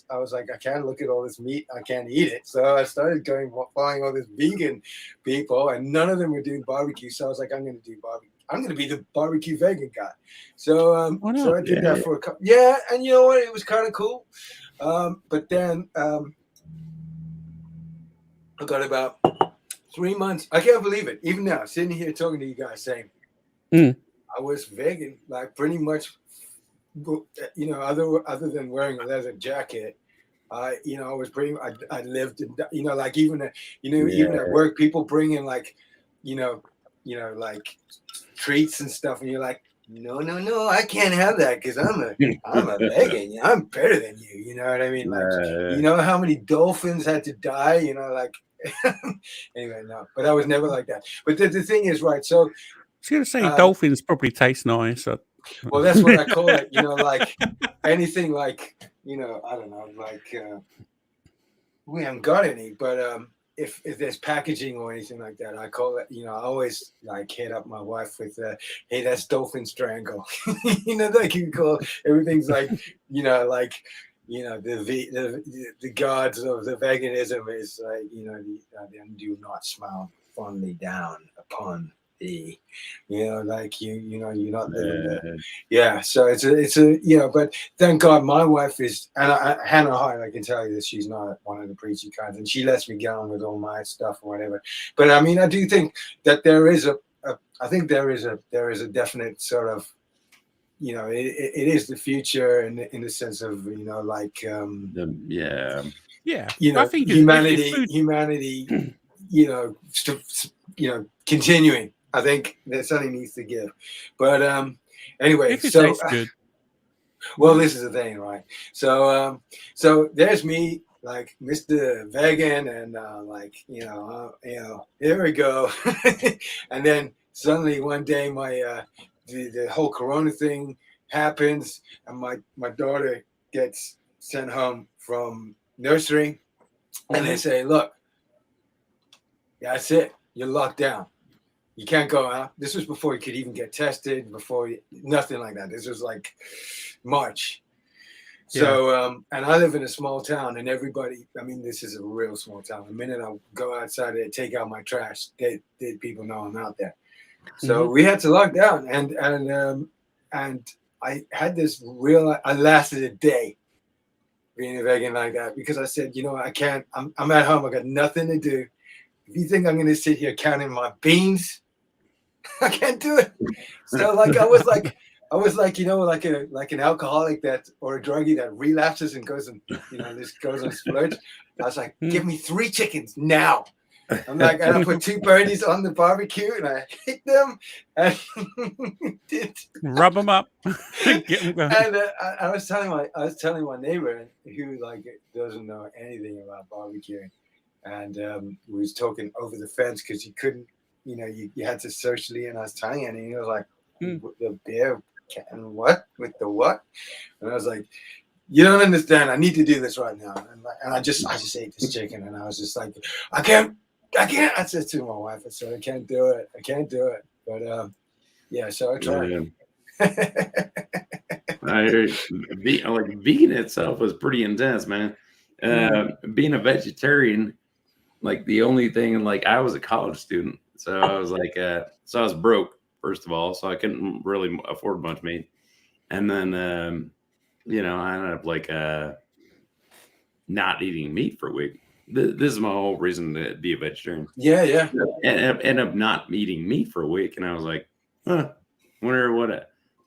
I was like, I can't look at all this meat, I can't eat it. So I started following all these vegan people, and none of them were doing barbecue. So I was like, I'm going to do barbecue. I'm going to be the barbecue vegan guy. So so I did that for a couple. Yeah, and you know what? It was kind of cool. But then I got about 3 months. I can't believe it. Even now, sitting here talking to you guys, saying I was vegan, like pretty much. Other than wearing a leather jacket, I was pretty. I lived in, like even at work, people bring in like, like treats and stuff, and you're like, no, I can't have that because I'm a vegan. I'm better than you. You know what I mean? Like, you know how many dolphins had to die? Like. Anyway, no, but I was never like that. But the thing is, right? So I was going to say dolphins probably taste nice. Well, that's what I call it. Like anything like, I don't know, like we haven't got any, but if there's packaging or anything like that, I call it, I always like hit up my wife with, hey, that's dolphin strangle. Like you call everything's like, like, the gods of the veganism is like, they do not smile fondly down upon thee, like you're not living there. So it's a but thank God my wife is, and Hannah Hart, I can tell you that she's not one of the preachy kinds, and she lets me get on with all my stuff or whatever. But I mean, I do think that there is a definite sort of, it is the future in the sense of, like I think humanity continuing. I think that something needs to give. But anyway, if it tastes good. Well, this is the thing, right? So there's me, like Mr. Vegan, and here we go. And then suddenly one day my the whole Corona thing happens, and my daughter gets sent home from nursery, and they say, look, that's it, you're locked down. You can't go out. This was before you could even get tested, nothing like that. This was like March. So, and I live in a small town, and everybody, I mean, this is a real small town. The minute I go outside and take out my trash, people know I'm out there. So we had to lock down, and I had this I lasted a day being a vegan like that, because I said, I can't, I'm at home, I got nothing to do. If you think I'm going to sit here counting my beans, I can't do it. So like, I was like, I was like, like an alcoholic or a druggie that relapses and goes and just goes on splurge. I was like, give me 3 chickens now. I'm like, and I put 2 birdies on the barbecue and I hit them and Rub them up. Get them going. And I was telling my neighbor who like doesn't know anything about barbecuing, and we was talking over the fence because you couldn't, you had to socially, and I was telling him, and he was like, the beer can what with the what? And I was like, you don't understand. I need to do this right now. And I just ate this chicken, and I was just like, I can't. I said to my wife, I said, I can't do it. But yeah, so I tried. Vegan itself was pretty intense, man. Being a vegetarian, like the only thing, like I was a college student, so I was like, so I was broke first of all, so I couldn't really afford much meat, and then I ended up like not eating meat for a week. This is my whole reason to be a vegetarian. Yeah. And end up not eating meat for a week, and I was like, wonder what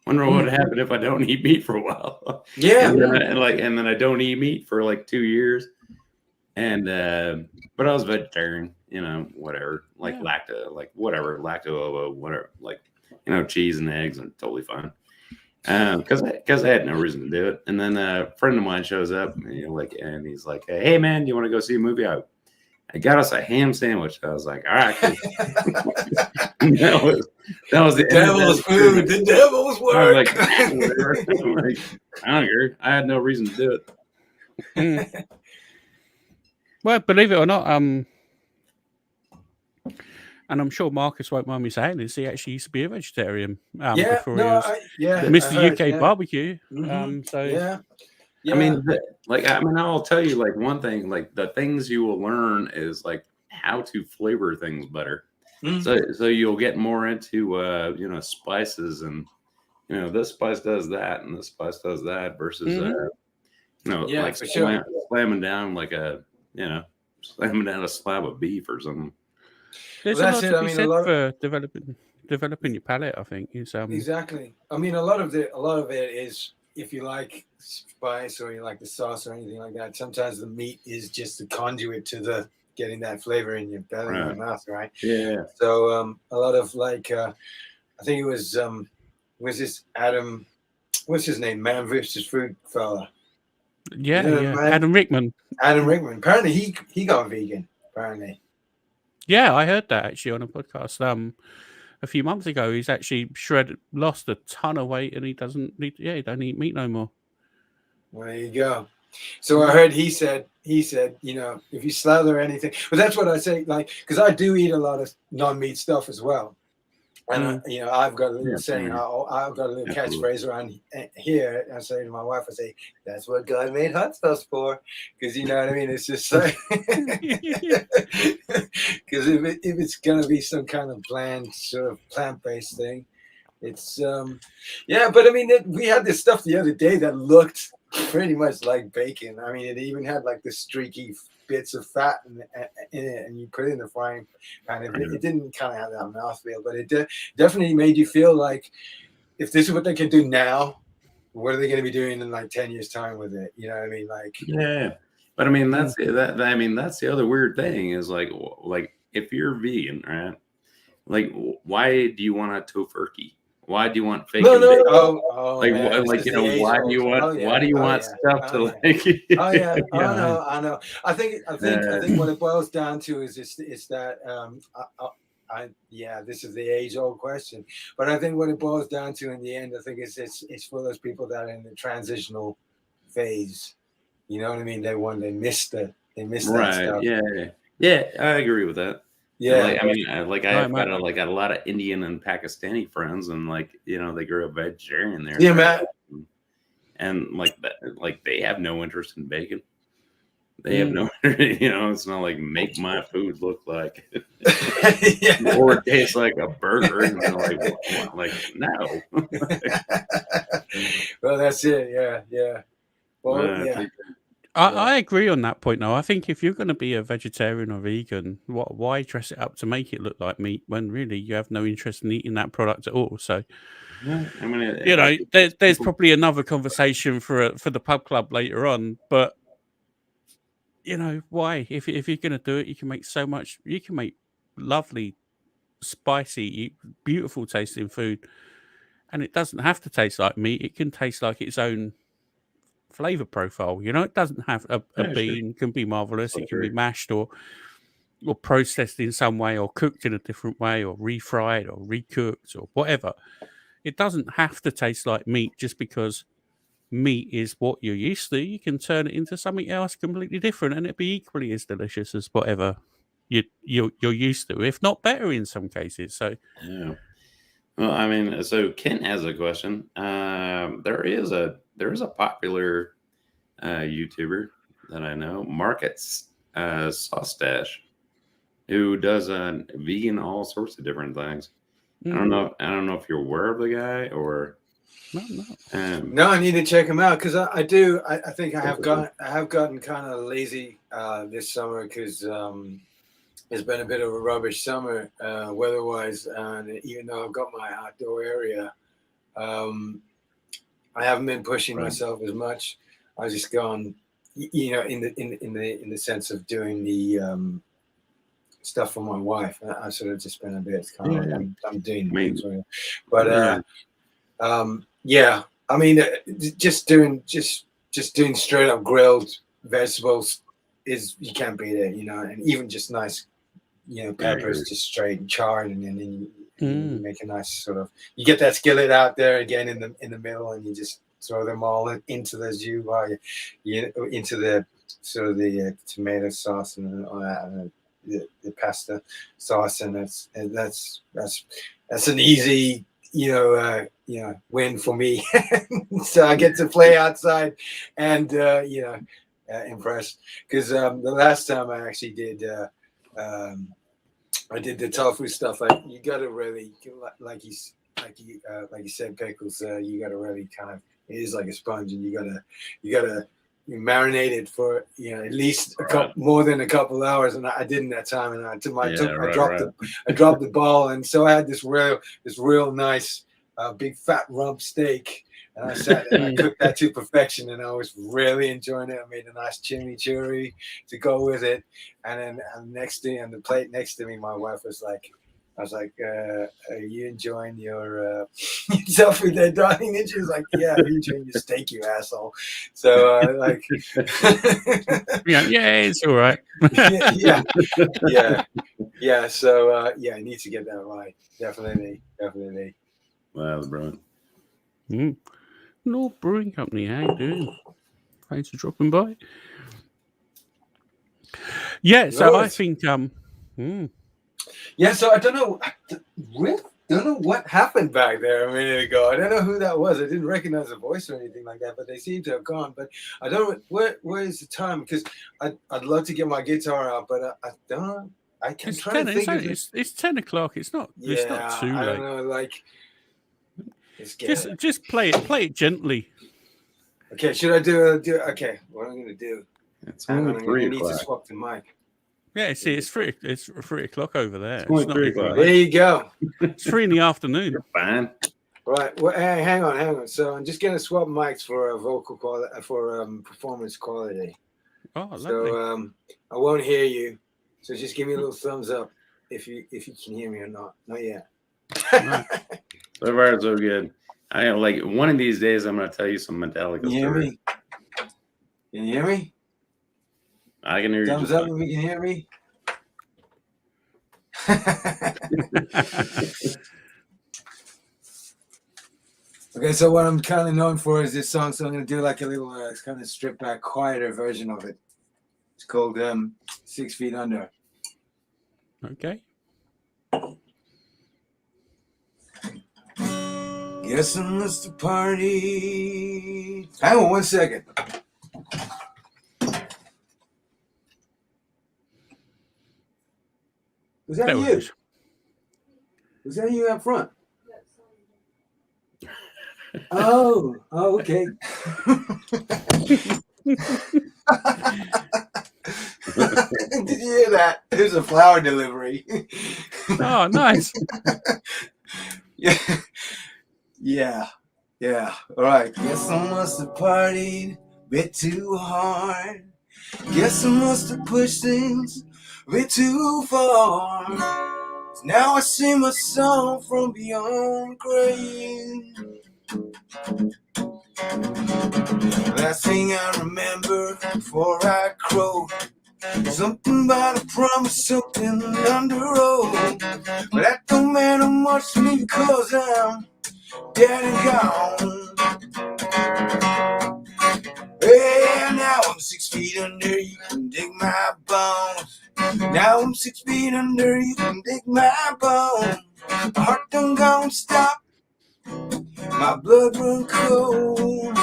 would happen if I don't eat meat for a while. Yeah. and then I don't eat meat for like 2 years, and but I was vegetarian, whatever, like lacto, whatever, like cheese and eggs are totally fine. Because I had no reason to do it, and then a friend of mine shows up, and he's like, "Hey man, do you want to go see a movie?" I got us a ham sandwich. I was like, "All right." Cool. that was the devil's food. The devil's work. I was like, I don't care. I had no reason to do it. Well, believe it or not, and I'm sure Marcus won't mind me saying this, he actually used to be a vegetarian before he was Mr. UK Barbecue. So yeah. I mean, I'll tell you, like, one thing, like the things you will learn is like how to flavor things better. So you'll get more into spices, and this spice does that and this spice does that versus like slamming down like slamming down a slab of beef or something. There's a lot to be said for developing your palate, I think. Exactly. I mean, a lot of it is, if you like spice or you like the sauce or anything like that, sometimes the meat is just the conduit to getting that flavor in your belly and your mouth, right? Yeah. So a lot of like, I think it was this Adam, what's his name? Man versus Food fella. Yeah, Adam Rickman. Apparently he got vegan. Apparently. Yeah, I heard that actually on a podcast a few months ago. He's actually lost a ton of weight, and he don't eat meat no more. Well, there you go. So I heard he said, if you slather anything, but that's what I say, like, because I do eat a lot of non-meat stuff as well. And I've got a little saying, I've got a little catchphrase around here. I say to my wife, I say, that's what God made hot sauce for, because you know what I mean. It's just like, because if it's gonna be some kind of bland sort of plant-based thing, it's But I mean, we had this stuff the other day that looked pretty much like bacon. I mean, it even had like the streaky bits of fat in it, and you put it in the frying pan. It didn't kind of have that mouthfeel, but it definitely made you feel like, if this is what they can do now, what are they going to be doing in like 10 years time with it? You know what I mean? Like, yeah. But I mean, that's the other weird thing is like if you're vegan, right? Like, why do you want a tofurkey? Why do you want fake? No. Why do you want stuff to like? I know. I think what it boils down to is it's that this is the age-old question, but I think what it boils down to in the end, I think it's for those people that are in the transitional phase. You know what I mean? They missed that stuff. Yeah, I agree with that. Yeah, I've got a lot of Indian and Pakistani friends, and they grew up vegetarian there. Yeah, Matt. And they have no interest in bacon. They have no, it's not like make my food look like, or it tastes like a burger. And no. Well, that's it. Yeah. Well, yeah. I agree on that point, though. I think if you're going to be a vegetarian or vegan, why dress it up to make it look like meat when really you have no interest in eating that product at all? So, Yeah, I mean, you know, like there's probably another conversation for the pub club later on. But you know, why? If you're going to do it, you can make so much. You can make lovely, spicy, beautiful tasting food, and it doesn't have to taste like meat. It can taste like its own flavor profile. You know, it doesn't have a yeah, sure. bean can be marvelous. I It can be agree. mashed or processed in some way or cooked in a different way or refried or recooked or whatever. It doesn't have to taste like meat just because meat is what you're used to. You can turn it into something else completely different and it'd be equally as delicious as whatever you're used to, if not better in some cases. So Yeah. Well, I mean, so Kent has a question. There is a popular YouTuber that I know, Markets Saustache, who does vegan all sorts of different things. I don't know. I don't know if you're aware of the guy or no. No, I need to check him out because I do. I think I have gotten kind of lazy this summer because it's been a bit of a rubbish summer weather-wise, and even though I've got my outdoor area, I haven't been pushing myself as much. I've just gone, you know, in the sense of doing the stuff for my wife. I sort of just been a bit kind of like I'm doing things, but yeah. I mean, just doing straight up grilled vegetables is you can't beat it, you know, and even just nice, you know, peppers just straight and charred, and then you make a nice sort of. You get that skillet out there again in the middle, and you just throw them all into the jus while you into the sort of the tomato sauce and all that, and the pasta sauce, and that's an easy. Win for me. So I get to play outside and, impress. Because the last time I actually did, I did the tofu stuff. Like you got to really, like you said, pickles. You got to really kind of. It is like a sponge, and you gotta marinate it for at least more than a couple hours. And I didn't that time, and I dropped the ball, and so I had this real nice big fat rump steak, and I sat and I cooked that to perfection, and I was really enjoying it. I made a nice chimichurri to go with it, and then next thing on the plate next to me, my wife was like. I was like, are you enjoying your yourself with that, darling? And she was like, yeah, I'm enjoying your steak, you asshole. So, yeah, it's all right. yeah. So, I need to get that right. Definitely. Wow, that's brilliant. Lord Brewing Company, how you doing? Thanks for dropping by. Yeah, so I think yeah, so I don't know. Don't know what happened back there a minute ago. I don't know who that was. I didn't recognize the voice or anything like that, but they seem to have gone. But I don't know where is the time, because I'd love to get my guitar out, but I don't. I can try to think of it. It's 10 o'clock. It's not. Yeah, it's not too late. I don't know. Like, just play it gently. Okay, should I do? Okay, what I'm gonna do? It's I'm only gonna 3 need o'clock. to swap the mic. Yeah, see, it's 3 o'clock over there. It's only 3 o'clock. There you go. It's 3 in the afternoon. You're fine. Right. Well, hey, hang on. So I'm just gonna swap mics for vocal quality, for performance quality. Oh, lovely. So I won't hear you. So just give me a little thumbs up if you can hear me or not. Not yet. Right. So far, so good. I am like one of these days. I'm gonna tell you some Metallica Can you hear story. me? Can you hear me? I can hear you. Thumbs up if you can hear me. Okay, so what I'm kind of known for is this song, so I'm going to do like a little kind of stripped back, quieter version of it. It's called 6 Feet Under. Okay. Guess I missed the party. Hang on 1 second. Was that you? Was that you up front? Oh, okay. Did you hear that? There's a flower delivery. Oh, nice. Yeah. Yeah. Yeah. All right. Guess I must have partied a bit too hard. Guess I must have pushed things a bit too far. Now I sing my song from beyond grave. Last thing I remember before I croak, something about a promise, something under oath. But that don't matter much to me because I'm dead and gone. Hey, now I'm 6 feet under, you can dig my bones. Now I'm 6 feet under, you can dig my bones. My heart don't go and stop, my blood run cold.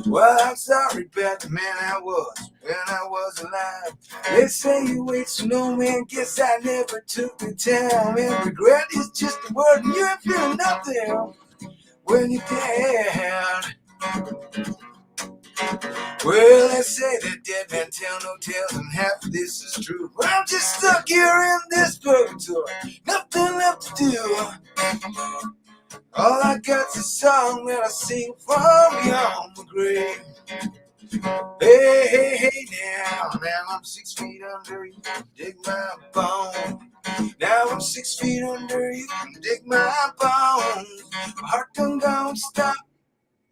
Well, I'm sorry about the man I was when I was alive. They say you wait so no man, guess I never took the time. And regret is just a word, and you ain't feeling nothing when you're down. Well, they say that dead men tell no tales, and half of this is true. But I'm just stuck here in this purgatory, nothing left to do. All I got's a song that I sing from beyond the grave. Hey, hey, hey, now I'm 6 feet under, you can dig my bone. Now I'm 6 feet under, you can dig my bones. My heart don't stop,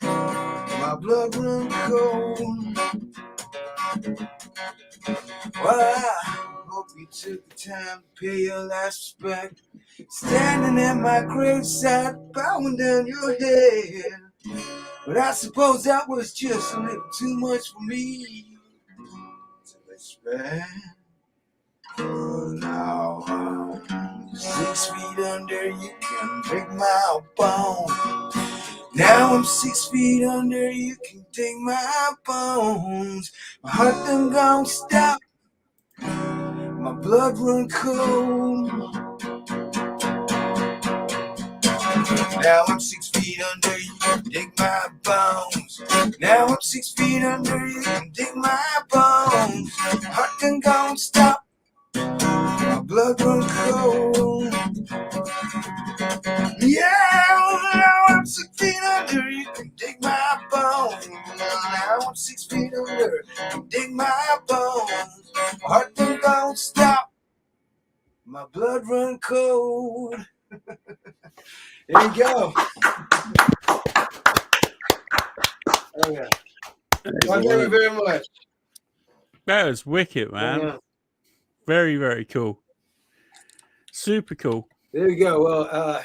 my blood run cold. Well, I hope you took the time to pay your last respect, standing at my graveside, bowing down your head. But I suppose that was just a little too much for me to expect. Oh, now I'm 6 feet under, you can dig my bone. Now I'm 6 feet under, you can dig my bones. My heart done gone stop, my blood run cold. Now I'm 6 feet under, you can dig my bones. Now I'm 6 feet under, you can dig my bones. My heart done gone stop, my blood run cold. Yeah, now I'm 6 feet under, you can dig my bones. Now I'm 6 feet under, you can dig my bones. My heart done gone stop, my blood run cold. There you go. Oh, yeah. Well, thank you very much. That was wicked, man. Yeah. Very, very cool. Super cool. There you go. Well,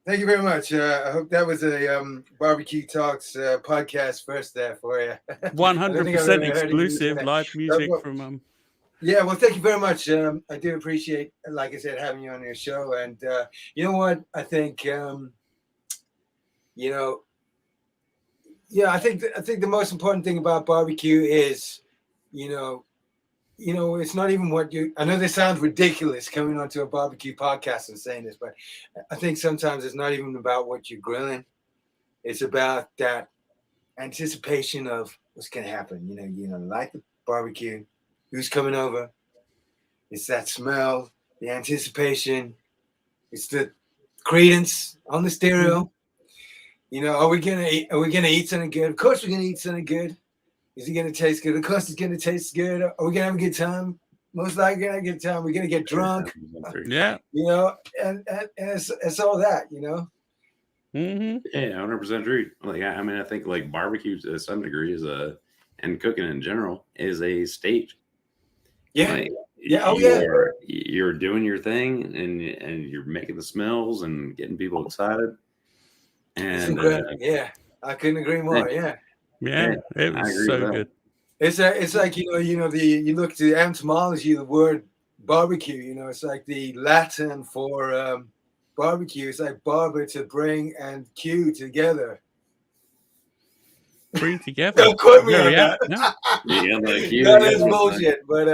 thank you very much. I hope that was a Barbecue Talks podcast first there for you. 100% exclusive live music from Yeah, well, thank you very much. I do appreciate, like I said, having you on your show. And you know what? I think, I think the most important thing about barbecue is, it's not even what you. I know this sounds ridiculous coming onto a barbecue podcast and saying this, but I think sometimes it's not even about what you're grilling. It's about that anticipation of what's going to happen. Like the barbecue, who's coming over. It's that smell, the anticipation. It's the cadence on the stereo. Are we gonna eat something good? Of course we're gonna eat something good. Is it gonna taste good? Of course it's gonna taste good. Are we gonna have a good time? Most likely gonna have a good time. We're gonna get drunk. Yeah. And it's all that, Mm-hmm. Yeah, 100% true. Like, I think like barbecue to some degree and cooking in general is a stage. Yeah. Like, yeah. You're doing your thing and you're making the smells and getting people excited. It's incredible. Yeah, I couldn't agree more. Yeah. Yeah, it was so good. It's like you look at the etymology of the word barbecue. It's like the Latin for barbecue. It's like barber, to bring, and cue together. Bring together. Don't quote me on that. No. That is bullshit. But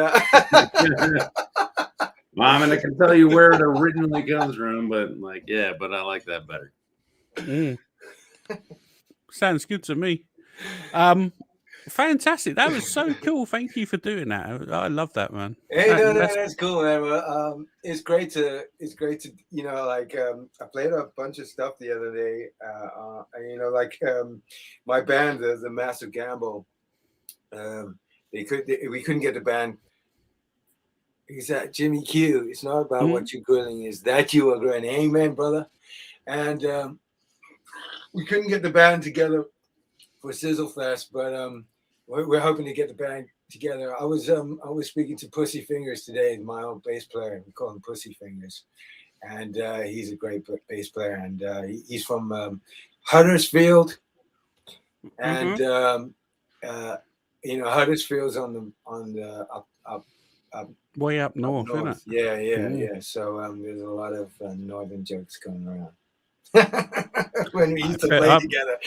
well, I can tell you where it originally comes from, but but I like that better. Sounds good to me. Fantastic. That was so cool. Thank you for doing that. I love that, man. Hey, no, That's that's cool, man. Well, it's great to, I played a bunch of stuff the other day, and my band, the Massive Gamble, we couldn't get the band. He's at Jimmy Q. It's not about what you're grilling, is that you are grilling. Amen, brother. And we couldn't get the band together for Sizzle Fest, but we're hoping to get the band together. I was speaking to Pussy Fingers today, my old bass player. We call him Pussy Fingers, and he's a great bass player. And he's from Huddersfield, and Huddersfield's on the up way up north, isn't it? Yeah. So there's a lot of northern jokes going around. When we used to play together,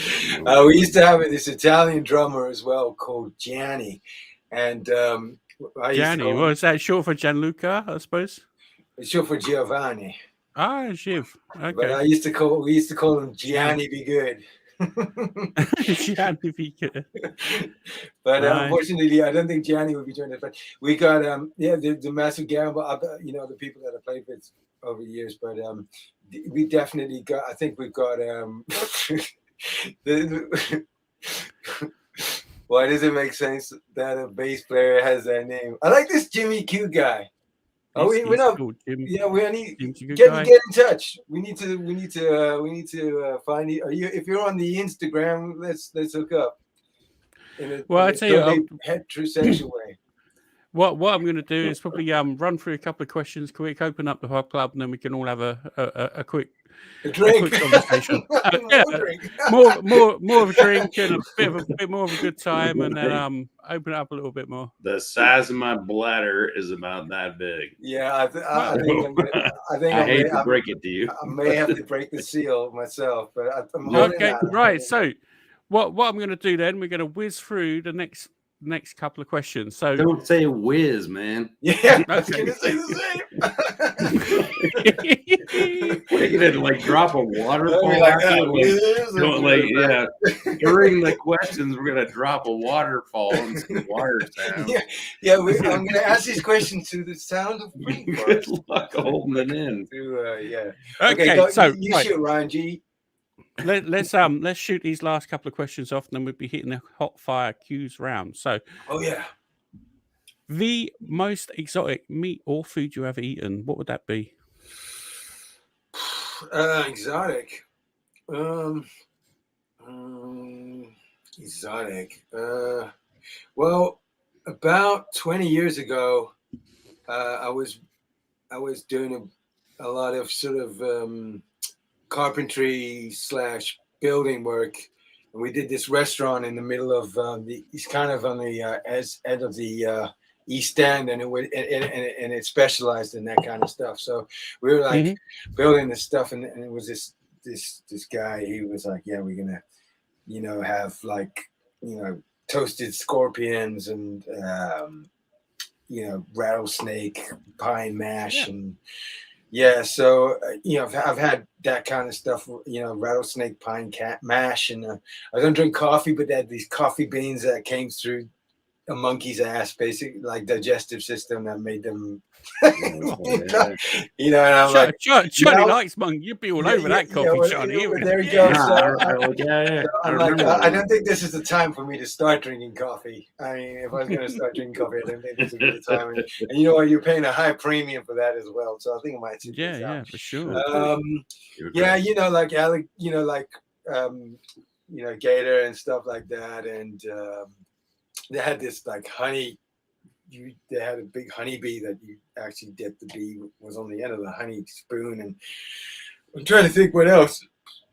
we used to have this Italian drummer as well called Gianni, and Gianni, was that short for Gianluca? I suppose it's short for Giovanni. Ah, Giv. Okay. But we used to call him Gianni Be Good. Gianni Be Good. But unfortunately, I don't think Gianni would be joining us. But we got the Massive Gamble. The people that I played with over the years, but we definitely got. I think we've got. Why does it make sense that a bass player has that name? I like this Jimmy Q guy. We're not. Cool, yeah, we need get in touch. We need to find you. If you're on the Instagram, let's hook up. I tell you, heterosexual way. What I'm going to do is probably run through a couple of questions quick, open up the hot club, and then we can all have a quick conversation. more of a drink and a bit more of a good time, and then open it up a little bit more. The size of my bladder is about that big. Yeah, I hate to break it to you. I may have to break the seal myself, but I'm okay. Right. So, what I'm going to do then? We're going to whiz through the next couple of questions. So don't say whiz, man. Yeah, I was gonna say the same. What are you gonna like drop a waterfall? During the questions, we're gonna drop a waterfall and some water sound. I'm gonna ask these questions to the sound of rain. Good luck holding it in. Okay, so you shoot, Ryan G. Let's shoot these last couple of questions off, and then we'll be hitting the hot fire cues round. So, the most exotic meat or food you ever eaten, what would that be? Exotic. Exotic. Well, about 20 years ago, I was doing a lot of sort of carpentry / building work, and we did this restaurant in the middle of it's kind of on the end of the East End, and it specialized in that kind of stuff. So we were like building this stuff, and it was this guy. He was like, "Yeah, we're gonna, have like, toasted scorpions and rattlesnake pine mash and." Yeah, so I've had that kind of stuff, rattlesnake pine mash, and I don't drink coffee, but they had these coffee beans that came through a monkey's ass, basically, like digestive system that made them, and I'm like, Johnny likes monkey. You'd be all over that coffee, Johnny. There you go. I'm like, I don't think this is the time for me to start drinking coffee. I mean, if I was going to start drinking coffee, I don't think this is a good time. And you know what? You're paying a high premium for that as well. So I think I might. Yeah, for sure. Like Alec, gator and stuff like that, and they had this like honey. They had a big honeybee that you actually dipped. The bee was on the end of the honey spoon, and I'm trying to think what else.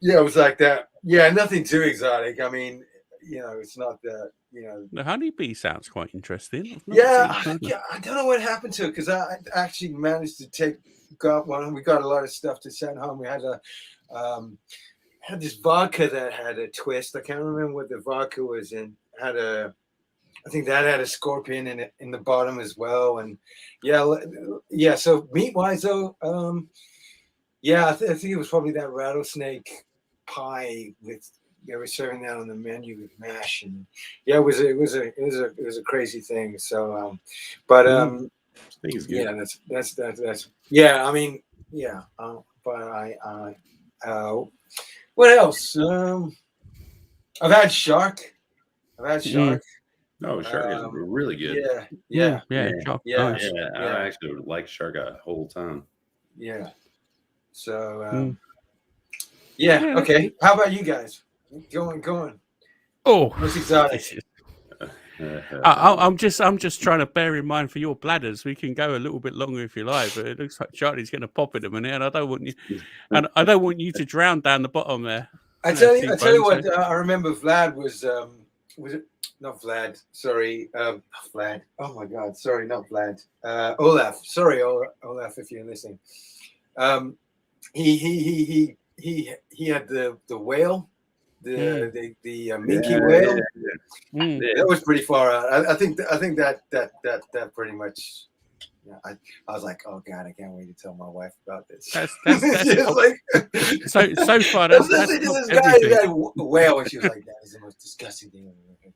Yeah, it was like that. Yeah, nothing too exotic. I mean, it's not that. The honeybee sounds quite interesting. I don't know what happened to it, because I actually managed to got one. We got a lot of stuff to send home. We had had this vodka that had a twist. I can't remember what the vodka was in. I think that had a scorpion in the bottom as well. And so meat wise though, I think it was probably that rattlesnake pie with they were serving that on the menu with mash, and yeah, it was a crazy thing. So, but Things good. yeah, that's yeah. I mean, yeah. But what else? I've had shark. I've had shark. Oh, shark is really good. Yeah. Shark, Yeah. nice. Yeah, I actually like shark a whole ton. Yeah. So Yeah, yeah. that's Okay. good. How about you guys? Going. Oh, Most exotic. this is- I'm just trying to bear in mind for your bladders. We can go a little bit longer if you like, but it looks like Charlie's going to pop in a minute, and I don't want you to drown down the bottom there. I tell you T-Bone, what. I remember Vlad was it not Vlad? Sorry, Vlad. Oh my God, sorry, not Vlad. Olaf. Sorry, Olaf, if you're listening. He had the whale, the minke whale. That was pretty far out. I think that pretty much. Yeah, I was like, oh God, I can't wait to tell my wife about this. That's like, so far. That's this guy who had a whale, and she was like, that is the most disgusting thing I've ever heard.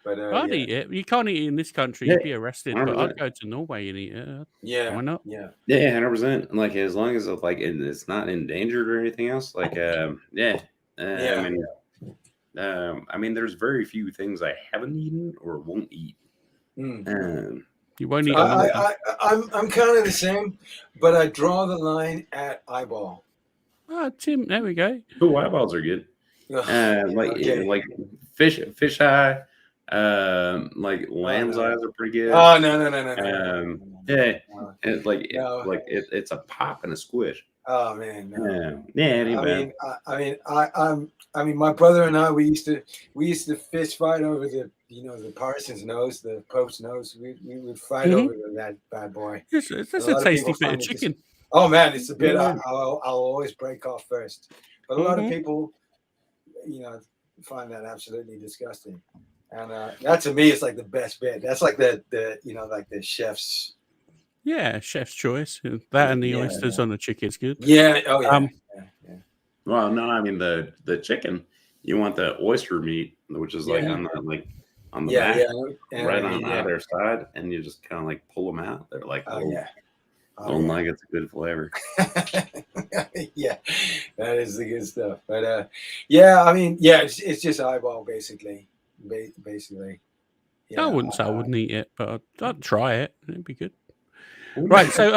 But I'd eat it. You can't eat it in this country; you'd be arrested. 100%. But I'd go to Norway and eat it. Yeah, why not? Yeah, 100%. Like as long as it's not endangered or anything else. Like I mean, there's very few things I haven't eaten or won't eat. You won't eat. I'm kind of the same, but I draw the line at eyeball. Tim, there we go. Cool, eyeballs are good. Like fish eye. Like lamb's eyes are pretty good. Oh no. Yeah, it's a pop and a squish. Oh man, no. I mean, my brother and I, we used to fist fight over the parson's nose, the Pope's nose. We would fight over that bad boy. That's a tasty bit of chicken. Oh man, it's a bit I'll always break off first. But a lot of people, find that absolutely disgusting. And that to me is like the best bit. That's like the like the chef's. Yeah, chef's choice. That and the oysters on the chicken is good. Yeah. Oh yeah. Well, no, I mean the chicken. You want the oyster meat, which is like on the back, right on either side, and you just kind of like pull them out. They're like, like it's a good flavor. Yeah, that is the good stuff. But I mean, it's just eyeball basically. I wouldn't say I wouldn't eat it, but I'd try it. It'd be good. Right, so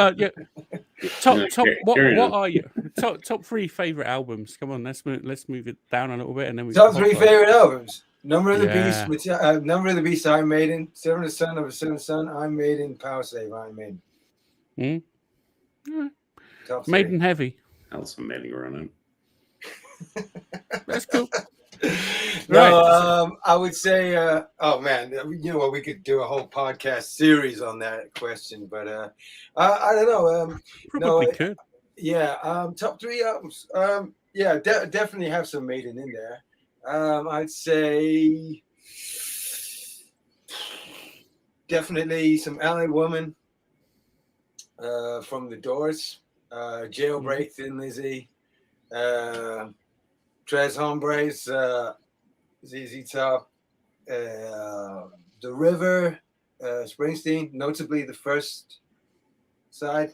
top. What are your top 3 favorite albums? Come on, let's move it down a little bit, and then we top 3 favorite albums. Number of the Beast, which Number of the Beast, Iron Maiden. Seventh Son of a Seventh Son, Iron Maiden. Power Slave, Iron Maiden. Top Maiden heavy. That was some Maiden running. That's cool. No, I would say, oh man, we could do a whole podcast series on that question, but I don't know. Probably could. Yeah, top 3 albums. Definitely have some Maiden in there. I'd say definitely some LA Woman from The Doors, Jailbreak, Thin Lizzy, Tres Hombres, ZZ Top, The River, Springsteen, notably the first side.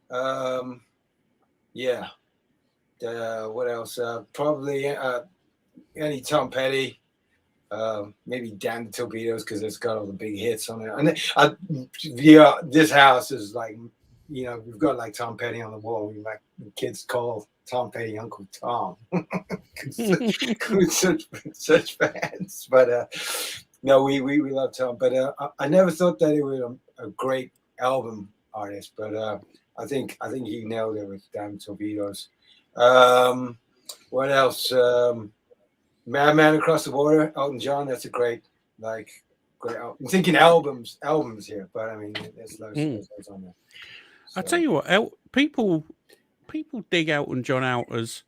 What else? Probably any Tom Petty. Maybe Damn the Torpedoes because it's got all the big hits on it. And this house is like, we've got like Tom Petty on the wall. We like the kids call Tom Petty Uncle Tom. such fans. But no, we love Tom. But I never thought that he was a great album artist. But I think he nailed it with Damn Torpedoes. What else? Madman Across the Border, Elton John. That's a great album. I'm thinking albums here, but I mean, there's loads on there. So. I tell you what, people dig Elton John out as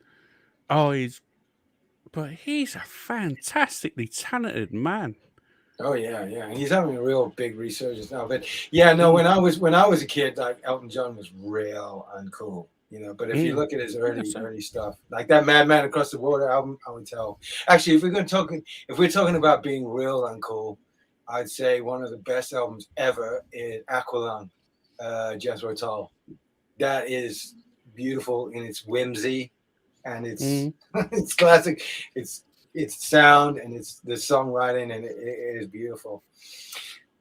but he's a fantastically talented man. Oh yeah, and he's having a real big resurgence now. But when I was a kid, like Elton John was real uncool. you know. But if you look at his early so. early stuff, like that Madman Across the Water album, I would tell. Actually, if we're talking about being real uncool, I'd say one of the best albums ever is Aqualung, Jethro Tull. That is beautiful in its whimsy, and it's it's classic. It's sound, and it's the songwriting, and it is beautiful.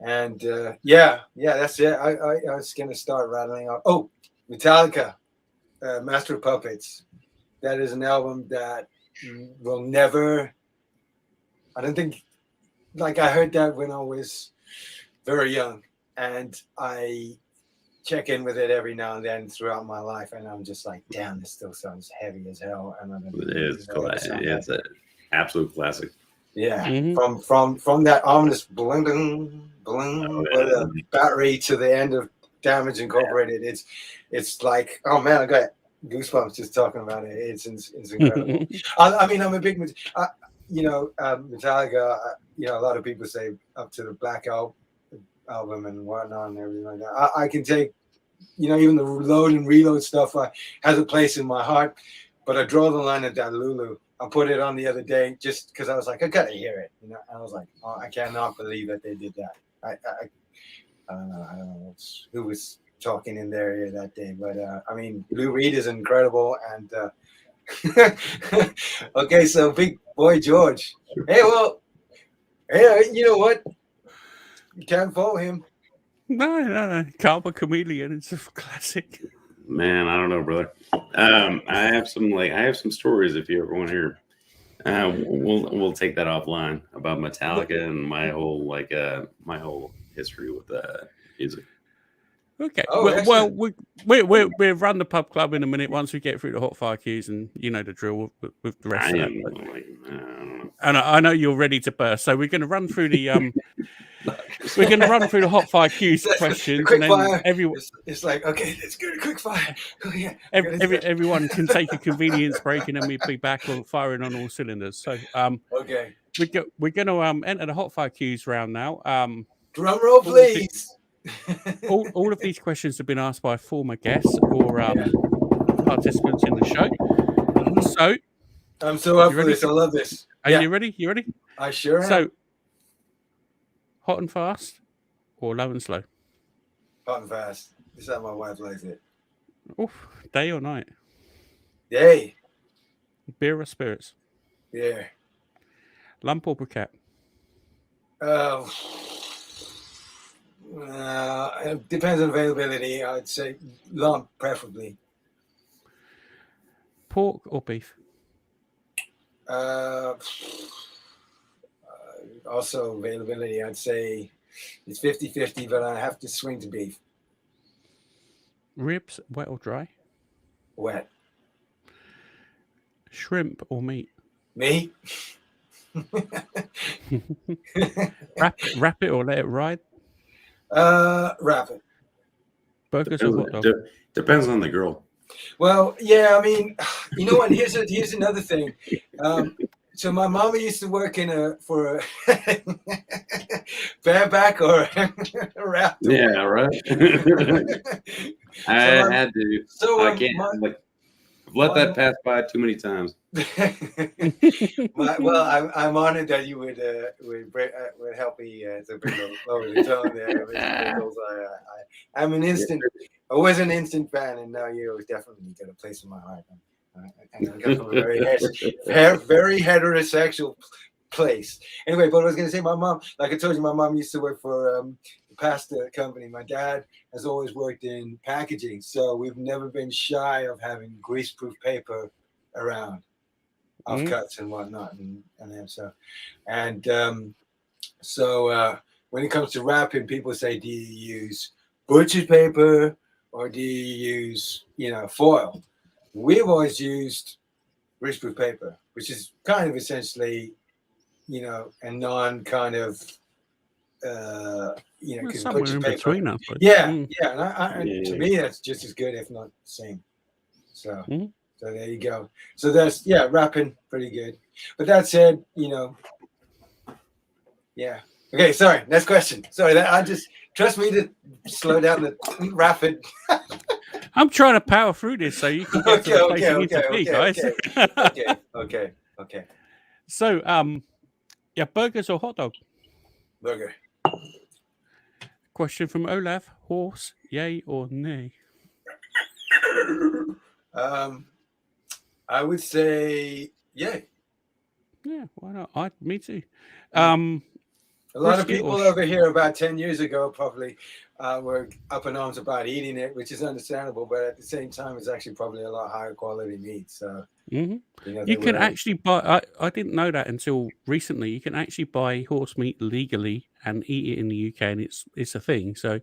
And yeah, that's it. I was gonna start rattling off. Oh, Metallica, Master of Puppets. That is an album that will never. I don't think. Like, I heard that when I was very young, and I check in with it every now and then throughout my life, and I'm just like, damn, this still sounds heavy as hell. And It is classic. It's an absolute classic. Yeah, from that ominous bling bling bling with a battery to the end of Damage Incorporated. It's like, oh man, I got goosebumps just talking about it. It's incredible. I mean, I'm a big, Metallica. A lot of people say up to the Black album and whatnot and everything like that. I can take, even the load and reload stuff has a place in my heart, but I draw the line at that Lulu. I put it on the other day just because I was like, I gotta hear it, and I was like, oh, I cannot believe that they did that. I don't know who was talking in their ear that day, but I mean, Lou Reed is incredible, and okay, so Big Boy George. Hey, you know what? You can't follow him. No. Karma Chameleon. It's a classic. Man, I don't know, brother. I have some stories if you ever want to hear. We'll take that offline about Metallica and my whole history with music. Okay. Oh, we'll run the pub club in a minute once we get through the hot fire cues, and you know the drill with the rest of that. I don't know. And I know you're ready to burst, so we're going to run through the we're going to run through the hot fire cues questions, quick and then fire. Everyone, it's like, okay, let's go to quick fire. Oh, yeah. Everyone can take a convenience break, and then we'll be back on firing on all cylinders. So okay, we're going to enter the hot fire cues round now. Drum roll, please. All of these questions have been asked by former guests or participants in the show. So I'm so up for this. I love this. Are you ready? You ready? I sure am. So, hot and fast or low and slow? Hot and fast. This is how my wife likes it. Oof, day or night? Day. Beer or spirits? Yeah. Lump or briquette? It depends on availability. I'd say lump, preferably. Pork or beef? Also availability. I'd say it's 50-50, but I have to swing to beef. Ribs, wet or dry? Wet. Shrimp or meat? Meat. Wrap it or let it ride? Wrap it. Burgers or hot dog? Depends on the girl. Well, yeah, I mean, you know what? Here's another thing. So my mama used to work for a bareback or a raptor. Yeah, right. I had to. So I can't. I've let that pass by too many times. Well, I'm honored that you would help me to bring lower the tone there. I'm an instant. I was an instant fan, and now you definitely got a place in my heart. And I got from a very heterosexual place. Anyway, but I was going to say, my mom, like I told you, my mom used to work for a pasta company. My dad has always worked in packaging, so we've never been shy of having greaseproof paper around, offcuts and whatnot, and so. And so when it comes to wrapping, people say, do you use butcher paper or do you use, foil? We've always used greaseproof paper, which is kind of essentially, a non kind of, somewhere in between us. Yeah. And to me, that's just as good, if not the same. So, so there you go. So that's wrapping pretty good. But that said, yeah. Okay, sorry. Next question. Sorry, I just trust me to slow down the rapid. I'm trying to power through this so you can get to the place you need to be, guys. Okay. So, yeah, burgers or hot dog? Burger. Question from Olaf: horse, yay or nay? I would say yay. Yeah, why not? Me too. A lot of people over here about 10 years ago probably were up in arms about eating it, which is understandable, but at the same time, it's actually probably a lot higher quality meat. So you can actually buy. I didn't know that until recently. You can actually buy horse meat legally and eat it in the UK, and it's a thing. So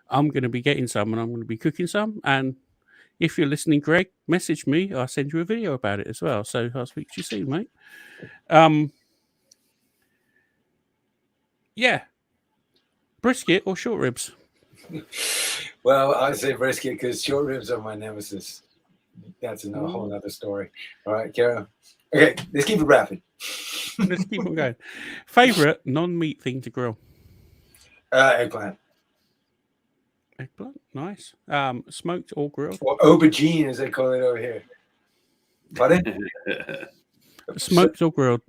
I'm going to be getting some, and I'm going to be cooking some. And if you're listening, Greg, message me. I'll send you a video about it as well. So I'll speak to you soon, mate. Yeah. Brisket or short ribs? Well, I say brisket because short ribs are my nemesis. That's a whole other story. All right, Kara. Okay, let's keep it rapid. Let's keep on going. Favorite non-meat thing to grill? Eggplant. Eggplant, nice. Smoked or grilled? Or aubergine, as they call it over here. Pardon? Smoked or grilled?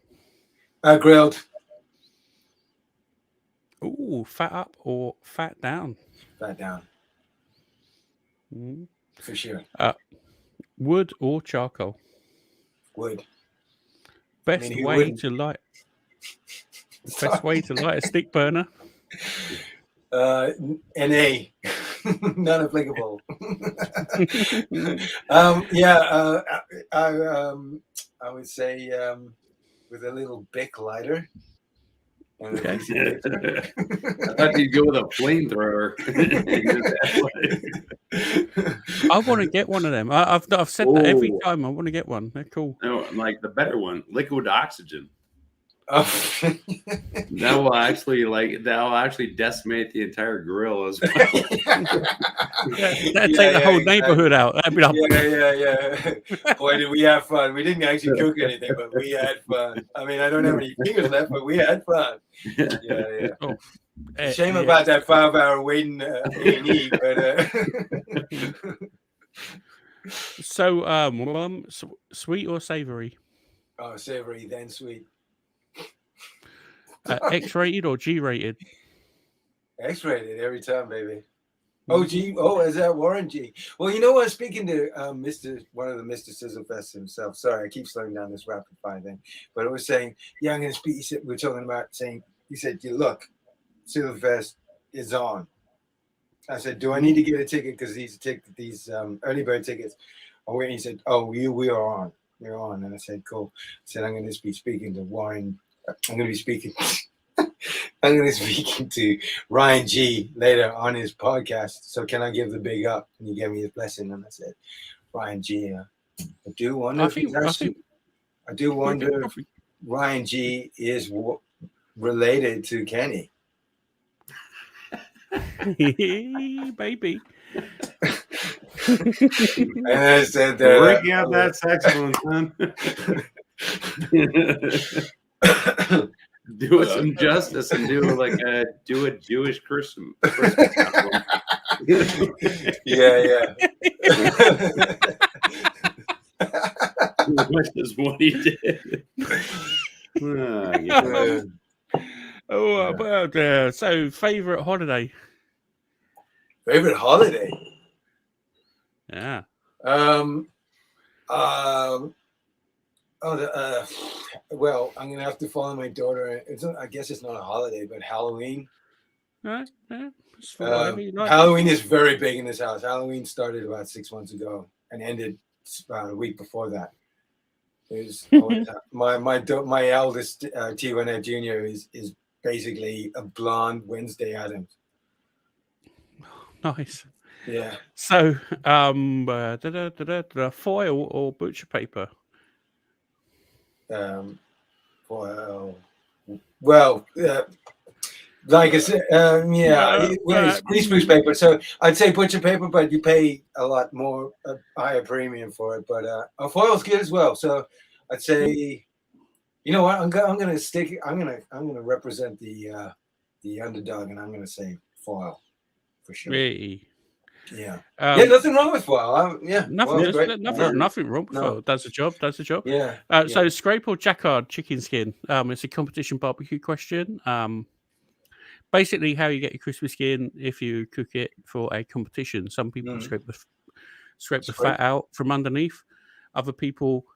Grilled. Ooh, fat up or fat down? Fat down. For sure. Wood or charcoal? Wood. Best way to light a stick burner? NA. Not applicable. I would say with a little Bic lighter. Okay. I thought you'd go with a flamethrower. I want to get one of them. I've said that every time. I want to get one. They're cool. No, like the better one, liquid oxygen. Oh. That'll actually decimate the entire grill as well. That'd take the whole neighborhood out. That'd be like, yeah. Boy, did we have fun. We didn't actually cook anything, but we had fun. I mean, I don't have any fingers left, but we had fun. Yeah. Oh, shame about that 5-hour waiting A&E, but So, sweet or savory? Oh, savory, then sweet. X-rated or G-rated? X-rated every time, baby. Oh, G. Oh, is that Warren G? Well, you know what? Speaking to one of the Mr. Sizzlefest himself. Sorry, I keep slowing down this rapid fire thing. But I was saying, yeah, I'm going to speak. He said, we're talking about saying, he said, look, Sizzlefest is on. I said, do I need to get a ticket? Because these early bird tickets are waiting. He said, oh, we are on. We're on. And I said, cool. I said, I'm going to be speaking to Warren. I'm going to be speaking to Ryan G later on his podcast. So can I give the big up? And he gave me his blessing. And I said, Ryan G, I do wonder if Ryan G is related to Kenny. Baby. And I said that. Breaking out that saxophone, son. Do it some justice and do a Jewish Christmas album. Yeah. Which is what he did. So favorite holiday? Favorite holiday? Yeah. Well, I'm gonna have to follow my daughter. I guess it's not a holiday, but Halloween. Halloween is very big in this house. Halloween started about 6 months ago and ended about a week before that. My eldest T. Wynette Jr. is basically a blonde Wednesday Addams. Nice. Yeah. So, foil or butcher paper? Like I said, it's greaseproof paper. So I'd say butcher paper, but you pay a lot more, a higher premium for it. But foil's good as well. So I'd say, you know what? I'm gonna represent the underdog, and I'm gonna say foil for sure. Really? Yeah. Um, Nothing wrong with foil. Nothing, Foil's great. nothing wrong with No. it. Does the job. Does the job. Yeah. So scrape or jacquard chicken skin. It's a competition barbecue question. Basically, how you get your crispy skin if you cook it for a competition. Some people scrape the fat out from underneath. Other people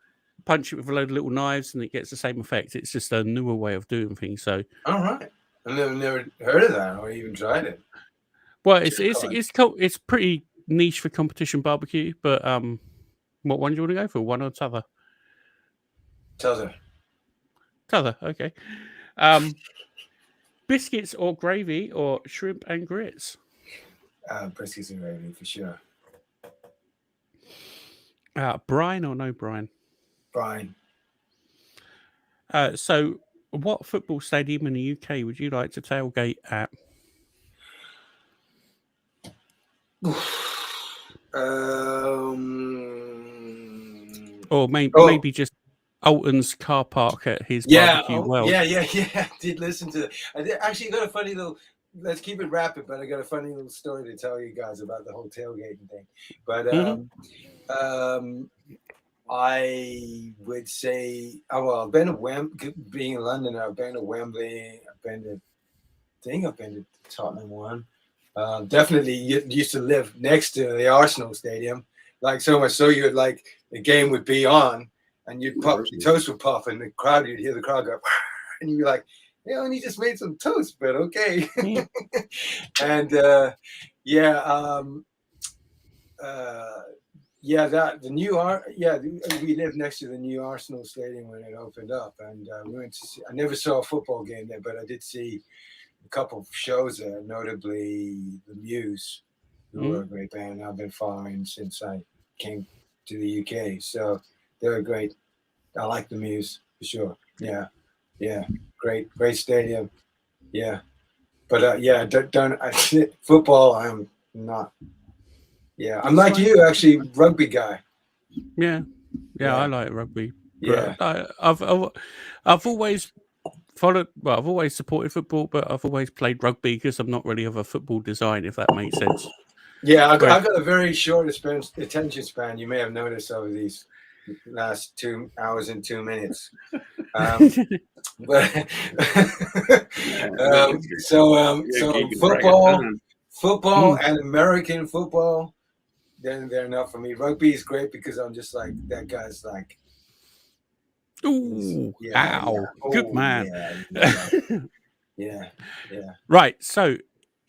punch it with a load of little knives, and it gets the same effect. It's just a newer way of doing things. So, all right, I've never heard of that or even tried it. Well, it's pretty niche for competition barbecue. But what one do you want to go for? One or t'other? T'other. Okay. Biscuits or gravy or shrimp and grits? Biscuits and gravy for sure. Brine or no brine? Brine. So, what football stadium in the UK would you like to tailgate at? Or maybe just Alton's car park at his barbecue world. Yeah. I did listen to it. I did actually got a funny little. Let's keep it rapid, but I got a funny little story to tell you guys about the whole tailgating thing. But I would say, I've been to Wembley. Being in London, I've been to Wembley. I've been to Tottenham one. Definitely used to live next to the Arsenal stadium, like so much so you'd like the game would be on, and you'd pop your toast would pop, and the crowd you'd hear the crowd go, and you'd be like, and he just made some toast, but okay. And we lived next to the new Arsenal stadium when it opened up, and we went to see, I never saw a football game there, but I did see a couple of shows there, notably the Muse, who were a great band I've been following since I came to the UK. So they're great. I like the Muse for sure. Yeah. Great stadium. Yeah. But football, I'm not. Yeah, I'm like you, actually, rugby guy. Yeah, I like rugby. Yeah. I've always followed. Well, I've always supported football, but I've always played rugby because I'm not really of a football design, if that makes sense. Yeah, I've got a very short attention span. You may have noticed over these last 2 hours and 2 minutes. So football and American football, then they're enough for me. Rugby is great because I'm just like, that guy's like, ooh, ow, good man. Yeah. Right, so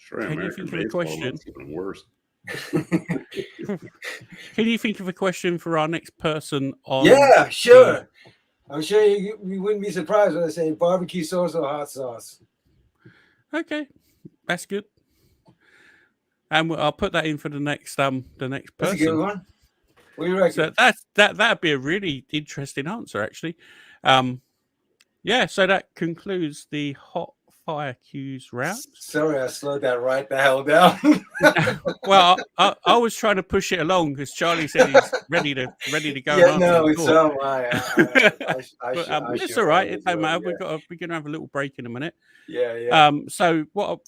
can you think of a question? Even worse. Can you think of a question for our next person on? Yeah, sure. I'm sure you wouldn't be surprised when I say barbecue sauce or hot sauce. Okay, that's good. And I'll put that in for the next person. That's a good one. What do you reckon? So that'd be a really interesting answer, actually. So that concludes the hot fire cues round. Sorry, I slowed that right the hell down. Well, I was trying to push it along because Charlie said he's ready to go. Yeah, no, it's so it's all right. It don't matter. We're going to have a little break in a minute. Yeah. So what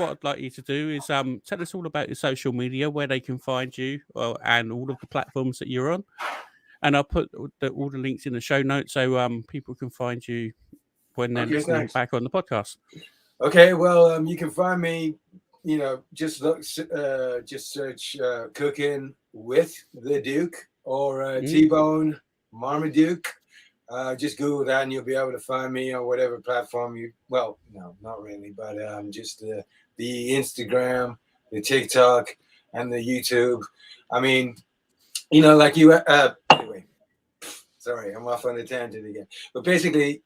I'd like you to do is tell us all about your social media, where they can find you, and all of the platforms that you're on. And I'll put all the links in the show notes so people can find you when they're listening back on the podcast. Okay, well, you can find me, just search Cookin with the Duke or T-Bone Marmaduke. Just Google that and you'll be able to find me on whatever platform no, not really, but just the Instagram, the TikTok, and the YouTube. I mean, like you, anyway, sorry, I'm off on a tangent again. But basically,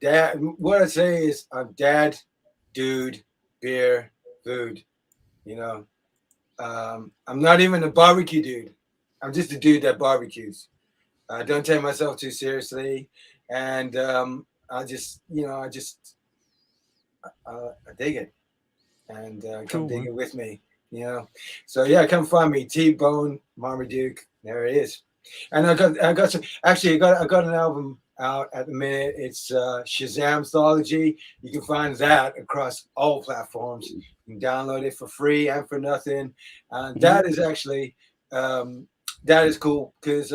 Dad, what I say is I'm dad, dude, beer, food. I'm not even a barbecue dude. I'm just a dude that barbecues. I don't take myself too seriously, and I dig it, and come dig it with me, So yeah, come find me, T-Bone Marmaduke. There it is, and I got an album out at the minute. It's Shazamthology. You can find that across all platforms. You can download it for free and for nothing. That is actually that is cool because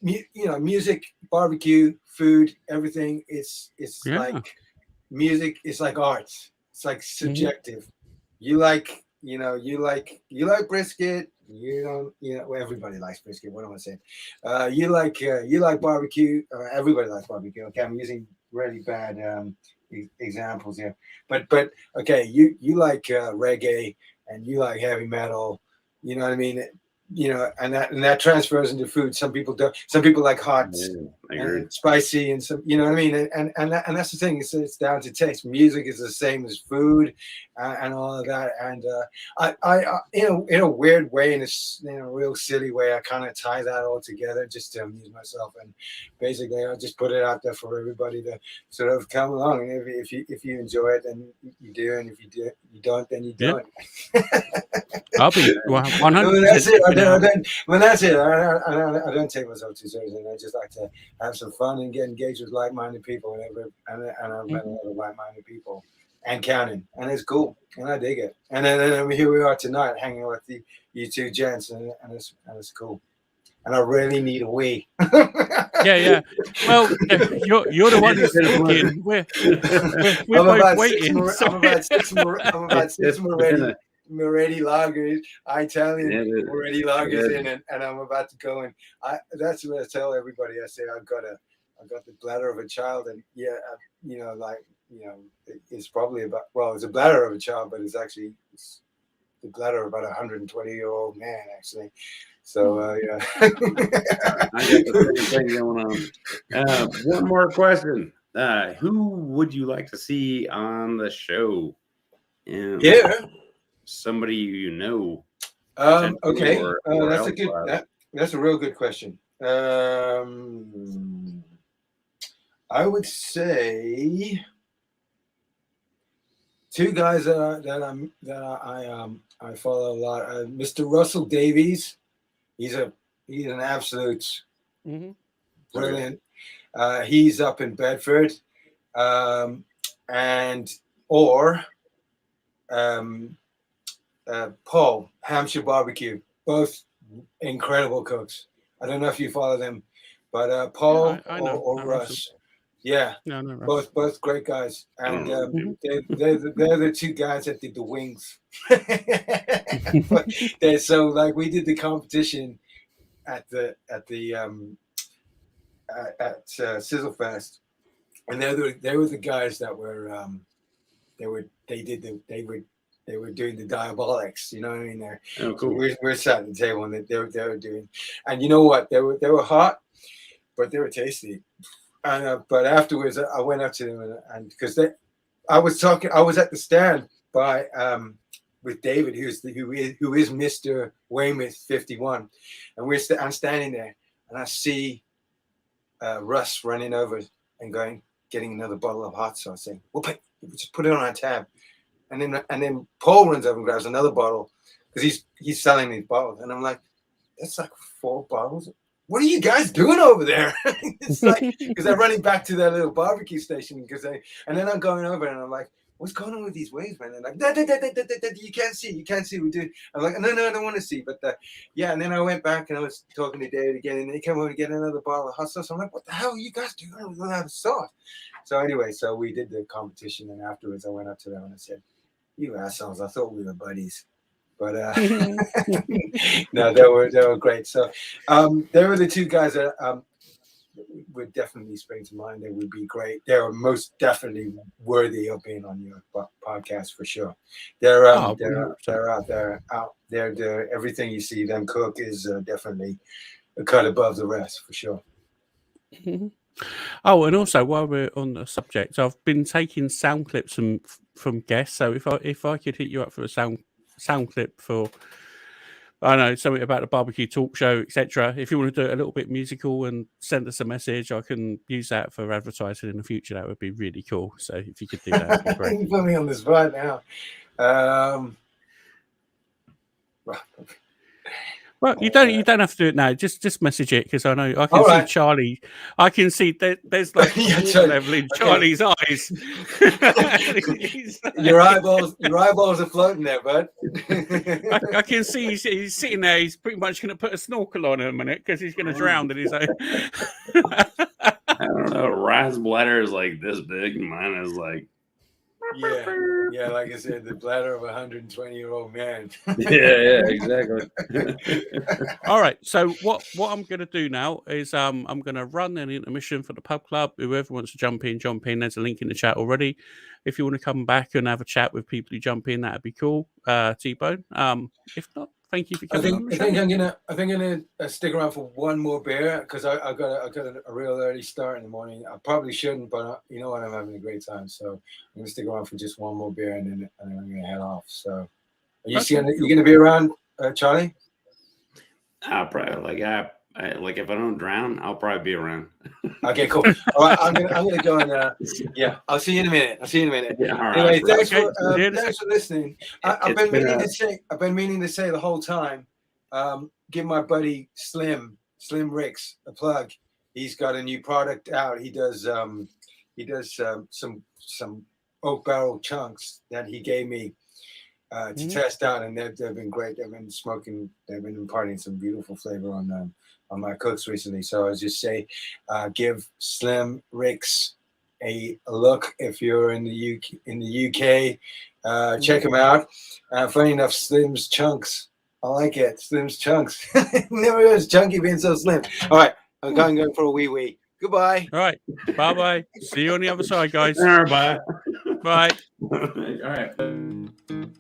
music, barbecue, food, everything. It's like music. It's like arts. It's like subjective. You like brisket. Well, everybody likes brisket. What am I saying? You like barbecue. Everybody likes barbecue. Okay, I'm using really bad examples here, but okay, you like reggae and you like heavy metal. You know what I mean? And that transfers into food. Some people don't. Some people like hot and spicy, and some, you know what I mean. And that's the thing. It's down to taste. Music is the same as food, and all of that. And I in a weird way, in a real silly way, I kind of tie that all together just to amuse myself. And basically, I just put it out there for everybody to sort of come along. And if you enjoy it, then you do, and if you don't, then you don't. I'll be 100%. That's it. That's it. I don't take myself too seriously. I just like to have some fun and get engaged with like-minded people, and I've met a lot of like-minded people and counting, and it's cool, and I dig it. And then here we are tonight, hanging with you two gents, and it's cool. And I really need a wee. Yeah. Well, you're the one who's talking. We're both waiting. I'm about six Moretti lagers, Italian Moretti lagers in, and I'm about to go in. That's what I tell everybody. I say I've got the bladder of a child, and it's probably it's a bladder of a child, but it's the bladder of about 120-year-old man, actually. So yeah. I got the same thing going on. One more question. Who would you like to see on the show? Somebody you know. Okay. That's a real good question. I would say two guys that I follow a lot. Mr. Russell Davies. He's an absolute brilliant. He's up in Bedford, Paul, Hampshire Barbecue, both incredible cooks. I don't know if you follow them, but Paul or Russ. Yeah, no. Both great guys, and they're the two guys that did the wings. So like we did the competition at Sizzlefest, and they were the guys that were they were doing the diabolics, you know what I mean? Cool. So we're sat at the table, and they were doing, and you know what? They were hot, but they were tasty. And but afterwards, I went up to them, and because I was at the stand by with David, who is Mr. Weymouth 51, and I'm standing there, and I see Russ running over and getting another bottle of hot sauce, saying, "We'll just put it on our tab." And then Paul runs over and grabs another bottle because he's selling these bottles, and I'm like, "That's like 4 bottles. What are you guys doing over there?" It's like, because they're running back to their little barbecue station and then I'm going over and I'm like, "What's going on with these waves, man?" And they're like, you can't see. We do. I'm like, no, I don't want to see. But yeah. And then I went back and I was talking to David again, and they came over to get another bottle of hot sauce. I'm like, "What the hell are you guys doing? We don't have sauce." So anyway, so we did the competition, and afterwards I went up to them and I said, "You assholes! I thought we were buddies." But no, they were great. So they were the two guys that would definitely spring to mind. They would be great. They are most definitely worthy of being on your podcast for sure. They're out there. Everything you see them cook is definitely a cut above the rest for sure. Oh, and also while we're on the subject, I've been taking sound clips from guests. So if I could hit you up for a sound clip for, I don't know, something about the barbecue talk show, etc. If you want to do it a little bit musical and send us a message, I can use that for advertising in the future. That would be really cool. So if you could do that, that'd be great. You put me on the spot now. Well, you don't have to do it now. Just message it because I know I can All see right. Charlie. I can see there's like Yeah, water Charlie. level in Okay. Charlie's eyes. Your eyeballs are floating there, bud. I can see he's sitting there. He's pretty much going to put a snorkel on in a minute because he's going to drown in his own. I don't know. Ryan's bladder is like this big, and mine is like. Yeah, like I said, the bladder of a 120-year-old man. Yeah, exactly. All right. So what I'm going to do now is I'm going to run an intermission for the pub club. Whoever wants to jump in, jump in. There's a link in the chat already. If you want to come back and have a chat with people who jump in, that'd be cool. T-Bone. If not, thank you for coming on the show. I think I'm gonna stick around for one more beer because I got a real early start in the morning. I probably shouldn't, but you know what? I'm having a great time, so I'm gonna stick around for just one more beer and then I'm gonna head off. So, are you gonna be around, Charlie? I'll probably like if I don't drown, I'll probably be around. Okay, cool. All right, I'm gonna go and yeah, I'll see you in a minute. Yeah, all right. Anyway, thanks for listening. I've been meaning to say the whole time. Give my buddy Slim Ricks a plug. He's got a new product out. He does some oak barrel chunks that he gave me to test out, and they've been great. They've been imparting some beautiful flavor on my cooks recently. So I was just say, give Slim Ricks a look if you're in the UK. Check him out. Funny enough, Slim's Chunks. I like it. Slim's Chunks. Never heard of Chunky being so slim. All right, I'm going for a wee. Goodbye. All right. Bye. See you on the other side, guys. All right, bye. Bye. All right.